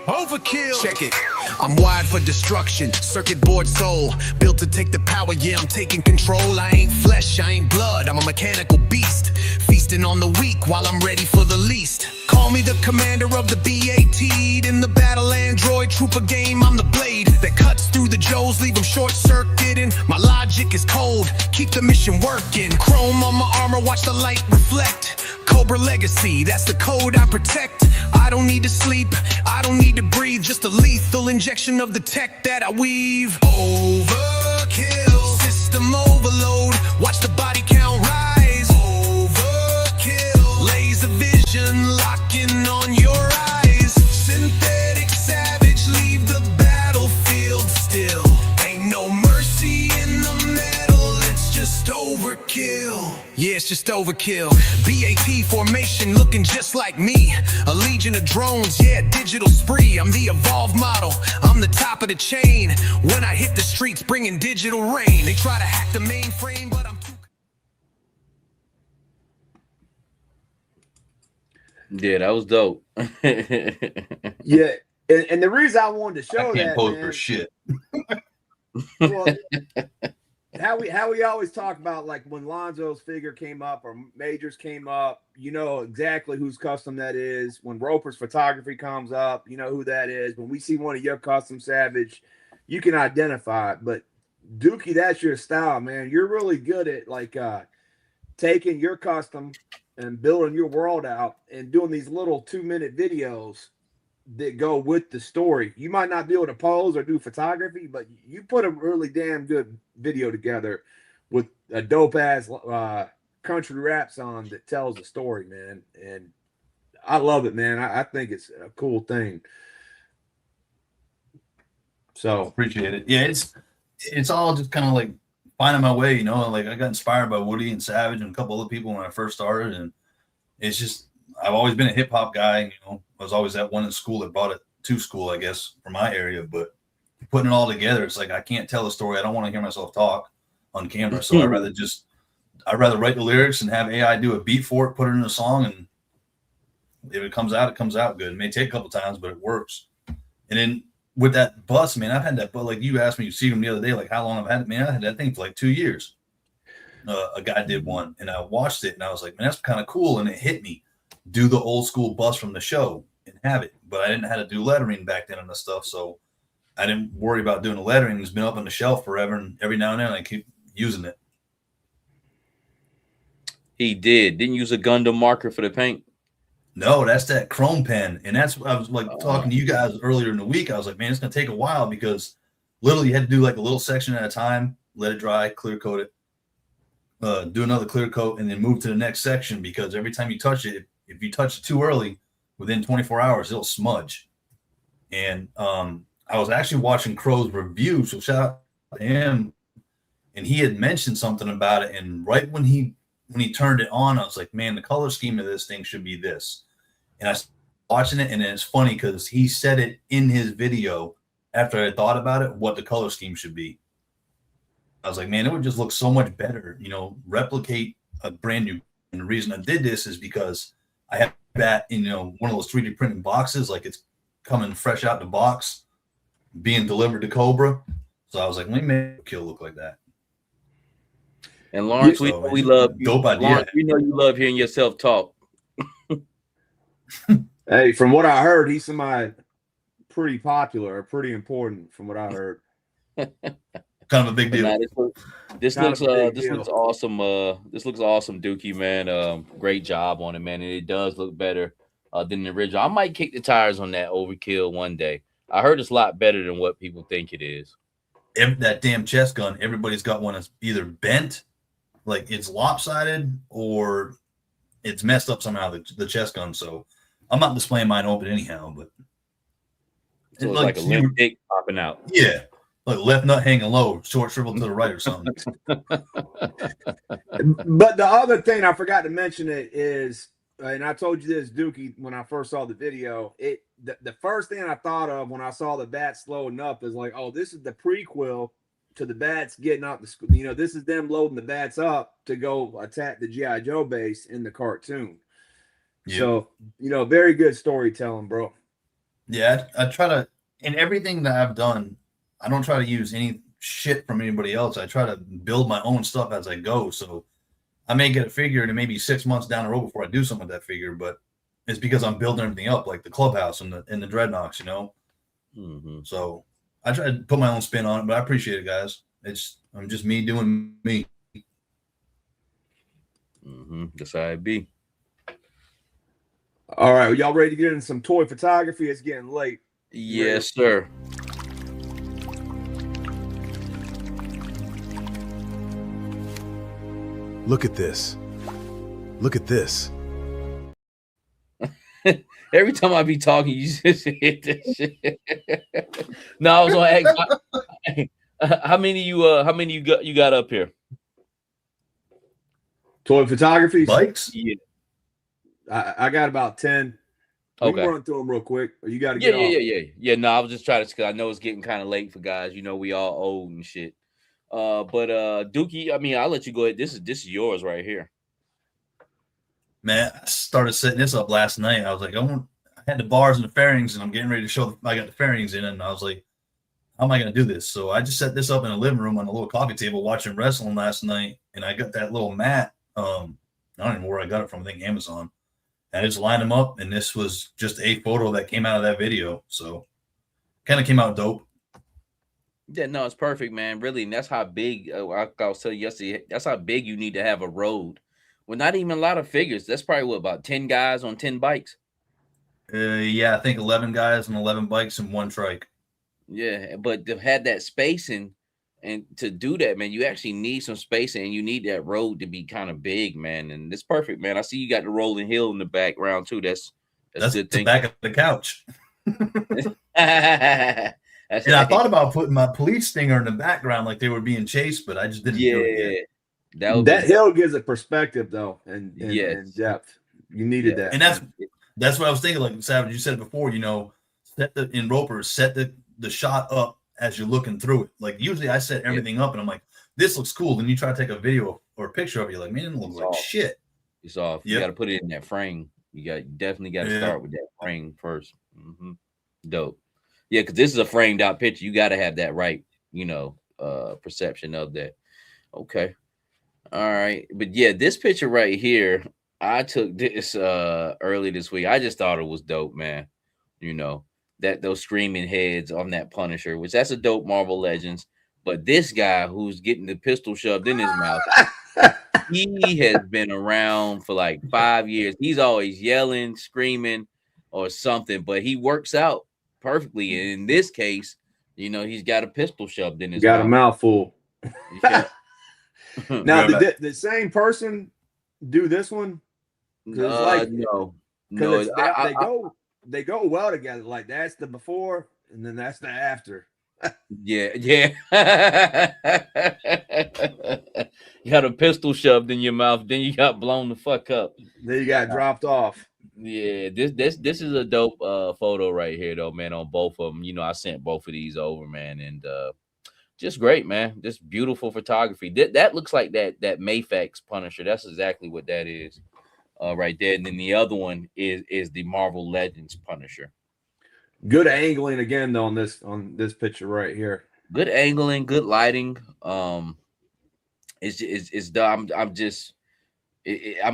Overkill. Check it. I'm wired for destruction. Circuit board soul. Built to take the power. Yeah, I'm taking control. I ain't flesh, I ain't blood. I'm a mechanical beast. Feasting on the weak while I'm ready for the least. Call me the commander of the B.80. In the battle android trooper game, I'm the blade that cuts through the Joes, leave them short-circuited. My logic is cold. Keep the mission working. Chrome on my armor, watch the light reflect. Cobra legacy, that's the code I protect. I don't need to sleep, I don't need to breathe. Just a lethal injection of the tech that I weave. Overkill, system overload. Watch the body count rise. Overkill, laser vision locking on your eyes. Synthetic savage, leave the battlefield still. Ain't no mercy in the metal, it's just overkill. Yeah, it's just overkill. BAT formation looking just like me. A legion of drones, yeah, digital spree. I'm the evolved model, I'm the top of the chain. When I hit the streets bringing digital rain. They try to hack the mainframe, but I'm too... Yeah, that was dope. Yeah, and the reason I wanted to show I can't that, pose man, for shit. well, how we always talk about, like, when Lonzo's figure came up or Majors came up, you know exactly whose custom that is. When Roper's photography comes up, you know who that is. When we see one of your custom Savage, you can identify it. But Dookie, that's your style, man. You're really good at, like, taking your custom and building your world out and doing these little 2-minute videos that go with the story. You might not be able to pose or do photography, but you put a really damn good video together with a dope ass country rap song that tells a story, man. And I love it, man. I think it's a cool thing. So Appreciate it. Yeah, it's all just kind of like finding my way, like I got inspired by Woody and Savage and a couple other people when I first started, and it's just I've always been a hip hop guy. I was always that one in school that brought it to school, I guess, from my area. But putting it all together, it's like I can't tell a story. I don't want to hear myself talk on camera, so I'd rather write the lyrics and have AI do a beat for it, put it in a song, and if it comes out, it comes out good. It may take a couple times, but it works. And then with that bus, man, I've had that, but like you asked me, you see them the other day, like how long I've had it, man. I had that thing for like 2 years. A guy did one, and I watched it, and I was like, man, that's kind of cool. And it hit me, do the old school bus from the show and have it. But I didn't know how to do lettering back then and the stuff, so I didn't worry about doing the lettering. It's been up on the shelf forever, and every now and then I keep using it. He didn't use a Gundam marker for the paint. No, that's that chrome pen. And that's what I was like talking to you guys earlier in the week. I was like, man, it's going to take a while because literally you had to do like a little section at a time, let it dry, clear coat it, do another clear coat, and then move to the next section because every time you touch it, if you touch it too early, within 24 hours, it'll smudge. And I was actually watching Crow's review, so shout out to him. And he had mentioned something about it. And right when he turned it on, I was like, man, the color scheme of this thing should be this. And I was watching it, and it's funny because he said it in his video after I thought about it, what the color scheme should be. I was like, man, it would just look so much better, replicate a brand new. And the reason I did this is because I have that in, one of those 3D printing boxes, like it's coming fresh out the box, being delivered to Cobra. So I was like, let me make a kill look like that. And Lawrence, we love you. Dope idea. Lawrence, we know you love hearing yourself talk. Hey, from what I heard, he's somebody pretty popular or pretty important from what I heard. Kind of a big deal. Nah, this looks awesome. This looks awesome, Dookie, man. Great job on it, man. And it does look better than the original. I might kick the tires on that overkill one day. I heard it's a lot better than what people think it is. That damn chest gun, everybody's got one that's either bent, like it's lopsided, or it's messed up somehow, the chest gun. So I'm not displaying mine open anyhow, but so it's like a limp dick popping out. Yeah, like left nut hanging low, short shriveled to the right or something. But the other thing I forgot to mention it is, and I told you this, Dookie, when I first saw the video, the first thing I thought of when I saw the bats loading up is like, oh, this is the prequel to the bats getting out the school. This is them loading the bats up to go attack the G.I. Joe base in the cartoon. Yeah. So, very good storytelling, bro. Yeah, I try to, in everything that I've done, I don't try to use any shit from anybody else. I try to build my own stuff as I go. So I may get a figure and it may be 6 months down the road before I do something with that figure, but it's because I'm building everything up, like the clubhouse and the dreadnoughts, Mm-hmm. So I try to put my own spin on it, but I appreciate it, guys. I'm just me doing me. Mm-hmm. That's how it be. All right, y'all ready to get into some toy photography? It's getting late. Yes, sir. Look at this. Look at this. Every time I be talking, you just hit this shit. No, I was gonna ask how many you got up here? Toy photography? Bikes? Yeah. I got about 10. We can run through them real quick. Or you got to get off. Yeah. No, I was just trying to, because I know it's getting kind of late for guys. We all old and shit. But Dookie, I mean, I'll let you go ahead. This is yours right here. Man, I started setting this up last night. I was like, I had the bars and the fairings, and I'm getting ready to show I got the fairings in, and I was like, how am I going to do this? So I just set this up in a living room on a little coffee table watching wrestling last night, and I got that little mat. I don't even know where I got it from. I think Amazon. I just lined them up, and this was just a photo that came out of that video. So kind of came out dope. Yeah, no, it's perfect, man. Really, and that's how big, I was telling you yesterday, that's how big you need to have a road. Well, not even a lot of figures. That's probably about 10 guys on 10 bikes. Yeah, I think 11 guys and 11 bikes and one trike. Yeah, but to have that spacing, and to do that, man, you actually need some spacing, and you need that road to be kind of big, man. And it's perfect, man. I see you got the rolling hill in the background too. That's a good thing. The back of the couch. And I thought about putting my police stinger in the background like they were being chased, but I just didn't do it yet. That hill gives a perspective though, and depth. You needed that. And that's what I was thinking. Like Savage, you said it before, set the shot up as you're looking through it. Like usually I set everything up and I'm like, this looks cool. Then you try to take a video or a picture of it, you're like, man, it looks like shit. It's off. You got to put it in that frame. You definitely got to start with that frame first. Mm-hmm. Dope. Yeah, because this is a framed out picture. You got to have that right, perception of that. Okay. All right. But yeah, this picture right here, I took this early this week. I just thought it was dope, man. You know, that those screaming heads on that Punisher, which that's a dope Marvel Legends. But this guy who's getting the pistol shoved in his mouth, he has been around for like 5 years. He's always yelling, screaming, or something, but he works out perfectly. And in this case, he's got a pistol shoved in his Got a mouth. mouthful. Yeah. Now, did the same person do this one? No. Because they go well together. Like that's the before, and then that's the after. Yeah. You got a pistol shoved in your mouth, then you got blown the fuck up. Then you got dropped off. Yeah, this is a dope photo right here though, man, on both of them. I sent both of these over, man, and just great, man. Just beautiful photography. That looks like that Mayfax Punisher. That's exactly what that is. Right there. And then the other one is the Marvel Legends Punisher. Good angling again though on this picture right here. Good angling, good lighting. I'm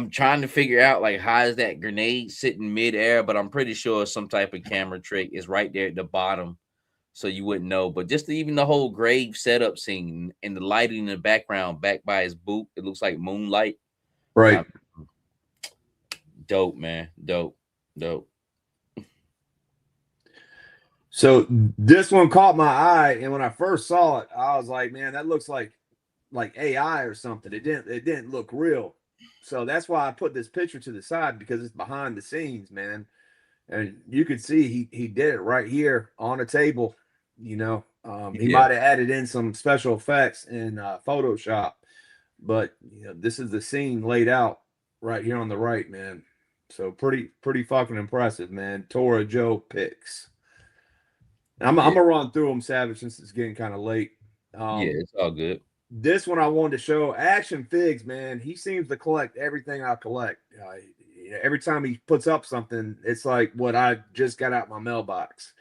trying to figure out like how is that grenade sitting midair, but I'm pretty sure some type of camera trick is right there at the bottom, so you wouldn't know. But just even the whole grave setup scene and the lighting in the background, back by his boot, it looks like moonlight. Right. Dope, man. Dope. So this one caught my eye, and when I first saw it, I was like, man, that looks like AI or something. It didn't look real. So that's why I put this picture to the side, because it's behind the scenes, man. And you could see he did it right here on a table. He might have added in some special effects in Photoshop, but this is the scene laid out right here on the right, man. So pretty fucking impressive, man. Tora Joe picks. I'm gonna run through them, Savage, since it's getting kind of late. It's all good. This one I wanted to show Action Figs, man. He seems to collect everything I collect. Every time he puts up something, it's like what I just got out my mailbox.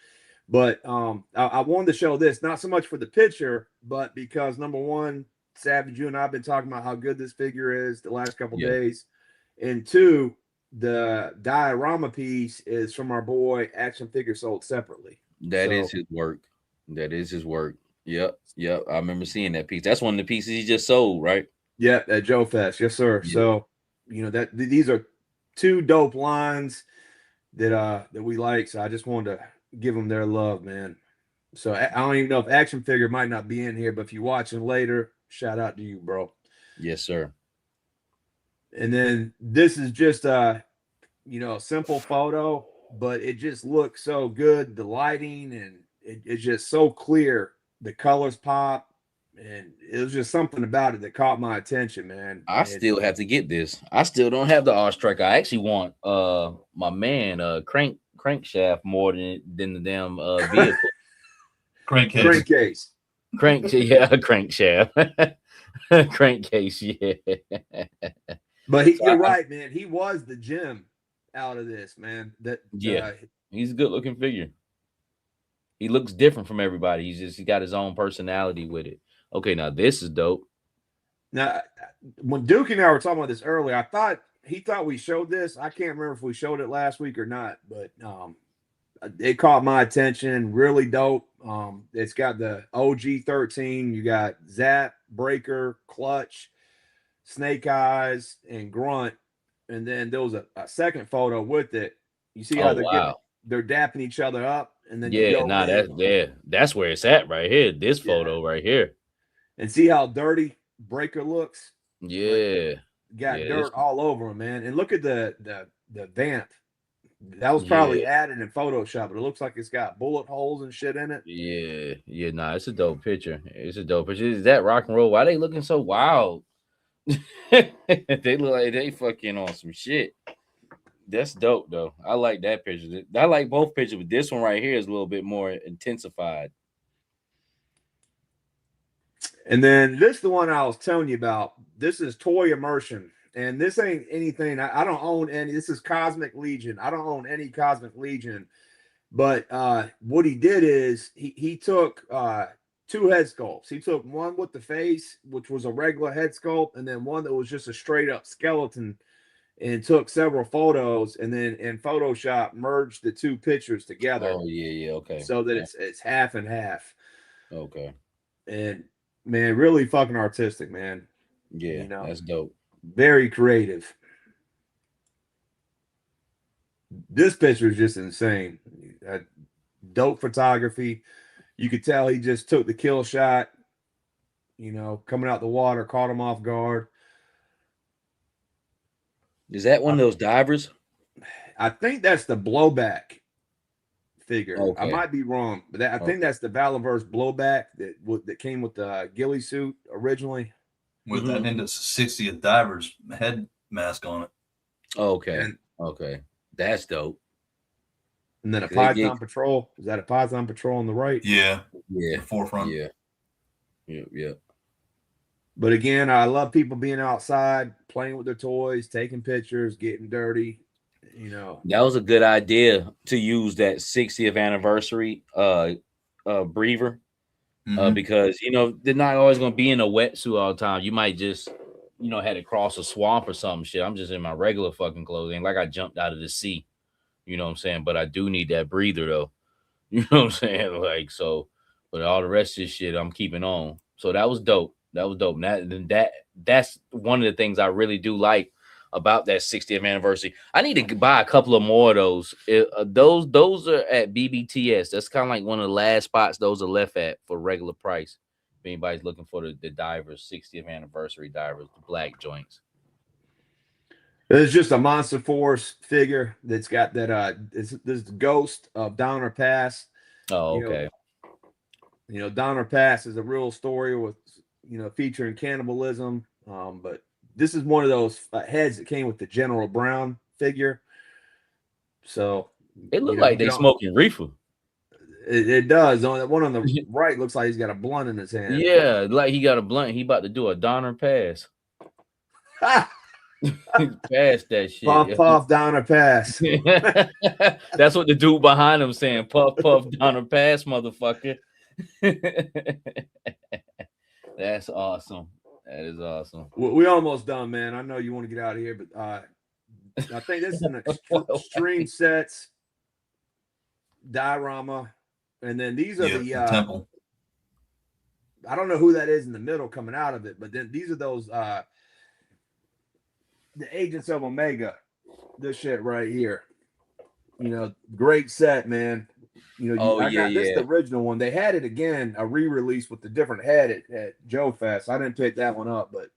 But I wanted to show this, not so much for the picture, but because number one, Savage, you and I have been talking about how good this figure is the last couple days. And two, the diorama piece is from our boy Action Figure, sold separately. That is his work. Yep. I remember seeing that piece. That's one of the pieces he just sold, right? Yeah, at Joe Fest. Yes, sir. Yeah. So, that these are two dope lines that we like. So I just wanted to give them their love, man. So I don't even know if Action Figure might not be in here, but if you're watching later, shout out to you, bro. Yes, sir. And then this is just a simple photo, but it just looks so good. The lighting and it's just so clear. The colors pop, and it was just something about it that caught my attention, man. I still have to get this. I still don't have the Awestrike. I actually want my man crankshaft more than the damn vehicle. Crankcase. Crankshaft. Crankcase, yeah. But you're right, man. He was the gem out of this, man. He's a good looking figure. He looks different from everybody. He's got his own personality with it. Okay, now this is dope. Now, when Duke and I were talking about this earlier, he thought we showed this. I can't remember if we showed it last week or not, but it caught my attention. Really dope. It's got the OG 13. You got Zap, Breaker, Clutch, Snake Eyes, and Grunt. And then there was a second photo with it. You see how they're dapping each other up. And then that's where it's at right here. This photo right here. And see how dirty Breaker looks? Yeah. Got dirt all over him, man. And look at the vamp. That was probably added in Photoshop, but it looks like it's got bullet holes and shit in it. It's a dope picture. Is that rock and roll? Why they looking so wild? They look like they fucking on some shit. That's dope though. I like that picture. I like both pictures, but this one right here is a little bit more intensified. And then this is the one I was telling you about. This is Toy Immersion. And this ain't anything. I don't own any. This is Cosmic Legion. I don't own any Cosmic Legion. But what he did is he took two head sculpts. He took one with the face, which was a regular head sculpt, and then one that was just a straight up skeleton, and took several photos, and then in Photoshop merged the two pictures together. Oh yeah, okay. So that it's half and half. Okay. And man, really fucking artistic, man. Yeah, that's dope. Very creative. This picture is just insane. Dope photography. You could tell he just took the kill shot, coming out the water, caught him off guard. Is that one of those divers? I think that's the blowback figure. Okay. I might be wrong, but I think that's the Valiverse blowback that came with the ghillie suit originally. With that into 60th diver's head mask on it. Okay. Okay. That's dope. And then a Python Patrol. Is that a Python Patrol on the right? Yeah. Yeah. The forefront. Yeah. Yeah. But again, I love people being outside, playing with their toys, taking pictures, getting dirty. That was a good idea to use that 60th anniversary breather. Because they're not always going to be in a wetsuit all the time. You might just had to cross a swamp or something. Shit, I'm just in my regular fucking clothes. Ain't like I jumped out of the sea. You know what I'm saying? But I do need that breather though. You know what I'm saying? Like, so, but all the rest of this shit I'm keeping on. So that was dope. That was dope. That's one of the things I really do like about that 60th anniversary. I need to buy a couple of more of those. Those are at BBTS. That's kind of like one of the last spots those are left at for regular price. If anybody's looking for the divers, 60th anniversary divers, the black joints. It's just a Monster Force figure that's got that this ghost of Donner Pass. Oh, okay. Donner Pass is a real story with featuring cannibalism. But this is one of those heads that came with the General Brown figure. So it looked like they smoking reefer. It does. The one on the right looks like he's got a blunt in his hand. Yeah, like he got a blunt. He about to do a Donner Pass. Pass that shit. Puff, Donner Pass. That's what the dude behind him saying. Puff, Donner Pass, motherfucker. That's awesome. That is awesome. We almost done, man. I know you want to get out of here, but I think this is an extreme sets diorama, and then these are the temple. I don't know who that is in the middle coming out of it, but then these are those the Agents of Omega. This shit right here. Great set, man. I got this the original one. They had it again, a re-release with the different head at Joe Fest. I didn't pick that one up, but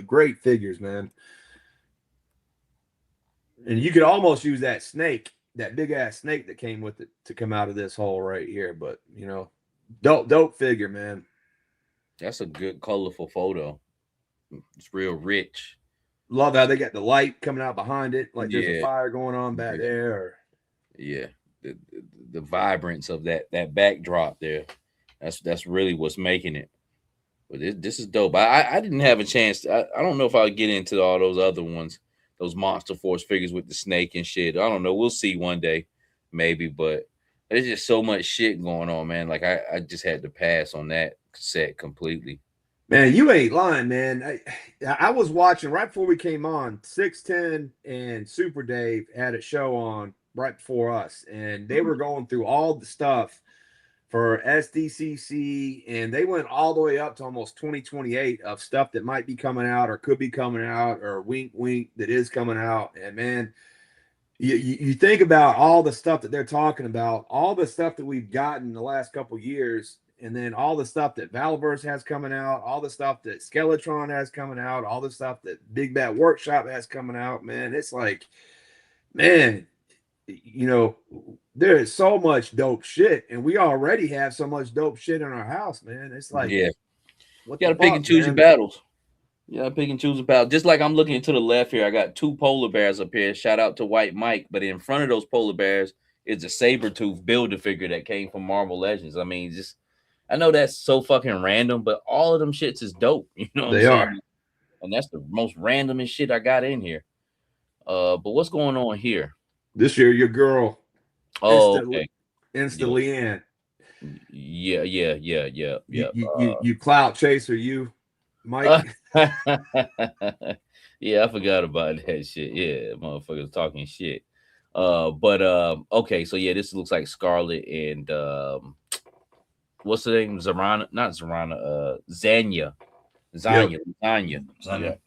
great figures, man. And you could almost use that snake, that big ass snake that came with it, to come out of this hole right here. But dope figure, man. That's a good colorful photo. It's real rich. Love how they got the light coming out behind it, like there's a fire going on back there. Yeah, the vibrance of that backdrop there. That's really what's making it. But this is dope. I didn't have a chance. I don't know if I'll get into all those other ones, those Monster Force figures with the snake and shit. I don't know. We'll see one day, maybe. But there's just so much shit going on, man. Like I just had to pass on that set completely. Man, you ain't lying, man. I was watching right before we came on. 610 and Super Dave had a show on right before us, and they were going through all the stuff for Sdcc, and they went all the way up to almost 2028 of stuff that might be coming out or could be coming out, or wink wink that is coming out. And man, you think about all the stuff that they're talking about, all the stuff that we've gotten the last couple of years, and then all the stuff that Valiverse has coming out, all the stuff that Skeletron has coming out, all the stuff that Big Bad Workshop has coming out, man. It's like, man, there is so much dope shit, and we already have so much dope shit in our house, man. It's like, you gotta pick and choose your battles. You gotta pick and choose a battle. Just like I'm looking to the left here, I got two polar bears up here. Shout out to White Mike. But in front of those polar bears is a Sabretooth builder figure that came from Marvel Legends. I mean, I know that's so fucking random, but all of them shits is dope. You know what I'm saying? And that's the most randomest shit I got in here. But what's going on here? This year, your girl. Oh, okay. instantly in. Yeah. You clout chaser, you, Mike. Yeah, I forgot about that shit. Yeah, motherfuckers talking shit. But okay, so yeah, this looks like Scarlet and what's the name? Zarana, not Zarana, Zanya. Yep. Zanya. Zanya.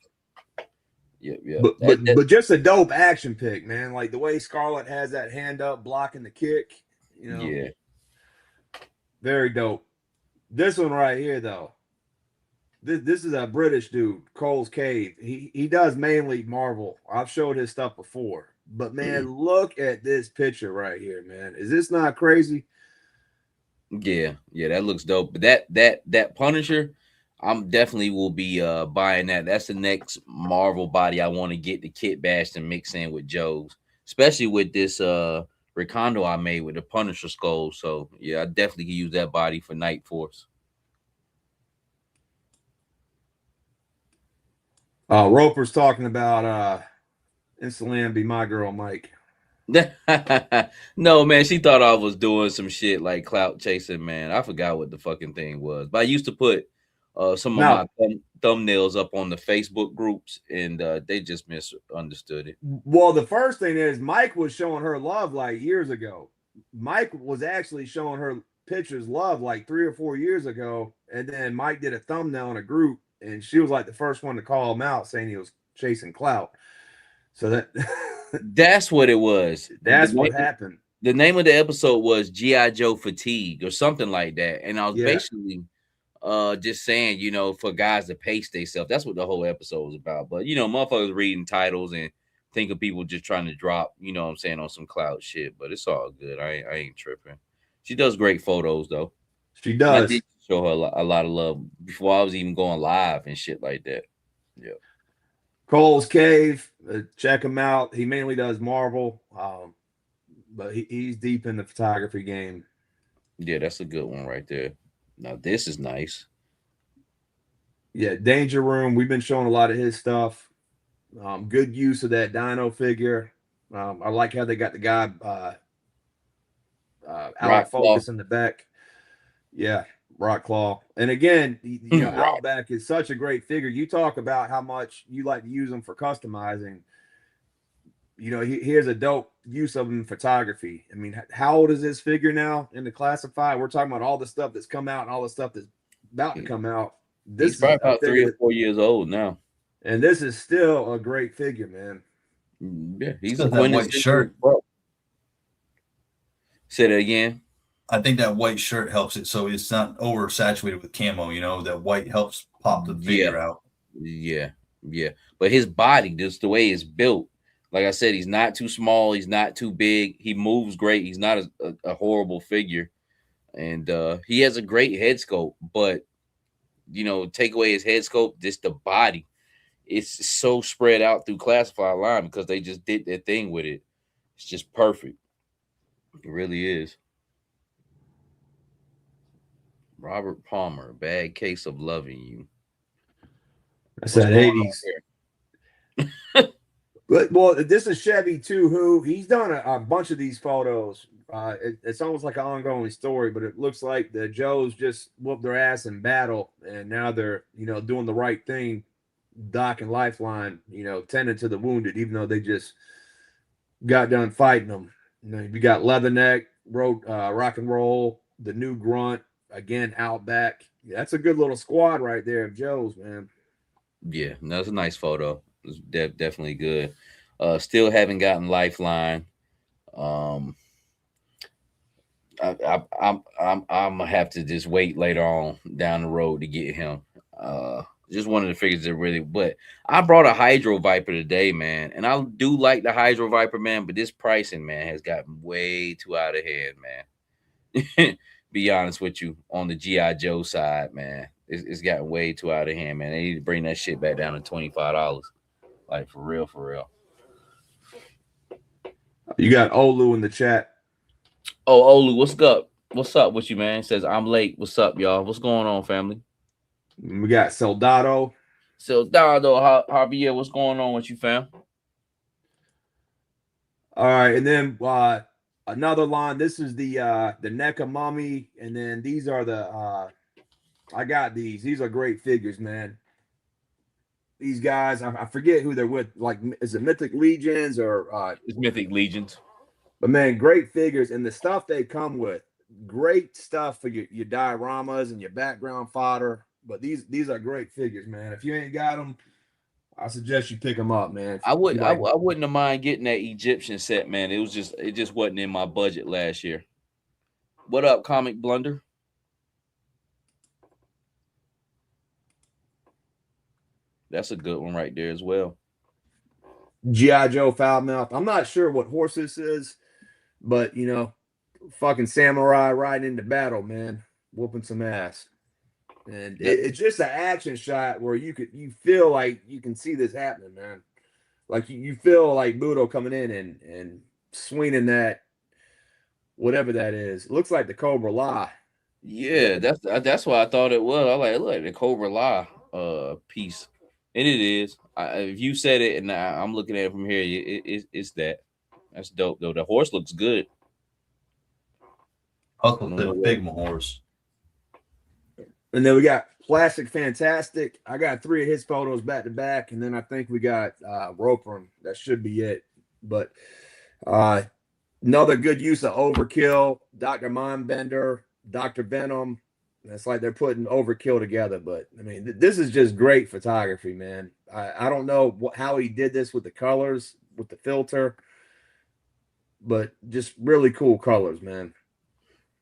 Yeah. But just a dope action pick, man. Like the way Scarlett has that hand up blocking the kick, Yeah. very dope. This one right here, though. This is a British dude, Cole's Cave. He does mainly Marvel. I've showed his stuff before. But man, look at this picture right here, man. Is this not crazy? Yeah, that looks dope. But that Punisher, I'm definitely will be buying that. That's the next Marvel body I want to get the Kitbash and mix in with Joe's, especially with this Recondo I made with the Punisher skull. So yeah, I definitely can use that body for Night-Foce. Roper's talking about Instantly Be My Girl, Mike. No, man, she thought I was doing some shit like clout chasing, man. I forgot what the fucking thing was. But I used to put some of my thumbnails up on the Facebook groups, and they just misunderstood it. Well, the first thing is Mike was showing her love like years ago. Mike was actually showing her pictures love like 3 or 4 years ago, and then Mike did a thumbnail in a group, and she was like the first one to call him out, saying he was chasing clout. So that's what it was. That's what happened. The name of the episode was G.I. Joe Fatigue or something like that, and I was basically just saying, for guys to pace themselves. That's what the whole episode was about. But motherfuckers reading titles and thinking people just trying to drop, what I'm saying, on some cloud shit. But it's all good. I ain't tripping. She does great photos though. She does. I did show her a lot of love before I was even going live and shit like that. Yeah. Cole's Cave, check him out. He mainly does Marvel, but he's deep in the photography game. Yeah, that's a good one right there. Now this is nice. Yeah, Danger Room. We've been showing a lot of his stuff. Good use of that Dino figure. I like how they got the guy out of focus in the back. Yeah, Rock Claw. And again, Outback is such a great figure. You talk about how much you like to use them for customizing. Here's a dope use of them in photography. I mean, how old is this figure now in the classified? We're talking about all the stuff that's come out and all the stuff that's about to come out. He's probably about 3 or 4 years old now. And this is still a great figure, man. Yeah, he's a white shirt. Say that again. I think that white shirt helps it, so it's not oversaturated with camo. That white helps pop the figure out. Yeah. But his body, just the way it's built, like I said, he's not too small. He's not too big. He moves great. He's not a horrible figure, and he has a great head sculpt. But take away his head sculpt, just the body, it's so spread out through classified line because they just did their thing with it. It's just perfect. It really is. Robert Palmer, Bad Case of Loving You. That's that 80s. Well, this is Chevy too, who he's done a bunch of these photos. It's almost like an ongoing story, but it looks like the Joes just whooped their ass in battle, and now they're doing the right thing, Doc and Lifeline, tending to the wounded, even though they just got done fighting them. You got Leatherneck, Rock and Roll, the new Grunt, again Outback. That's a good little squad right there of Joes, man. Yeah, that's a nice photo. It's definitely good. Still haven't gotten Lifeline. I'm gonna have to just wait later on down the road to get him. Just one of the figures that really. But I brought a Hydro Viper today, man, and I do like the Hydro Viper, man. But this pricing, man, has gotten way too out of hand, man. Be honest with you, on the G.I. Joe side, man, it's gotten way too out of hand, man. They need to bring that shit back down to $25. Like, for real, for real. You got Olu in the chat. Oh, Olu, what's up? What's up with you, man? He says, I'm late. What's up, y'all? What's going on, family? We got Soldado. Javier, what's going on with you, fam? All right, and then another line. This is the NECA Mummy, and then these are the I got these. These are great figures, man. These guys, I forget who they're with. Like, is it Mythic Legions or It's Mythic Legions. but man, great figures and the stuff they come with. Great stuff for your dioramas and your background fodder. But these are great figures, man. If you ain't got them, I suggest you pick them up, man. I would Like, I wouldn't have mind getting that Egyptian set, man. It just wasn't in my budget last year. What up, Comic Blunder? That's a good one right there as well. G.I. Joe Foulmouth. I'm not sure what horse this is, but you know, fucking samurai riding into battle, man, whooping some ass. And it's just an action shot where you feel like you can see this happening, man. Like you feel like Budo coming in and swinging that whatever that is. It looks like the Cobra La. Yeah, that's what I thought it was. I look the Cobra La piece, and it is. If you said it, and I'm looking at it from here, it's that. That's dope though. The horse looks good. Hustle the big horse. And then we got Plastic Fantastic. I got 3 of his photos back to back, and then I think we got Roper. That should be it. But another good use of Overkill, Dr. Mindbender, Dr. Venom. It's like they're putting Overkill together. But I mean, this is just great photography, man. I don't know how he did this with the colors, with the filter, but just really cool colors, man.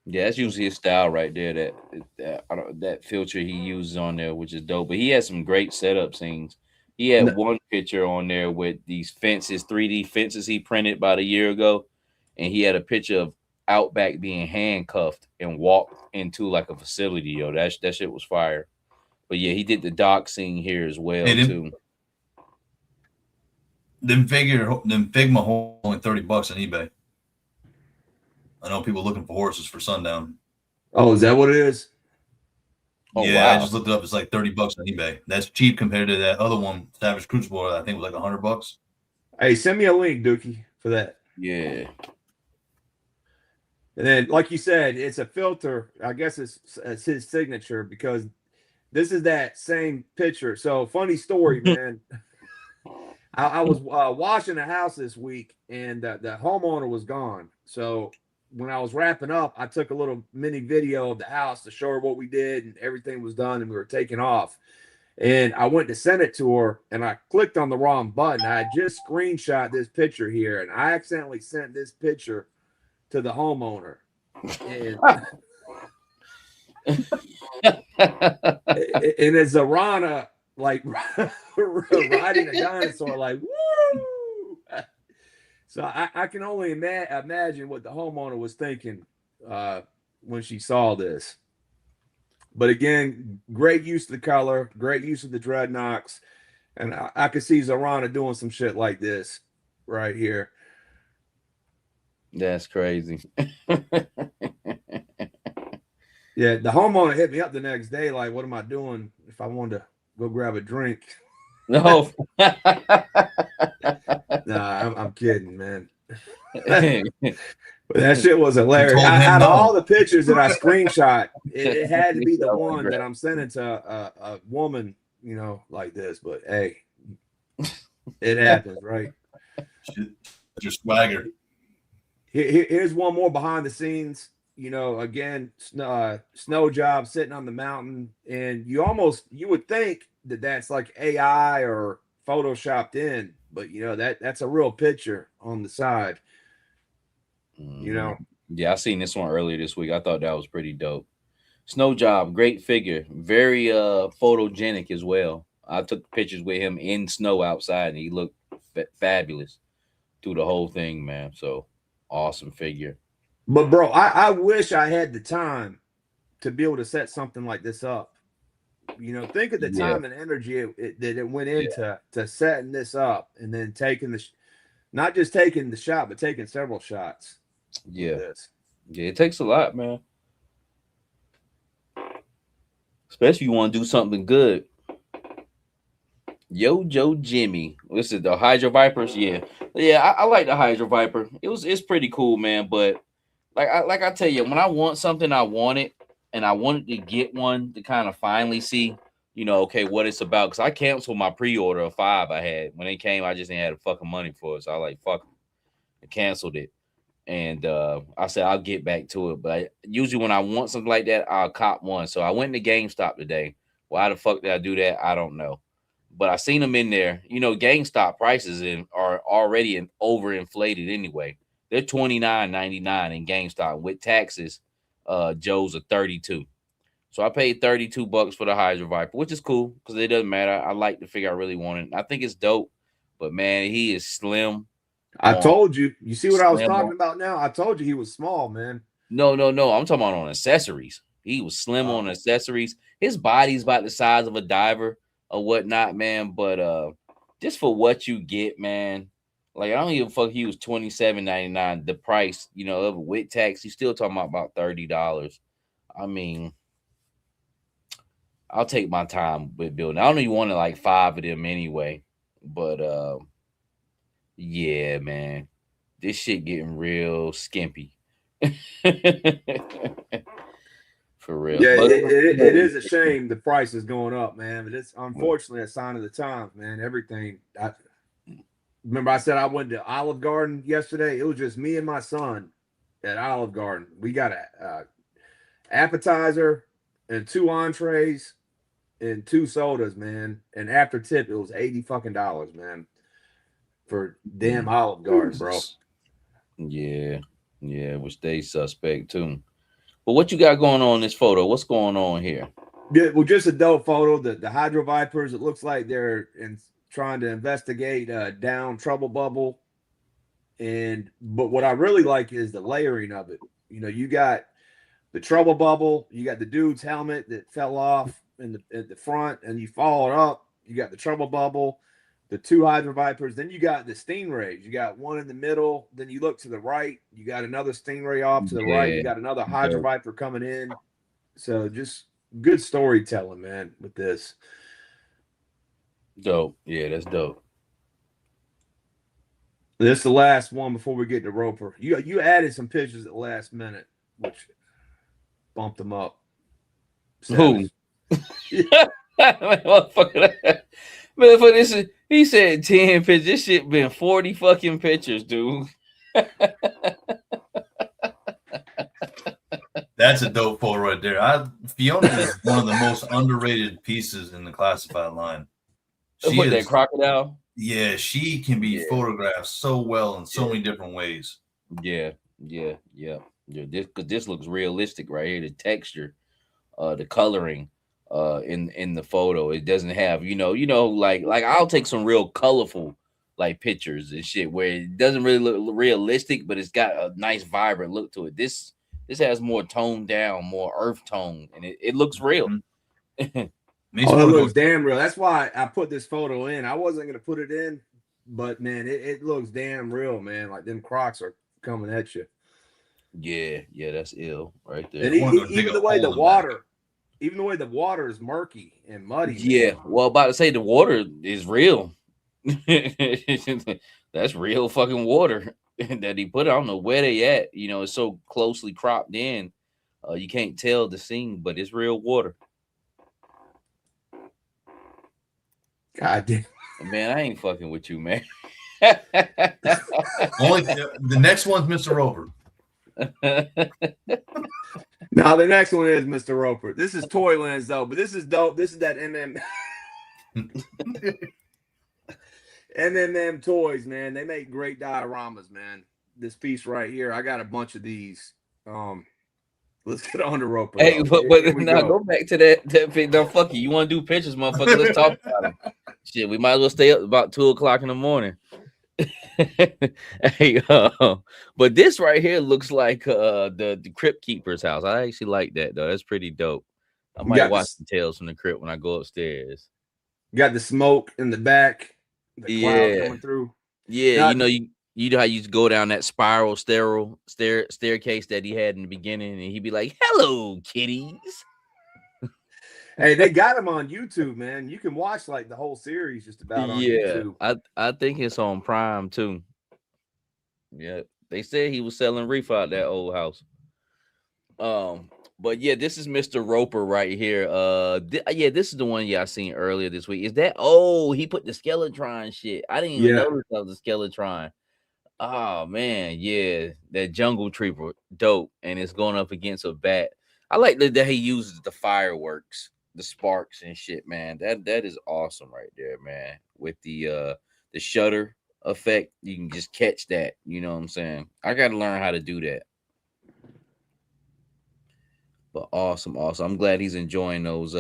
Yeah, that's usually his style right there. That filter he uses on there, which is dope. But he had some great setup scenes. He had one picture on there with these fences, 3D fences he printed about a year ago, and he had a picture of Outback being handcuffed and walked into like a facility. Yo, that shit was fire. But yeah, he did the dock scene here as well too. Them Figma horse only $30 on eBay. I know people looking for horses for sundown. Oh, is that what it is? Oh, yeah, wow. I just looked it up. It's like $30 on eBay. That's cheap compared to that other one, Savage Crucible. I think it was like $100. Hey, send me a link, Dookie, for that. Yeah. And then, like you said, it's a filter. I guess it's his signature because this is that same picture. So, funny story, man. I was washing the house this week, and the homeowner was gone. So, when I was wrapping up, I took a little mini video of the house to show her what we did, and everything was done, and we were taking off. And I went to send it to her, and I clicked on the wrong button. I just screenshot this picture here, and I accidentally sent this picture to the homeowner. And, and it's Zarana like riding a dinosaur, like woo. So I can only imagine what the homeowner was thinking when she saw this. But again, great use of the color, great use of the dreadnoughts, and I could see Zarana doing some shit like this right here. That's crazy. Yeah, the homeowner hit me up the next day, like, what am I doing if I wanted to go grab a drink? No. Nah, I'm kidding, man. But that shit was hilarious. Out of all the pictures that I screenshot, it had to be the one that I'm sending to a woman, you know, like this. But hey, it happens, right? Your swagger. Here's one more behind the scenes. You know, again, snow job sitting on the mountain, and you would think that that's like AI or photoshopped in, but you know that's a real picture on the side. You know. Yeah, I seen this one earlier this week. I thought that was pretty dope. Snow job, great figure, very photogenic as well. I took pictures with him in snow outside, and he looked fabulous through the whole thing, man. So awesome figure. But bro, I wish I had the time to be able to set something like this up. You know, think of the time and energy that it went into to setting this up, and then taking not just taking the shot, but taking several shots. Yeah, it takes a lot, man. Especially if you want to do something good. Yo Joe Jimmy. This is the Hydro Vipers. Yeah. I like the Hydro Viper. It's pretty cool, man. But like I tell you, when I want something, I want it, and I wanted to get one to kind of finally see, okay, what it's about. Because I canceled my pre-order of 5 I had when it came. I just didn't have the fucking money for it, so I like fuck. I canceled it, and I said I'll get back to it. But usually when I want something like that, I'll cop one. So I went to GameStop today. Why the fuck did I do that? I don't know. But I seen them in there. GameStop prices are already overinflated anyway. They're $29.99 in GameStop with taxes. Joe's are 32. So I paid $32 for the Hydro Viper, which is cool because it doesn't matter. I like the figure I really wanted. I think it's dope, but man, he is slim. I told you. You see what I was talking about now? I told you he was small, man. No. I'm talking about on accessories. He was slim on accessories. His body's about the size of a diver or whatnot, man. But just for what you get, man, like I don't give a fuck. He was $27.99. The price, of with tax, he's still talking about $30. I mean, I'll take my time with building. I only wanted like 5 of them anyway. But yeah, man, this shit getting real skimpy. For real. Yeah, it is a shame the price is going up, man. But it's unfortunately a sign of the times, man. Everything. Remember I said I went to Olive Garden yesterday. It was just me and my son at Olive Garden. We got a appetizer and 2 entrees and 2 sodas, man. And after tip, it was $80 fucking, man, for damn Olive Garden, bro. Yeah, which they suspect too. But what you got going on in this photo? What's going on here? Yeah, well, just a dope photo. The Hydro Vipers. It looks like they're trying to investigate down Trouble Bubble, but what I really like is the layering of it. You got the Trouble Bubble, you got the dude's helmet that fell off at the front, and you follow it up. You got the Trouble Bubble, the 2 Hydro Vipers, then you got the Stingrays. You got one in the middle, then you look to the right, you got another Stingray off to the right, you got another Hydro Viper coming in. So just good storytelling, man, with this. Dope. Yeah, that's dope. This is the last one before we get to Roper. You added some pictures at the last minute, which bumped them up. Who? Man, for this, he said 10 pictures. This shit been 40 fucking pictures, dude. That's a dope photo right there. Fiona is one of the most underrated pieces in the classified line. She is that crocodile. Yeah, she can be photographed so well in so many different ways. Yeah. This looks realistic right here. The texture, the coloring, in the photo. It doesn't have, like I'll take some real colorful like pictures and shit where it doesn't really look realistic, but it's got a nice vibrant look to it. This has more toned down, more earth tone, and it looks real. It looks damn real. That's why I put this photo in. I wasn't gonna put it in, but man, it looks damn real, man. Like them Crocs are coming at you. Yeah, that's ill right there. And even the way the water is murky and muddy. Yeah, well, about to say the water is real. That's real fucking water that he put. I don't know where they at. It's so closely cropped in, you can't tell the scene, but it's real water. God damn. Man, I ain't fucking with you, man. Only the next one's Mr. Roper. Now the next one is Mr. Roper. This is Toylands though, but this is dope. This is that MMM Toys, man. They make great dioramas, man. This piece right here, I got a bunch of these. Let's get on the Roper. Hey, but now go back to that. No, fuck you. You want to do pictures, motherfucker? Let's talk about it. Shit, we might as well stay up about 2:00 in the morning. Hey, but this right here looks like the Crypt Keeper's house. I actually like that though. That's pretty dope. I might watch the Tales from the Crypt when I go upstairs. Got the smoke in the back. The cloud coming through. Yeah, you know how you go down that spiral staircase that he had in the beginning, and he'd be like, "Hello, kitties." Hey, they got him on YouTube, man. You can watch like the whole series just about on Yeah, YouTube. I think it's on Prime too. Yeah, they said he was selling reefer out that old house. But yeah, this is Mr. Roper right here. Yeah, this is the one I seen earlier this week. Is that he put the Skeletron shit? I didn't even Yeah. notice that was the Skeletron. Oh man, yeah, that jungle trooper, dope, and it's going up against a bat. I like that he uses the fireworks, the sparks and shit, man. That is awesome right there, man. With the shutter effect, you can just catch that. You know what I'm saying? I got to learn how to do that. But awesome. I'm glad he's enjoying those.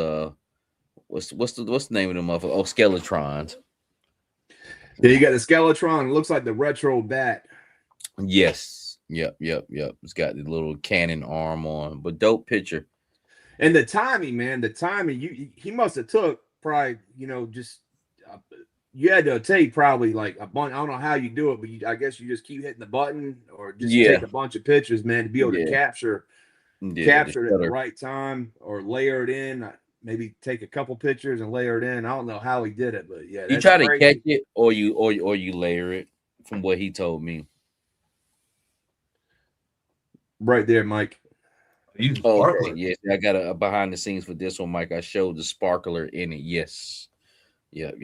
What's the name of them? Oh, Skeletrons. Yeah, you got the Skeletron. It looks like the retro bat. Yes. Yep. It's got the little cannon arm on, but dope picture. And the timing, man, he must have took probably, just you had to take probably like a bunch. I don't know how you do it, but I guess you just keep hitting the button or just take a bunch of pictures, man, to be able to capture it at the right time or layer it in. Maybe take a couple pictures and layer it in. I don't know how he did it, but yeah, you try to catch it or you layer it, from what he told me. Right there, Mike. Okay, yes, I got a behind the scenes for this one, Mike. I showed the sparkler in it. Yes, yep.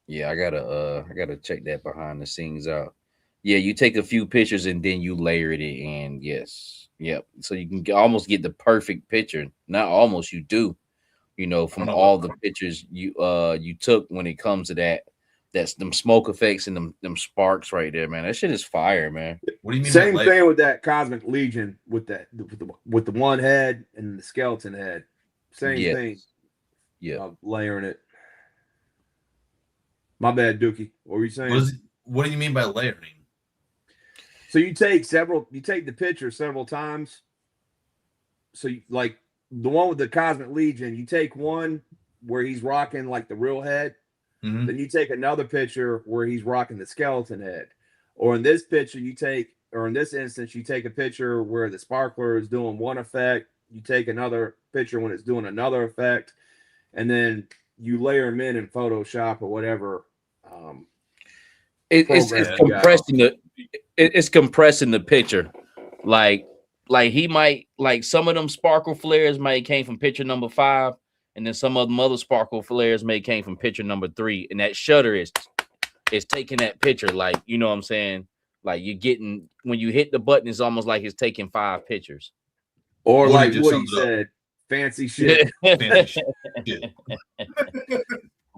Yeah, I gotta check that behind the scenes out. Yeah, you take a few pictures and then you layer it in. Yes, yep. So you can almost get the perfect picture. Not almost, you do. From all the pictures you took when it comes to that. That's them smoke effects and them sparks right there, man. That shit is fire, man. What do you mean? Same thing with that Cosmic Legion with the one head and the skeleton head. Same thing. Yeah, layering it. My bad, Dookie. What were you saying? What do you mean by layering? So you take the picture several times. So like the one with the Cosmic Legion, you take one where he's rocking like the real head. Mm-hmm. Then you take another picture where he's rocking the skeleton head. Or in this picture, in this instance, you take a picture where the sparkler is doing one effect. You take another picture when it's doing another effect. And then you layer them in Photoshop or whatever. It's compressing the picture. Like he might, like some of them sparkle flares might came from picture number 5. And then some of them other sparkle flares may came from picture number 3. And that shutter is taking that picture. Like, you know what I'm saying? Like you're getting, when you hit the button, it's almost like it's taking 5 pictures. Or like what he said, fancy shit. Fancy shit.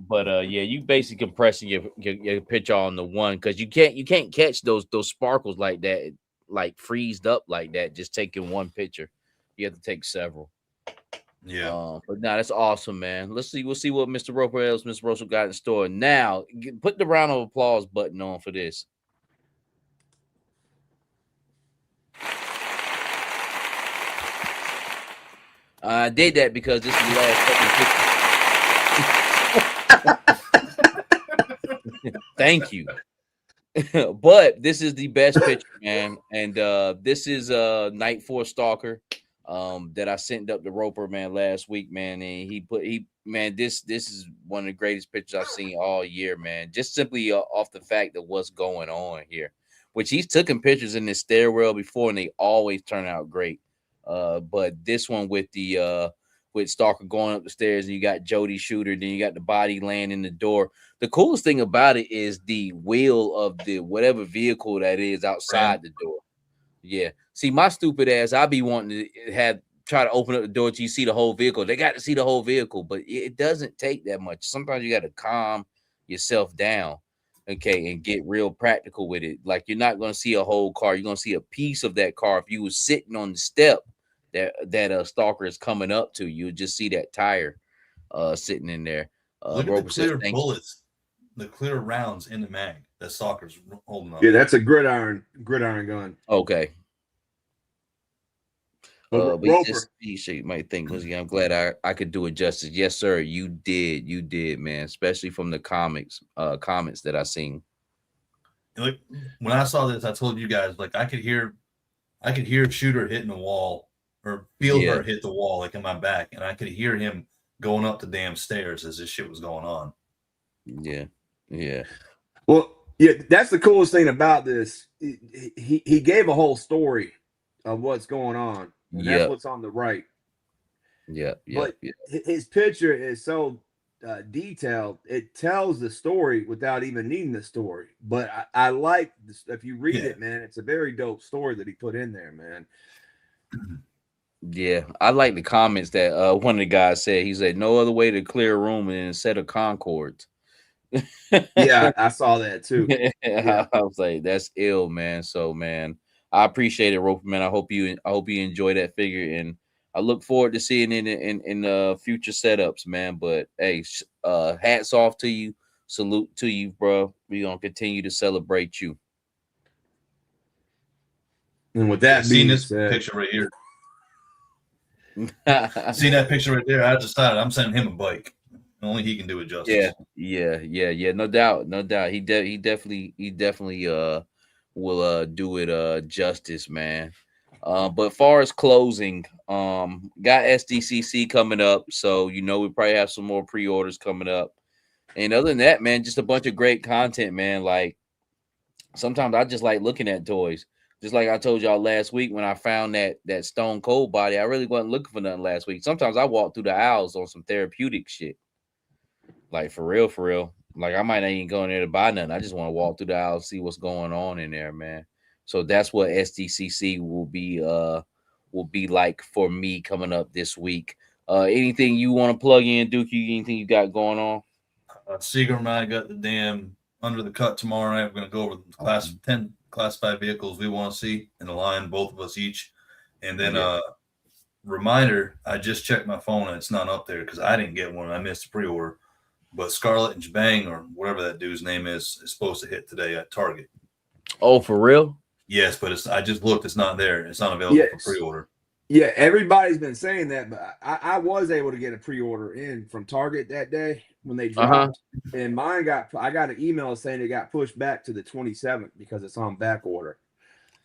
But yeah, you basically compressing your picture on the one, because you can't catch those sparkles like that, like freezed up like that, just taking one picture. You have to take several. Yeah, but now that's awesome, man. We'll see what Mr. Roper got in store. Now, put the round of applause button on for this. I did that because this is the last fucking picture. Thank you. But this is the best picture, man, and this is Night-Foce Stalker. That I sent up to Roper, man, last week, man, and this is one of the greatest pictures I've seen all year, man. Just simply off the fact of what's going on here, which he's taken pictures in this stairwell before, and they always turn out great. But this one with Stalker going up the stairs, and you got Jody Shooter, then you got the body laying in the door. The coolest thing about it is the wheel of the whatever vehicle that is outside the door. Yeah. See, my stupid ass, I be wanting to try to open up the door till you see the whole vehicle. They got to see the whole vehicle, but it doesn't take that much. Sometimes you got to calm yourself down, okay, and get real practical with it. Like, you're not going to see a whole car. You're going to see a piece of that car. If you was sitting on the step that Stalker is coming up to, you would just see that tire sitting in there. Look at the clear bullets, the clear rounds in the mag that Stalker's holding up. Yeah, that's a gridiron gun. Okay. But Roper. You might think, I'm glad I could do it justice. Yes, sir. You did, man. Especially from the comments that I seen. Like when I saw this, I told you guys, like I could hear Shooter hitting the wall or feel her hit the wall, like in my back, and I could hear him going up the damn stairs as this shit was going on. Yeah. Yeah. Well, yeah, that's the coolest thing about this. He gave a whole story of what's going on, and that's what's on the right. Yeah. But his picture is so detailed; it tells the story without even needing the story. But I like this, if you read it, man. It's a very dope story that he put in there, man. Yeah, I like the comments that one of the guys said. He said, "No other way to clear a room than a set of Concords." Yeah, I saw that too. Yeah. I was like, "That's ill, man." So, man, I appreciate it, Roper, man. I hope you enjoy that figure, and I look forward to seeing it in future setups, man. But hey, hats off to you, salute to you, bro. We gonna continue to celebrate you. And with that seen being this said, picture right here. Seen that picture right there? I decided I'm sending him a bike. Only he can do it justice. Yeah. No doubt. He definitely will do it justice, man. But far as closing, got SDCC coming up, so we probably have some more pre-orders coming up. And other than that, man, just a bunch of great content, man. Like sometimes I just like looking at toys. Just like I told y'all last week when I found that Stone Cold body, I really wasn't looking for nothing last week. Sometimes I walk through the aisles on some therapeutic shit. Like for real. Like I might not even go in there to buy nothing. I just want to walk through the aisle, see what's going on in there, man. So that's what SDCC will be like for me coming up this week. Anything you want to plug in, Dookie? Anything you got going on? Seager and I got the damn under the cut tomorrow night. We're gonna go over the 10 classified vehicles we want to see in the line, both of us each. And then reminder, I just checked my phone and it's not up there because I didn't get one. I missed the pre-order. But Scarlet and Jabang, or whatever that dude's name is supposed to hit today at Target. Oh, for real? Yes, but I just looked. It's not there. It's not available for pre-order. Yeah, everybody's been saying that, but I was able to get a pre-order in from Target that day when they dropped, and mine I got an email saying it got pushed back to the 27th because it's on back order.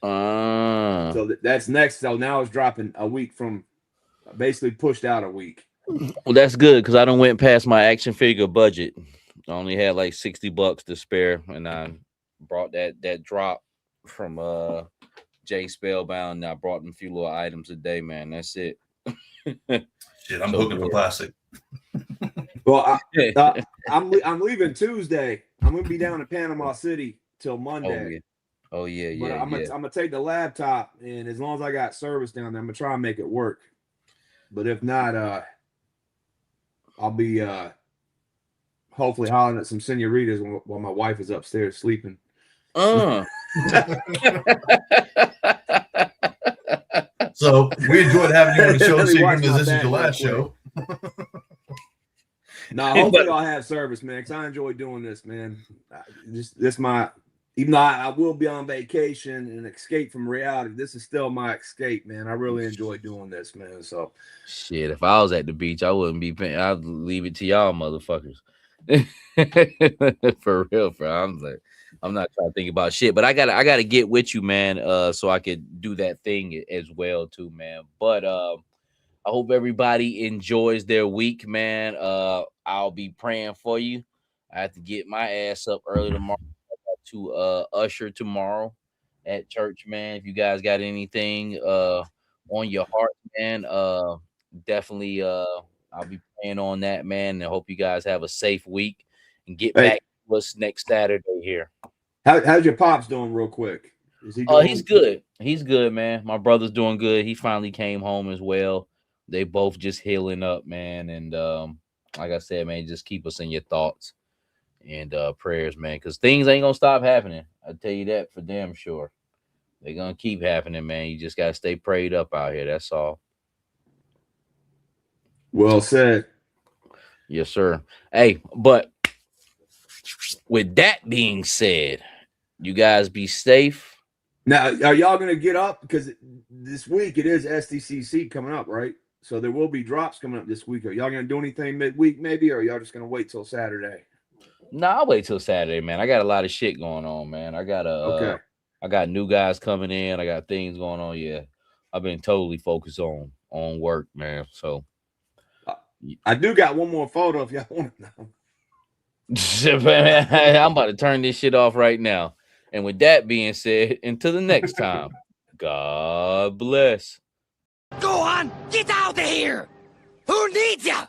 So that's next. So now it's dropping a week from, basically pushed out a week. Well, that's good because I don't went past my action figure budget. I only had like $60 to spare, and I brought that drop from Jay Spellbound, and I brought him a few little items a day, man. That's it. Shit, I'm looking for plastic. Well, I'm leaving Tuesday. I'm gonna be down in Panama City till Monday. Oh yeah. But I'm gonna take the laptop, and as long as I got service down there, I'm gonna try and make it work. But if not, I'll be hopefully hollering at some senoritas while my wife is upstairs sleeping. So we enjoyed having you on the show, Seagram. This is your last show. No, hopefully I'll have service, man, because I enjoy doing this, man. Even though I will be on vacation and escape from reality, this is still my escape, man. I really enjoy doing this, man. So shit, if I was at the beach, I wouldn't be paying. I'd leave it to y'all motherfuckers. For real, I'm not trying to think about shit, but I gotta get with you, man, so I could do that thing as well too, man. But I hope everybody enjoys their week, man. I'll be praying for you. I have to get my ass up early tomorrow to usher tomorrow at church, man. If you guys got anything on your heart, man, definitely I'll be praying on that, man. And I hope you guys have a safe week and get back to us next Saturday here. How's your pops doing real quick? Is he he's good. He's good, man. My brother's doing good. He finally came home as well. They both just healing up, man. And like I said, man, just keep us in your thoughts and prayers, man, because things ain't gonna stop happening. I tell you that for damn sure. They're gonna keep happening, man. You just gotta stay prayed up out here. That's all. Well said. Yes, sir. Hey, but with that being said, you guys be safe. Now, are y'all gonna get up? Because this week it is SDCC coming up, right? So there will be drops coming up this week. Are y'all gonna do anything midweek, maybe, or are y'all just gonna wait till Saturday? No, I'll wait till Saturday, man. I got a lot of shit going on, man. I got new guys coming in. I got things going on. Yeah, I've been totally focused on work, man. So I do got one more photo if y'all want to know. I'm about to turn this shit off right now. And with that being said, until the next time, God bless. Go on, get out of here! Who needs ya?